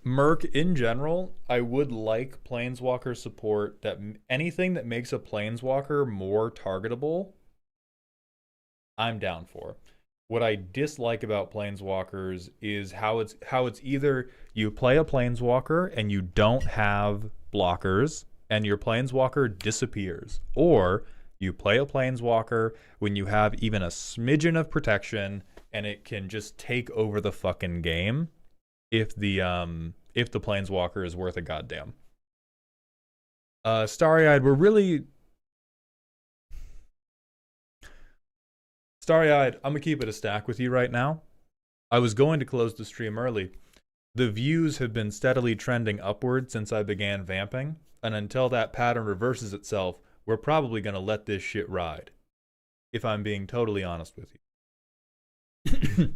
Merc, in general, I would like Planeswalker support. That anything that makes a Planeswalker more targetable, I'm down for. What I dislike about Planeswalkers is how it's either you play a Planeswalker and you don't have blockers and your Planeswalker disappears, or you play a Planeswalker when you have even a smidgen of protection and it can just take over the fucking game if the Planeswalker is worth a goddamn. Starry-Eyed, we're really... Starry-Eyed, I'm gonna keep it a stack with you right now. I was going to close the stream early. The views have been steadily trending upward since I began vamping, and until that pattern reverses itself, we're probably gonna let this shit ride. If I'm being totally honest with you.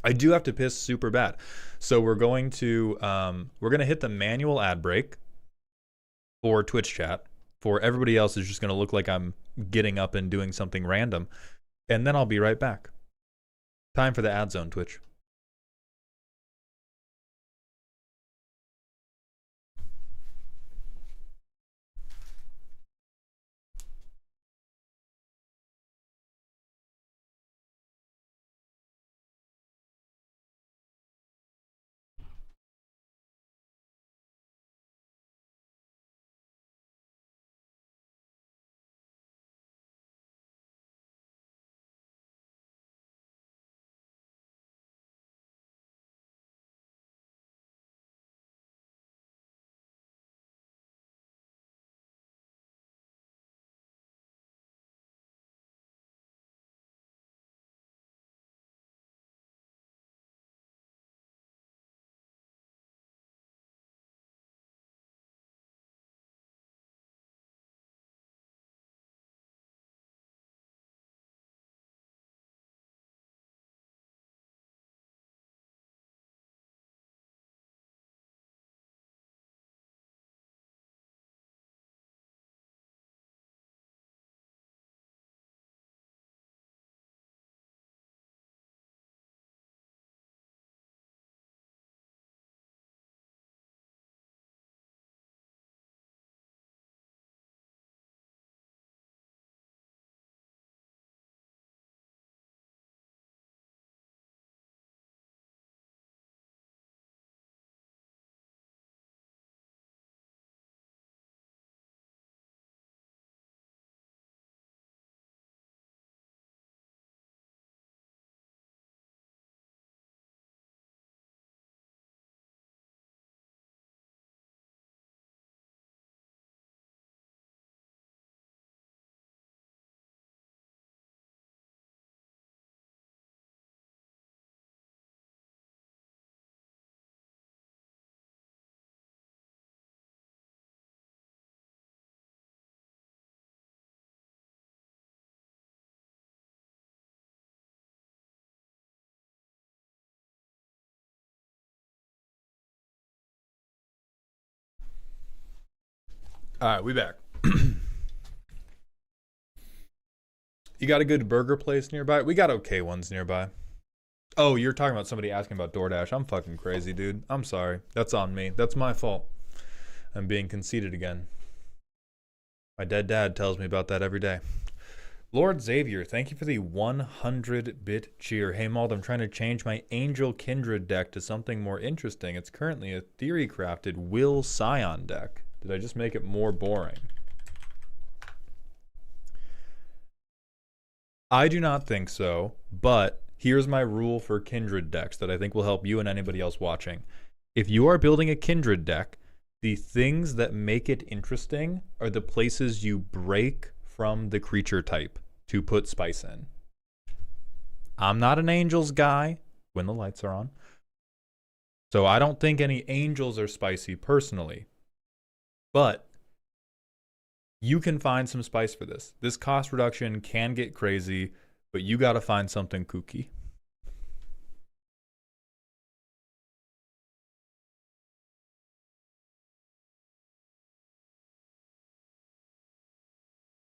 I do have to piss super bad. So we're going to hit the manual ad break for Twitch chat. For everybody else, it's just gonna look like I'm getting up and doing something random. And then I'll be right back. Time for the ad zone, Twitch. All right, we back. You got a good burger place nearby? We got okay ones nearby. Oh, you're talking about somebody asking about DoorDash. I'm fucking crazy, dude. I'm sorry. That's on me. That's my fault. I'm being conceited again. My dead dad tells me about that every day. Lord Xavier, thank you for the 100-bit cheer. Hey, Mald, I'm trying to change my Angel Kindred deck to something more interesting. It's currently a theory-crafted Will Scion deck. Did I just make it more boring? I do not think so, but here's my rule for Kindred decks that I think will help you and anybody else watching. If you are building a Kindred deck, the things that make it interesting are the places you break from the creature type to put spice in. I'm not an angels guy when the lights are on, so I don't think any angels are spicy personally, but you can find some spice for this. This cost reduction can get crazy, but you got to find something kooky.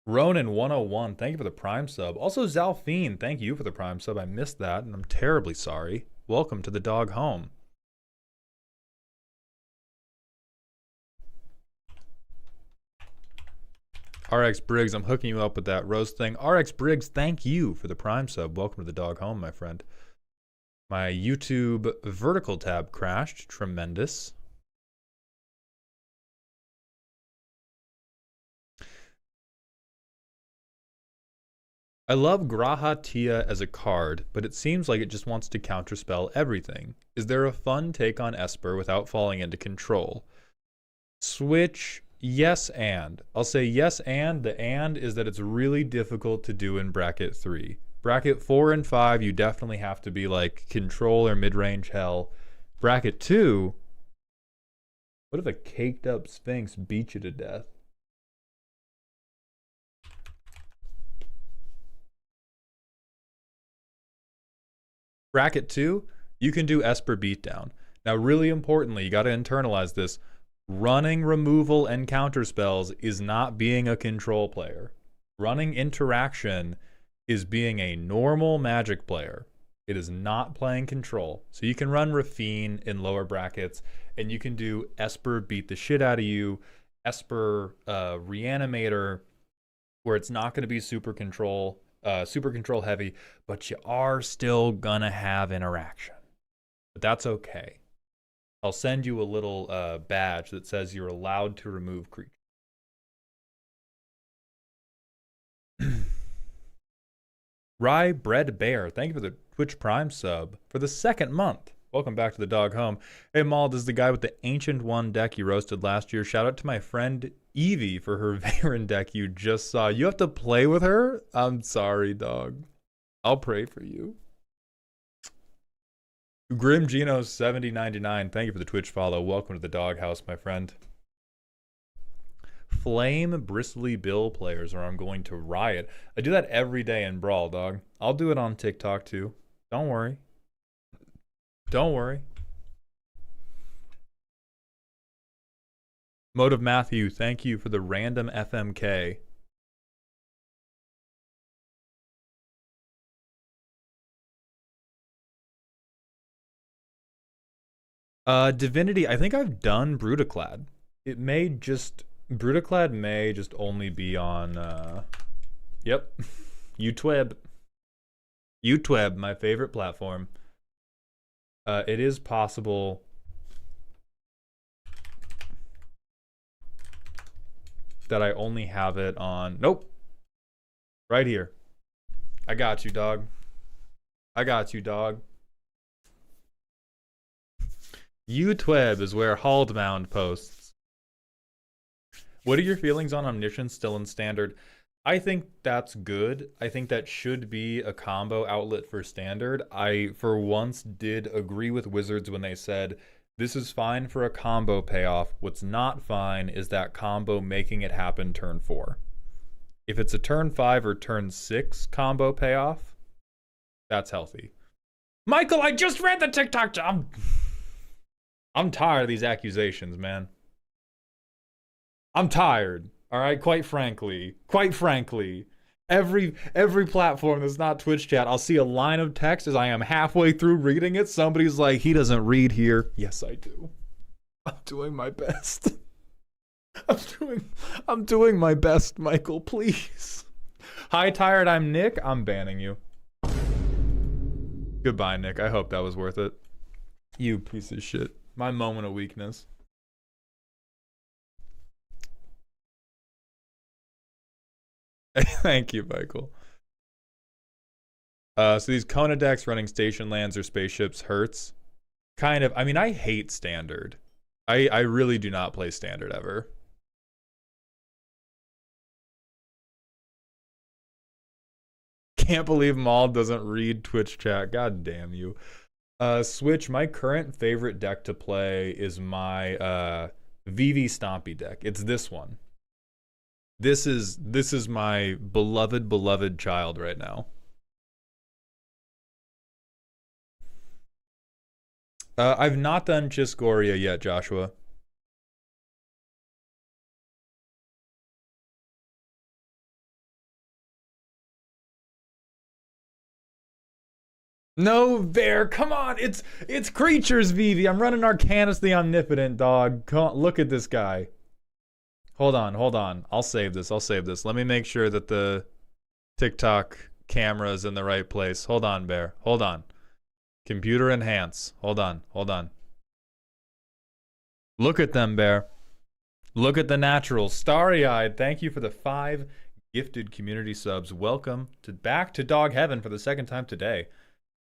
Ronan 101, thank you for the Prime sub. Also, Zalfine, thank you for the Prime sub. I missed that, and I'm terribly sorry. Welcome to the dog home. RX Briggs, I'm hooking you up with that roast thing. RX Briggs, thank you for the Prime sub. Welcome to the dog home, my friend. My YouTube vertical tab crashed. Tremendous. I love Graha Tia as a card, but it seems like it just wants to counterspell everything. Is there a fun take on Esper without falling into control? Switch, yes and. I'll say yes and. The and is that it's really difficult to do in bracket 3. Bracket 4 and 5, you definitely have to be like control or mid-range hell. Bracket 2, what if a caked up Sphinx beat you to death? Bracket 2, you can do Esper beatdown. Now, really importantly, you got to internalize this. Running removal and counter spells is not being a control player. Running interaction is being a normal Magic player. It is not playing control. So you can run Rafine in lower brackets, and you can do Esper beat the shit out of you, Esper Reanimator, where it's not going to be super control heavy, but you are still gonna have interaction. But that's okay. I'll send you a little badge that says you're allowed to remove creatures. Rye Bread Bear, thank you for the Twitch Prime sub for the 2nd month. Welcome back to the dog home. Hey, Maul, this is the guy with the Ancient One deck you roasted last year. Shout out to my friend Eevee for her Varen deck you just saw. You have to play with her? I'm sorry, dog. I'll pray for you. Grim Gino 7099, thank you for the Twitch follow. Welcome to the doghouse, my friend. Flame Bristly Bill players, or I'm going to riot. I do that every day in Brawl, dog. I'll do it on TikTok too. Don't worry. Don't worry. Motive Matthew, thank you for the random FMK. Divinity, I think I've done Brutaclad. It may just... Brutaclad may just only be on... Yep. Utweb. Utweb, my favorite platform. It is possible... that I only have it on... Nope. Right here. I got you, dog. I got you, dog. Utweb is where Haldmound posts. What are your feelings on Omniscience still in Standard? I think that's good. I think that should be a combo outlet for Standard. I, for once, did agree with Wizards when they said, this is fine for a combo payoff. What's not fine is that combo making it happen turn 4. If it's a turn 5 or turn 6 combo payoff, that's healthy. Michael, I just read the TikTok. I'm tired of these accusations, man. I'm tired. All right, quite frankly. Every platform that's not Twitch chat, I'll see a line of text as I am halfway through reading it. Somebody's like, he doesn't read here. Yes, I do. I'm doing my best. I'm doing my best, Michael, please. Hi, tired, I'm Nick. I'm banning you. Goodbye, Nick. I hope that was worth it. You piece of shit. My moment of weakness. Thank you, Michael. So these Kona decks running station lands or spaceships hurts. Kind of. I mean, I hate standard. I really do not play standard ever. Can't believe Maul doesn't read Twitch chat. God damn you. Switch, my current favorite deck to play is my Eevee Stompy deck. It's this one. This is my beloved child right now. I've not done Chiscoria yet, Joshua. No, Bear, come on. It's creatures, Vivi. I'm running Arcanus the Omnipotent, dog. Come on, look at this guy. Hold on. I'll save this. Let me make sure that the TikTok camera is in the right place. Hold on, Bear. Hold on. Computer enhance. Hold on. Look at them, Bear. Look at the naturals. Starry-eyed, thank you for the 5 gifted community subs. Welcome back to Dog Heaven for the second time today.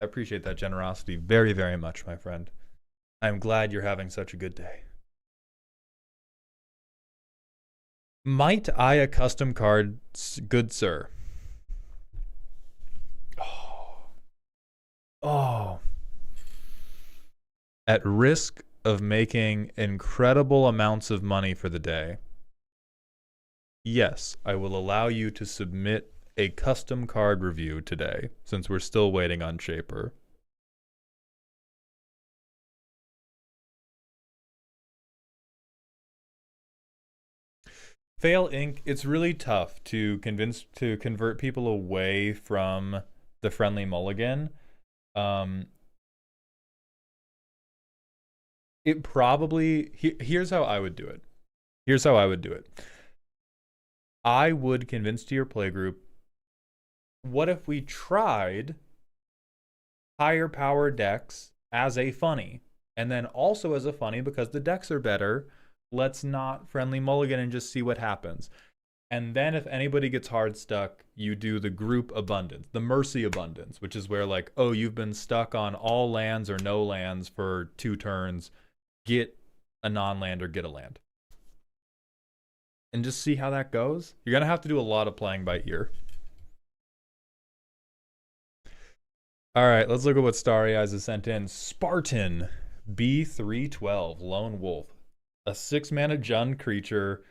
I appreciate that generosity very, very much, my friend. I'm glad you're having such a good day. Might I a custom card, good sir? Oh. At risk of making incredible amounts of money for the day, yes, I will allow you to submit a custom card review today, since we're still waiting on Shaper. Fail Inc. It's really tough to convert people away from the friendly mulligan. It probably here's how I would do it. I would convince to your playgroup, what if we tried higher power decks as a funny? And then also as a funny, because the decks are better, let's not friendly mulligan and just see what happens. And then if anybody gets hard stuck, you do the group abundance, the mercy abundance, which is where like, oh, you've been stuck on all lands or no lands for 2 turns. Get a non-land or get a land. And just see how that goes. You're going to have to do a lot of playing by ear. All right, let's look at what Starry Eyes has sent in. Spartan, B312, Lone Wolf. A 6-mana Jund creature,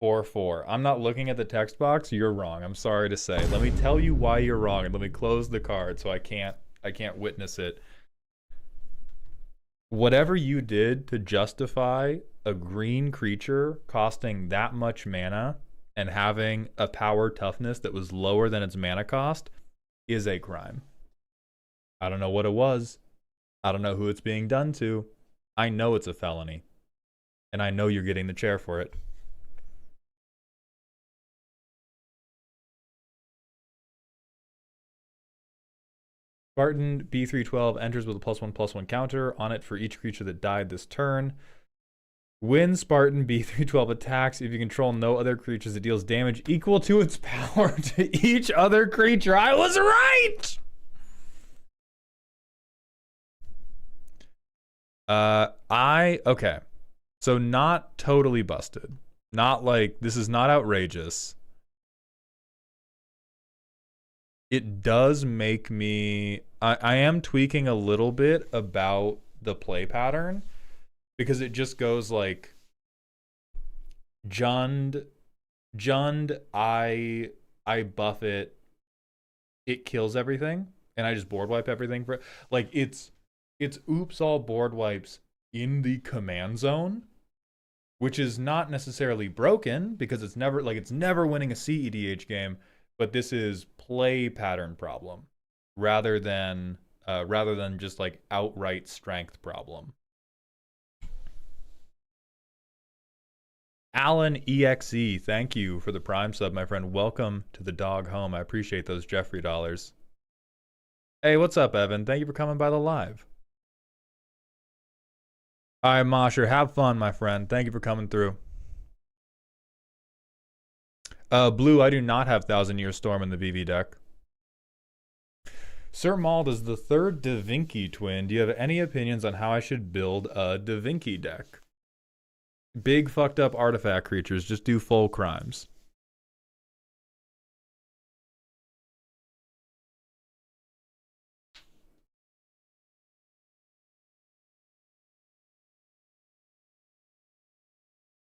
4/4. I'm not looking at the text box. You're wrong. I'm sorry to say. Let me tell you why you're wrong, and let me close the card so I can't witness it. Whatever you did to justify a green creature costing that much mana and having a power toughness that was lower than its mana cost is a crime. I don't know what it was. I don't know who it's being done to. I know it's a felony. And I know you're getting the chair for it. Spartan B312 enters with a +1/+1 counter on it for each creature that died this turn. When Spartan B312 attacks, if you control no other creatures, it deals damage equal to its power to each other creature. I was right! Okay. So not totally busted. Not like, this is not outrageous. It does make me, I am tweaking a little bit about the play pattern, because it just goes like, Jund, I buff it, it kills everything, and I just board wipe everything for, like, it's oops all board wipes in the command zone, which is not necessarily broken because it's never winning a CEDH game, but this is play pattern problem rather than just like outright strength problem. Alan EXE, thank you for the Prime sub, my friend. Welcome to the dog home. I appreciate those Jeffrey dollars. Hey, what's up, Evan? Thank you for coming by the live. All right, Mosher, have fun, my friend. Thank you for coming through. Blue, I do not have Thousand Year Storm in the VV deck. Sir Mauld is the third Da Vinci twin. Do you have any opinions on how I should build a Da Vinci deck? Big fucked up artifact creatures, just do full crimes.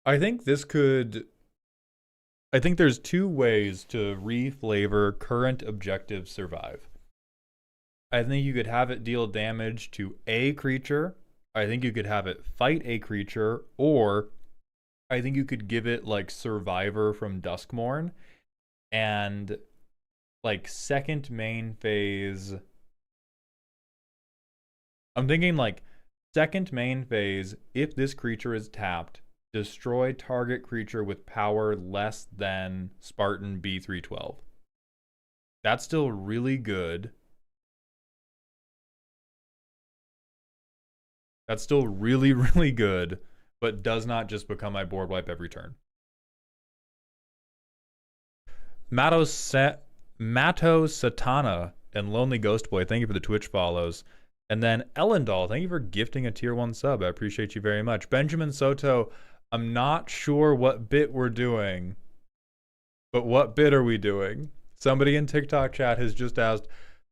I think there's two ways to reflavor current objective survive. I think you could have it deal damage to a creature. I think you could have it fight a creature, or I think you could give it like Survivor from Duskmourn and like second main phase. I'm thinking like second main phase, if this creature is tapped, destroy target creature with power less than Spartan B312. That's still really good. That's still really, really good, but does not just become my board wipe every turn. Mato Satana and Lonely Ghost Boy, thank you for the Twitch follows. And then Ellendal, thank you for gifting a tier 1 sub. I appreciate you very much. Benjamin Soto, I'm not sure what bit we're doing, but what bit are we doing? Somebody in TikTok chat has just asked,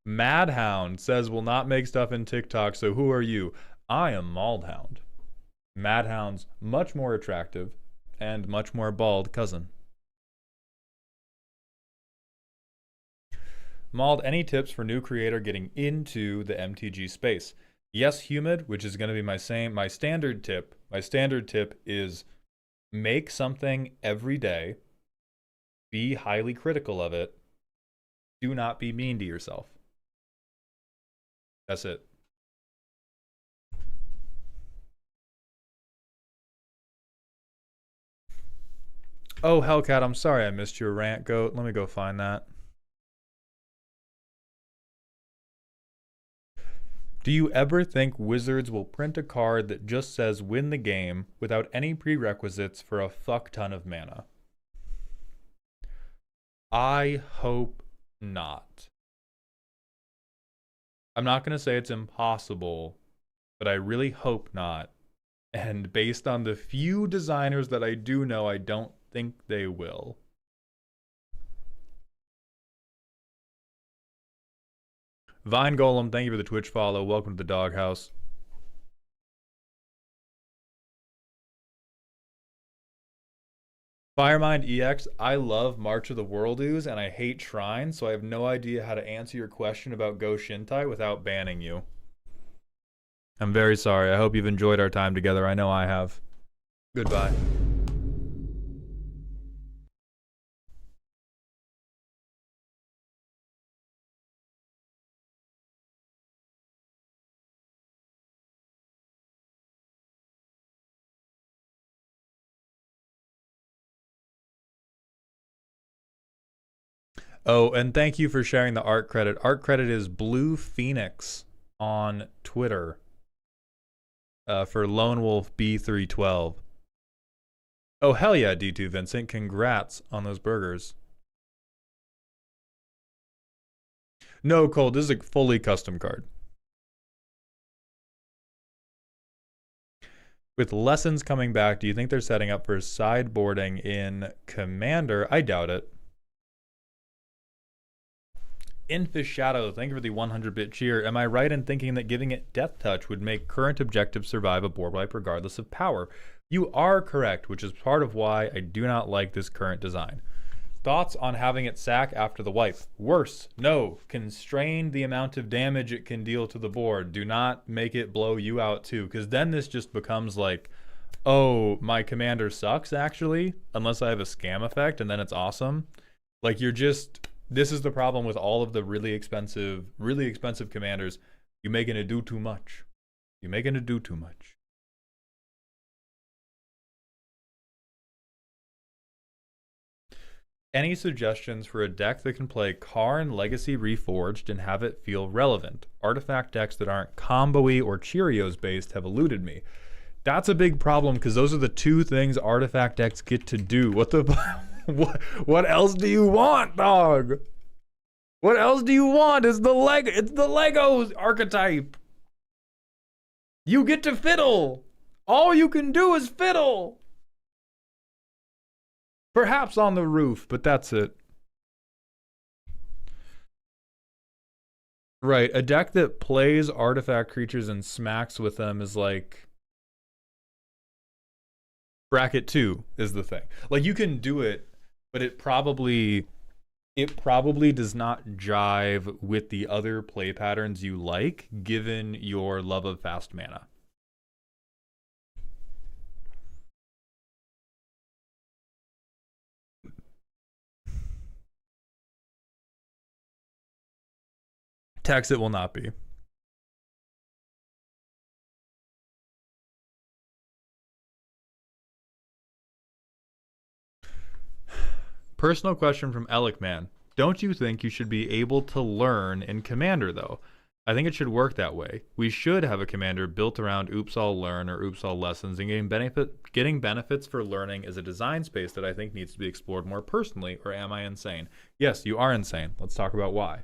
Madhound says will not make stuff in TikTok, so who are you? I am Maldhound. Madhound's much more attractive and much more bald cousin. Mald, any tips for new creator getting into the MTG space? Yes, Humid, which is going to be my standard tip. My standard tip is make something every day. Be highly critical of it. Do not be mean to yourself. That's it. Oh, Hellcat, I'm sorry I missed your rant, Goat. Let me go find that. Do you ever think Wizards will print a card that just says win the game without any prerequisites for a fuck ton of mana? I hope not. I'm not going to say it's impossible, but I really hope not. And based on the few designers that I do know, I don't think they will. Vine Golem, thank you for the Twitch follow. Welcome to the doghouse. Firemind EX, I love March of the Worldoos and I hate Shrine, so I have no idea how to answer your question about Go Shintai without banning you. I'm very sorry. I hope you've enjoyed our time together. I know I have. Goodbye. Oh, and thank you for sharing the art credit. Art credit is Blue Phoenix on Twitter for Lone Wolf B312. Oh, hell yeah, D2 Vincent. Congrats on those burgers. No, Cole, this is a fully custom card. With lessons coming back, do you think they're setting up for sideboarding in Commander? I doubt it. Infish Shadow, thank you for the 100-bit cheer. Am I right in thinking that giving it Death Touch would make current objectives survive a board wipe regardless of power? You are correct, which is part of why I do not like this current design. Thoughts on having it sack after the wipe? Worse, no. Constrain the amount of damage it can deal to the board. Do not make it blow you out too, because then this just becomes like oh, my commander sucks actually, unless I have a scam effect, and then it's awesome. Like this is the problem with all of the really expensive commanders. You're making it do too much. You're making it do too much. Any suggestions for a deck that can play Karn Legacy Reforged and have it feel relevant? Artifact decks that aren't combo-y or Cheerios based have eluded me. That's a big problem because those are the two things artifact decks get to do. What the what else do you want, dog? What else do you want? It's the Legos archetype. You get to fiddle. All you can do is fiddle. Perhaps on the roof, but that's it. Right, a deck that plays artifact creatures and smacks with them is like bracket 2 is the thing. Like you can do it, but it probably does not jive with the other play patterns you like, given your love of fast mana. Text it will not be. Personal question from Elikman. Don't you think you should be able to learn in Commander, though? I think it should work that way. We should have a Commander built around Oops All Learn or Oops All Lessons, and getting benefits for learning is a design space that I think needs to be explored more personally, or am I insane? Yes, you are insane. Let's talk about why.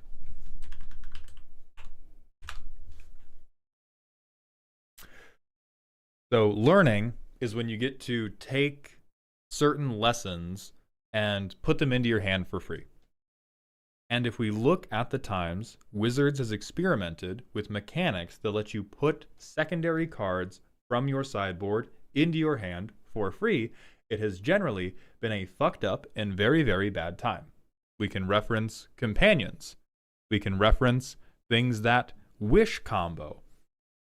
So learning is when you get to take certain lessons and put them into your hand for free. And if we look at the times, Wizards has experimented with mechanics that let you put secondary cards from your sideboard into your hand for free. It has generally been a fucked up and very, very bad time. We can reference companions. We can reference things that wish combo.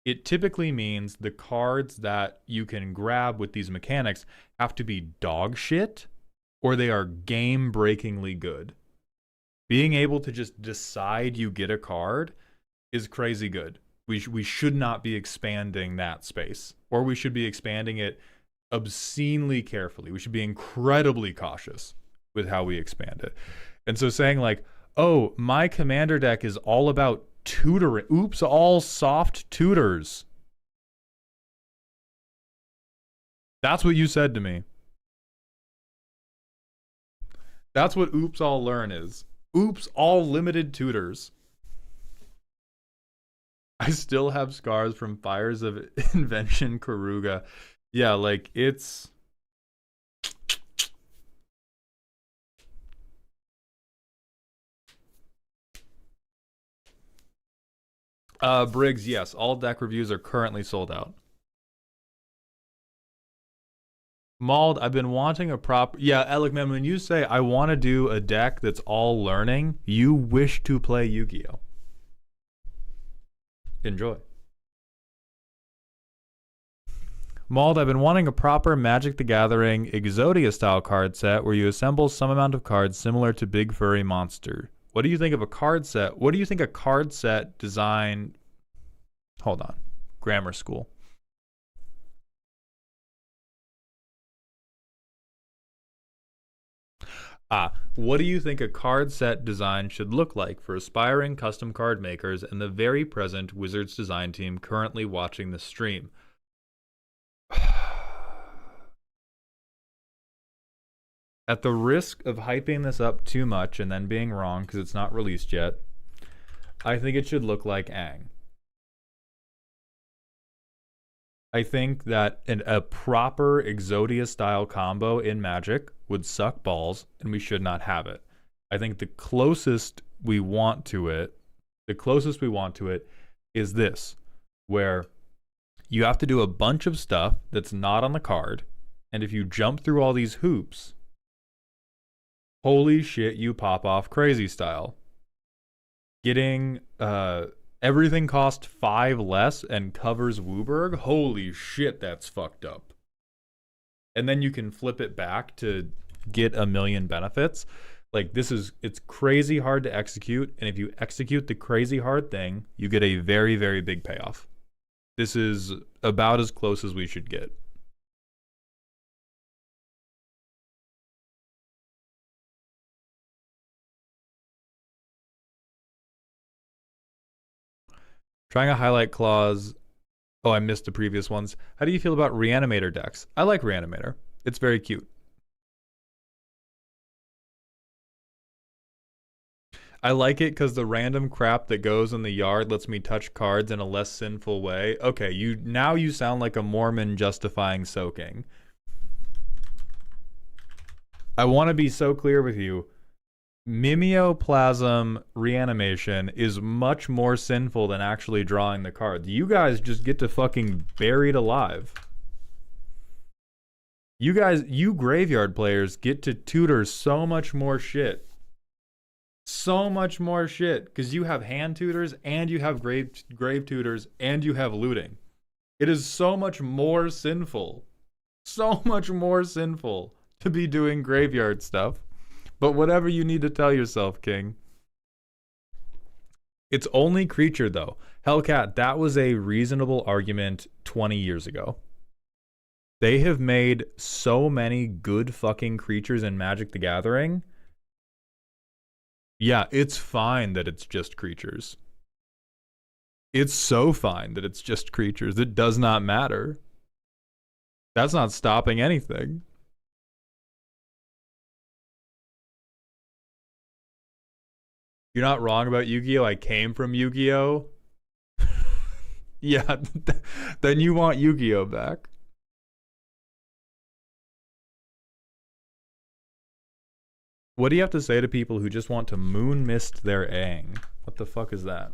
It typically means the cards that you can grab with these mechanics have to be dog shit or they are game-breakingly good. Being able to just decide you get a card is crazy good. We should not be expanding that space, or we should be expanding it obscenely carefully. We should be incredibly cautious with how we expand it. And so saying like, oh, my commander deck is all about tutoring. Oops, all soft tutors. That's what you said to me. That's what Oops All Learn is. Oops, all limited tutors. I still have scars from Fires of Invention Karuga. Yeah, like it's... Briggs, yes, all deck reviews are currently sold out. Mauled, I've been wanting a Yeah, Elikman, when you say I want to do a deck that's all learning, you wish to play Yu-Gi-Oh! Enjoy. Mauled, I've been wanting a proper Magic the Gathering Exodia style card set where you assemble some amount of cards similar to Big Furry Monster. What do you think of a card set? What do you think a card set design... Hold on. Grammar school. What do you think a card set design should look like for aspiring custom card makers and the very present Wizards design team currently watching the stream? At the risk of hyping this up too much and then being wrong because it's not released yet, I think it should look like Aang. I think that a proper Exodia style combo in Magic would suck balls and we should not have it. I think the closest we want to it is this, where you have to do a bunch of stuff that's not on the card, and if you jump through all these hoops, holy shit, you pop off crazy style. Getting everything costs 5 less and covers Wooburg, holy shit, that's fucked up. and then you can flip it back to get a million benefits. Like it's crazy hard to execute, and if you execute the crazy hard thing, you get a very, very big payoff. This is about as close as we should get. Trying a highlight clause. Oh, I missed the previous ones. How do you feel about Reanimator decks? I like Reanimator. It's very cute. I like it because the random crap that goes in the yard lets me touch cards in a less sinful way. Okay, now you sound like a Mormon justifying soaking. I want to be so clear with you. Mimeoplasm reanimation is much more sinful than actually drawing the cards. You guys just get to fucking buried alive. You graveyard players get to tutor so much more shit. So much more shit. Because you have hand tutors, and you have grave tutors, and you have looting. It is so much more sinful. So much more sinful to be doing graveyard stuff. But whatever you need to tell yourself, King. It's only creature, though. Hellcat, that was a reasonable argument 20 years ago. They have made so many good fucking creatures in Magic the Gathering. Yeah, it's fine that it's just creatures. It's so fine that it's just creatures. It does not matter. That's not stopping anything. You're not wrong about Yu-Gi-Oh! I came from Yu-Gi-Oh! Yeah, then you want Yu-Gi-Oh! Back. What do you have to say to people who just want to moon mist their Aang? What the fuck is that?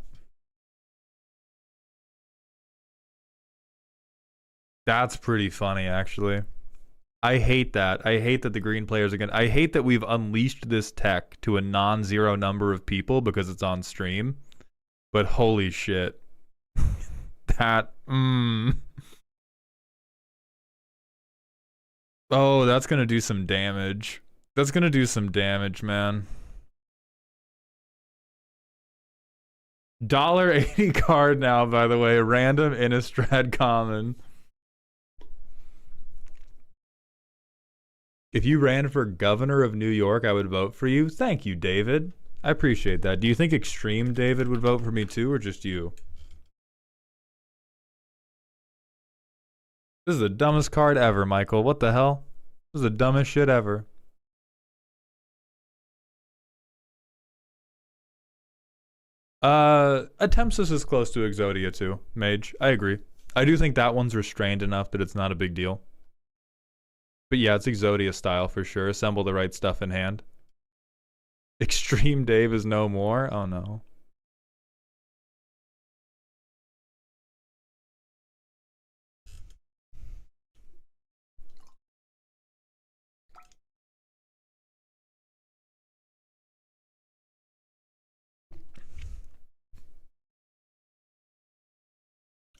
That's pretty funny, actually. I hate that. I hate that the green players are I hate that we've unleashed this tech to a non-zero number of people because it's on stream. But holy shit. That, Oh, that's gonna do some damage. That's gonna do some damage, man. $1.80 card now, by the way. Random Innistrad common. If you ran for governor of New York, I would vote for you. Thank you, David. I appreciate that. Do you think Extreme David would vote for me too, or just you? This is the dumbest card ever, Michael. What the hell? This is the dumbest shit ever. Attempts is close to Exodia too, Mage. I agree. I do think that one's restrained enough that it's not a big deal. But yeah, it's Exodia style for sure. Assemble the right stuff in hand. Extreme Dave is no more? Oh no.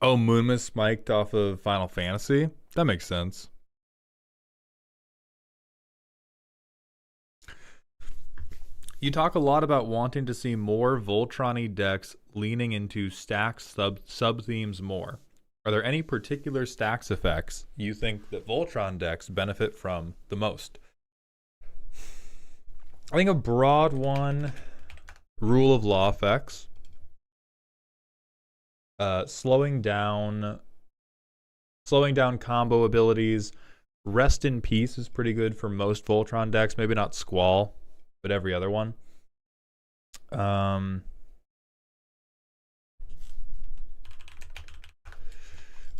Oh, Moonmas spiked off of Final Fantasy? That makes sense. You talk a lot about wanting to see more Voltron-y decks leaning into stacks sub-themes more. Are there any particular stacks effects you think that Voltron decks benefit from the most? I think a broad one, rule of law effects. Slowing down combo abilities. Rest in Peace is pretty good for most Voltron decks. Maybe not Squall, but every other one.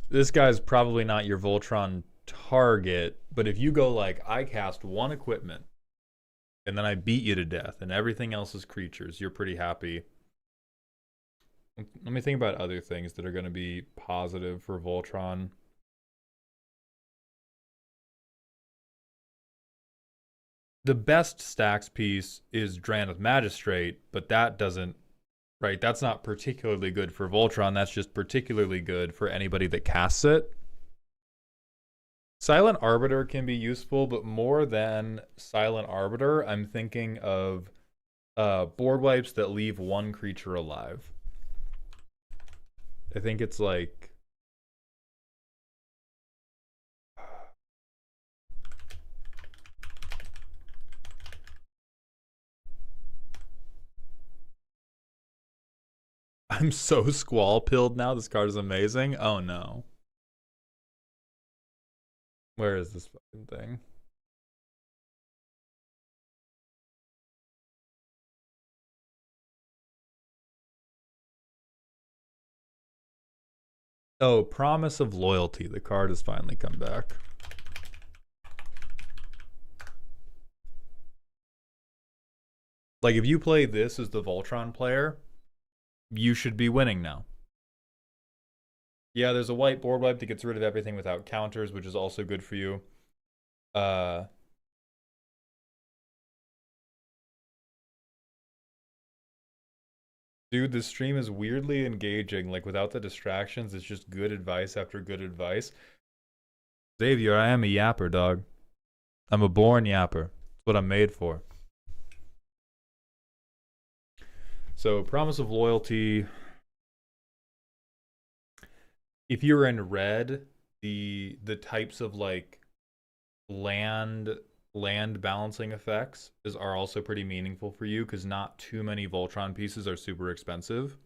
This guy's probably not your Voltron target, but if you go like, I cast one equipment, and then I beat you to death, and everything else is creatures, you're pretty happy. Let me think about other things that are going to be positive for Voltron. The best stacks piece is Drannith Magistrate, but that doesn't, right, that's not particularly good for Voltron. That's just particularly good for anybody that casts it. Silent Arbiter can be useful, but more than Silent Arbiter, I'm thinking of board wipes that leave one creature alive. I think it's like... I'm so squall-pilled now. This card is amazing. Oh no. Where is this fucking thing? Oh, Promise of Loyalty. The card has finally come back. Like, if you play this as the Voltron player, you should be winning now. Yeah, there's a white board wipe that gets rid of everything without counters, which is also good for you. Dude, this stream is weirdly engaging. Like, without the distractions, it's just good advice after good advice. Xavier, I am a yapper, dog. I'm a born yapper. That's what I'm made for. So, Promise of Loyalty. If you're in red, the types of like land balancing effects are also pretty meaningful for you, because not too many Voltron pieces are super expensive.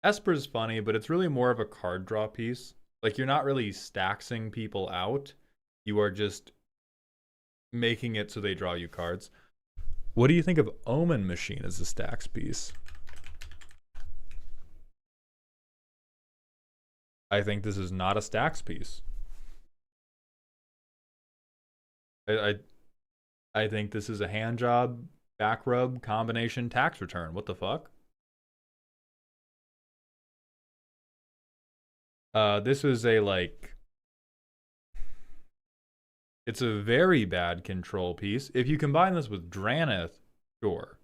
Esper's funny, but it's really more of a card draw piece. Like, you're not really staxing people out. You are just making it so they draw you cards. What do you think of Omen Machine as a stacks piece? I think this is not a stacks piece. I think this is a hand job, back rub, combination tax return. What the fuck? This is a, like... It's a very bad control piece. If you combine this with Dranith, sure.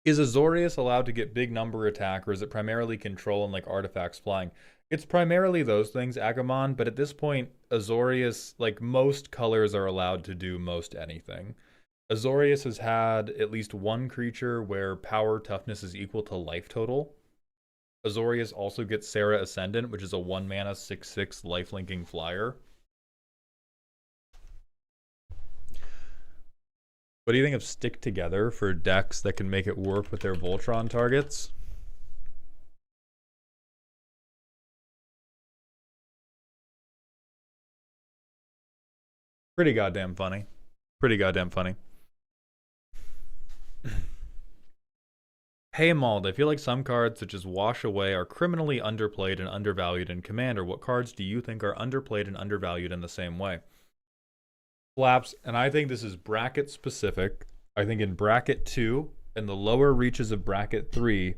Is Azorius allowed to get big number attack, or is it primarily control and like artifacts flying? It's primarily those things, Agamon, but at this point, Azorius, like most colors are allowed to do most anything. Azorius has had at least one creature where power toughness is equal to life total. Azorius also gets Serra Ascendant, which is a 1-mana 6/6 lifelinking flyer. What do you think of Stick Together for decks that can make it work with their Voltron targets? Pretty goddamn funny. Pretty goddamn funny. Hey Mauled, I feel like some cards such as Wash Away are criminally underplayed and undervalued in Commander. What cards do you think are underplayed and undervalued in the same way? Flaps, and I think this is bracket specific. I think in bracket 2 and the lower reaches of bracket 3,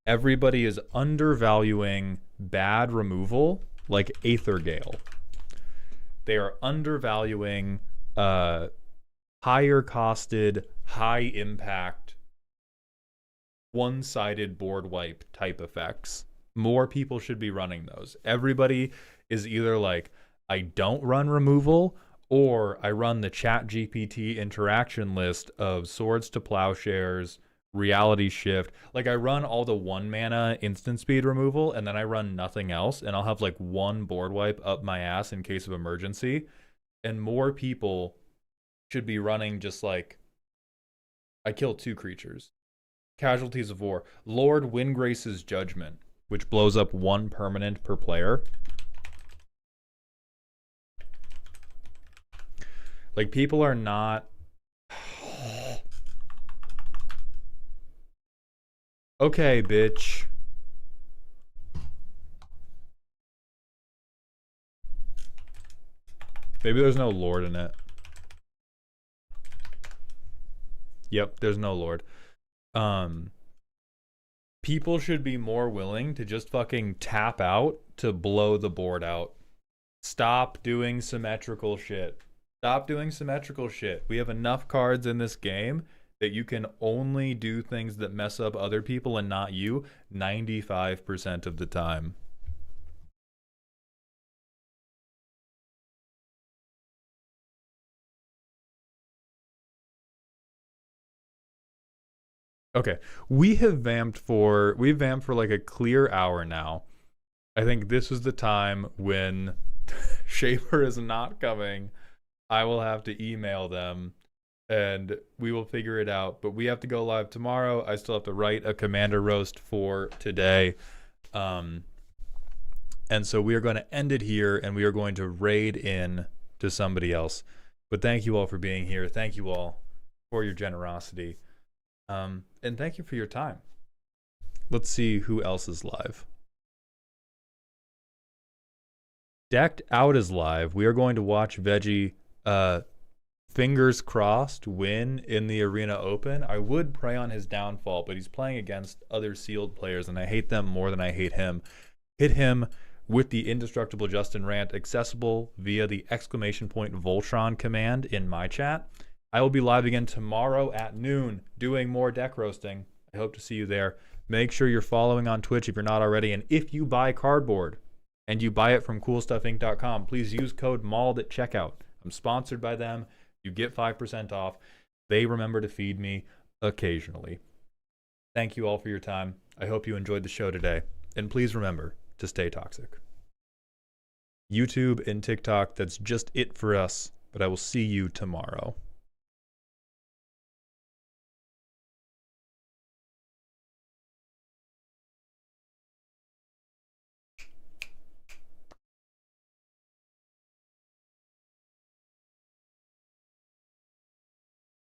everybody is undervaluing bad removal like Aether Gale. They are undervaluing higher costed, high impact, one-sided board wipe type effects. More people should be running those. Everybody is either like, I don't run removal, or I run the ChatGPT interaction list of Swords to Plowshares, Reality Shift. Like, I run all the 1-mana instant speed removal, and then I run nothing else, and I'll have like one board wipe up my ass in case of emergency. And more people should be running just like, I kill 2 creatures. Casualties of War. Lord Windgrace's Judgment, which blows up 1 permanent per player. Like, people are not... Okay, bitch. Maybe there's no Lord in it. Yep, there's no Lord. People should be more willing to just fucking tap out to blow the board out. Stop doing symmetrical shit. Stop doing symmetrical shit. We have enough cards in this game that you can only do things that mess up other people and not you 95% of the time. Okay, we've vamped for like a clear hour now. I think this is the time when Shaper is not coming. I will have to email them and we will figure it out. But we have to go live tomorrow. I still have to write a commander roast for today. And so we are going to end it here and we are going to raid in to somebody else. But thank you all for being here. Thank you all for your generosity. And thank you for your time. Let's see who else is live. Decked Out is live. We are going to watch Veggie, fingers crossed, win in the Arena Open. I would pray on his downfall, but he's playing against other sealed players, and I hate them more than I hate him. Hit him with the Indestructible Justin rant, accessible via the ! Voltron command in my chat. I will be live again tomorrow at noon doing more deck roasting. I hope to see you there. Make sure you're following on Twitch if you're not already. And if you buy cardboard and you buy it from coolstuffinc.com, please use code MAULD at checkout. I'm sponsored by them. You get 5% off. They remember to feed me occasionally. Thank you all for your time. I hope you enjoyed the show today. And please remember to stay toxic. YouTube and TikTok, that's just it for us. But I will see you tomorrow.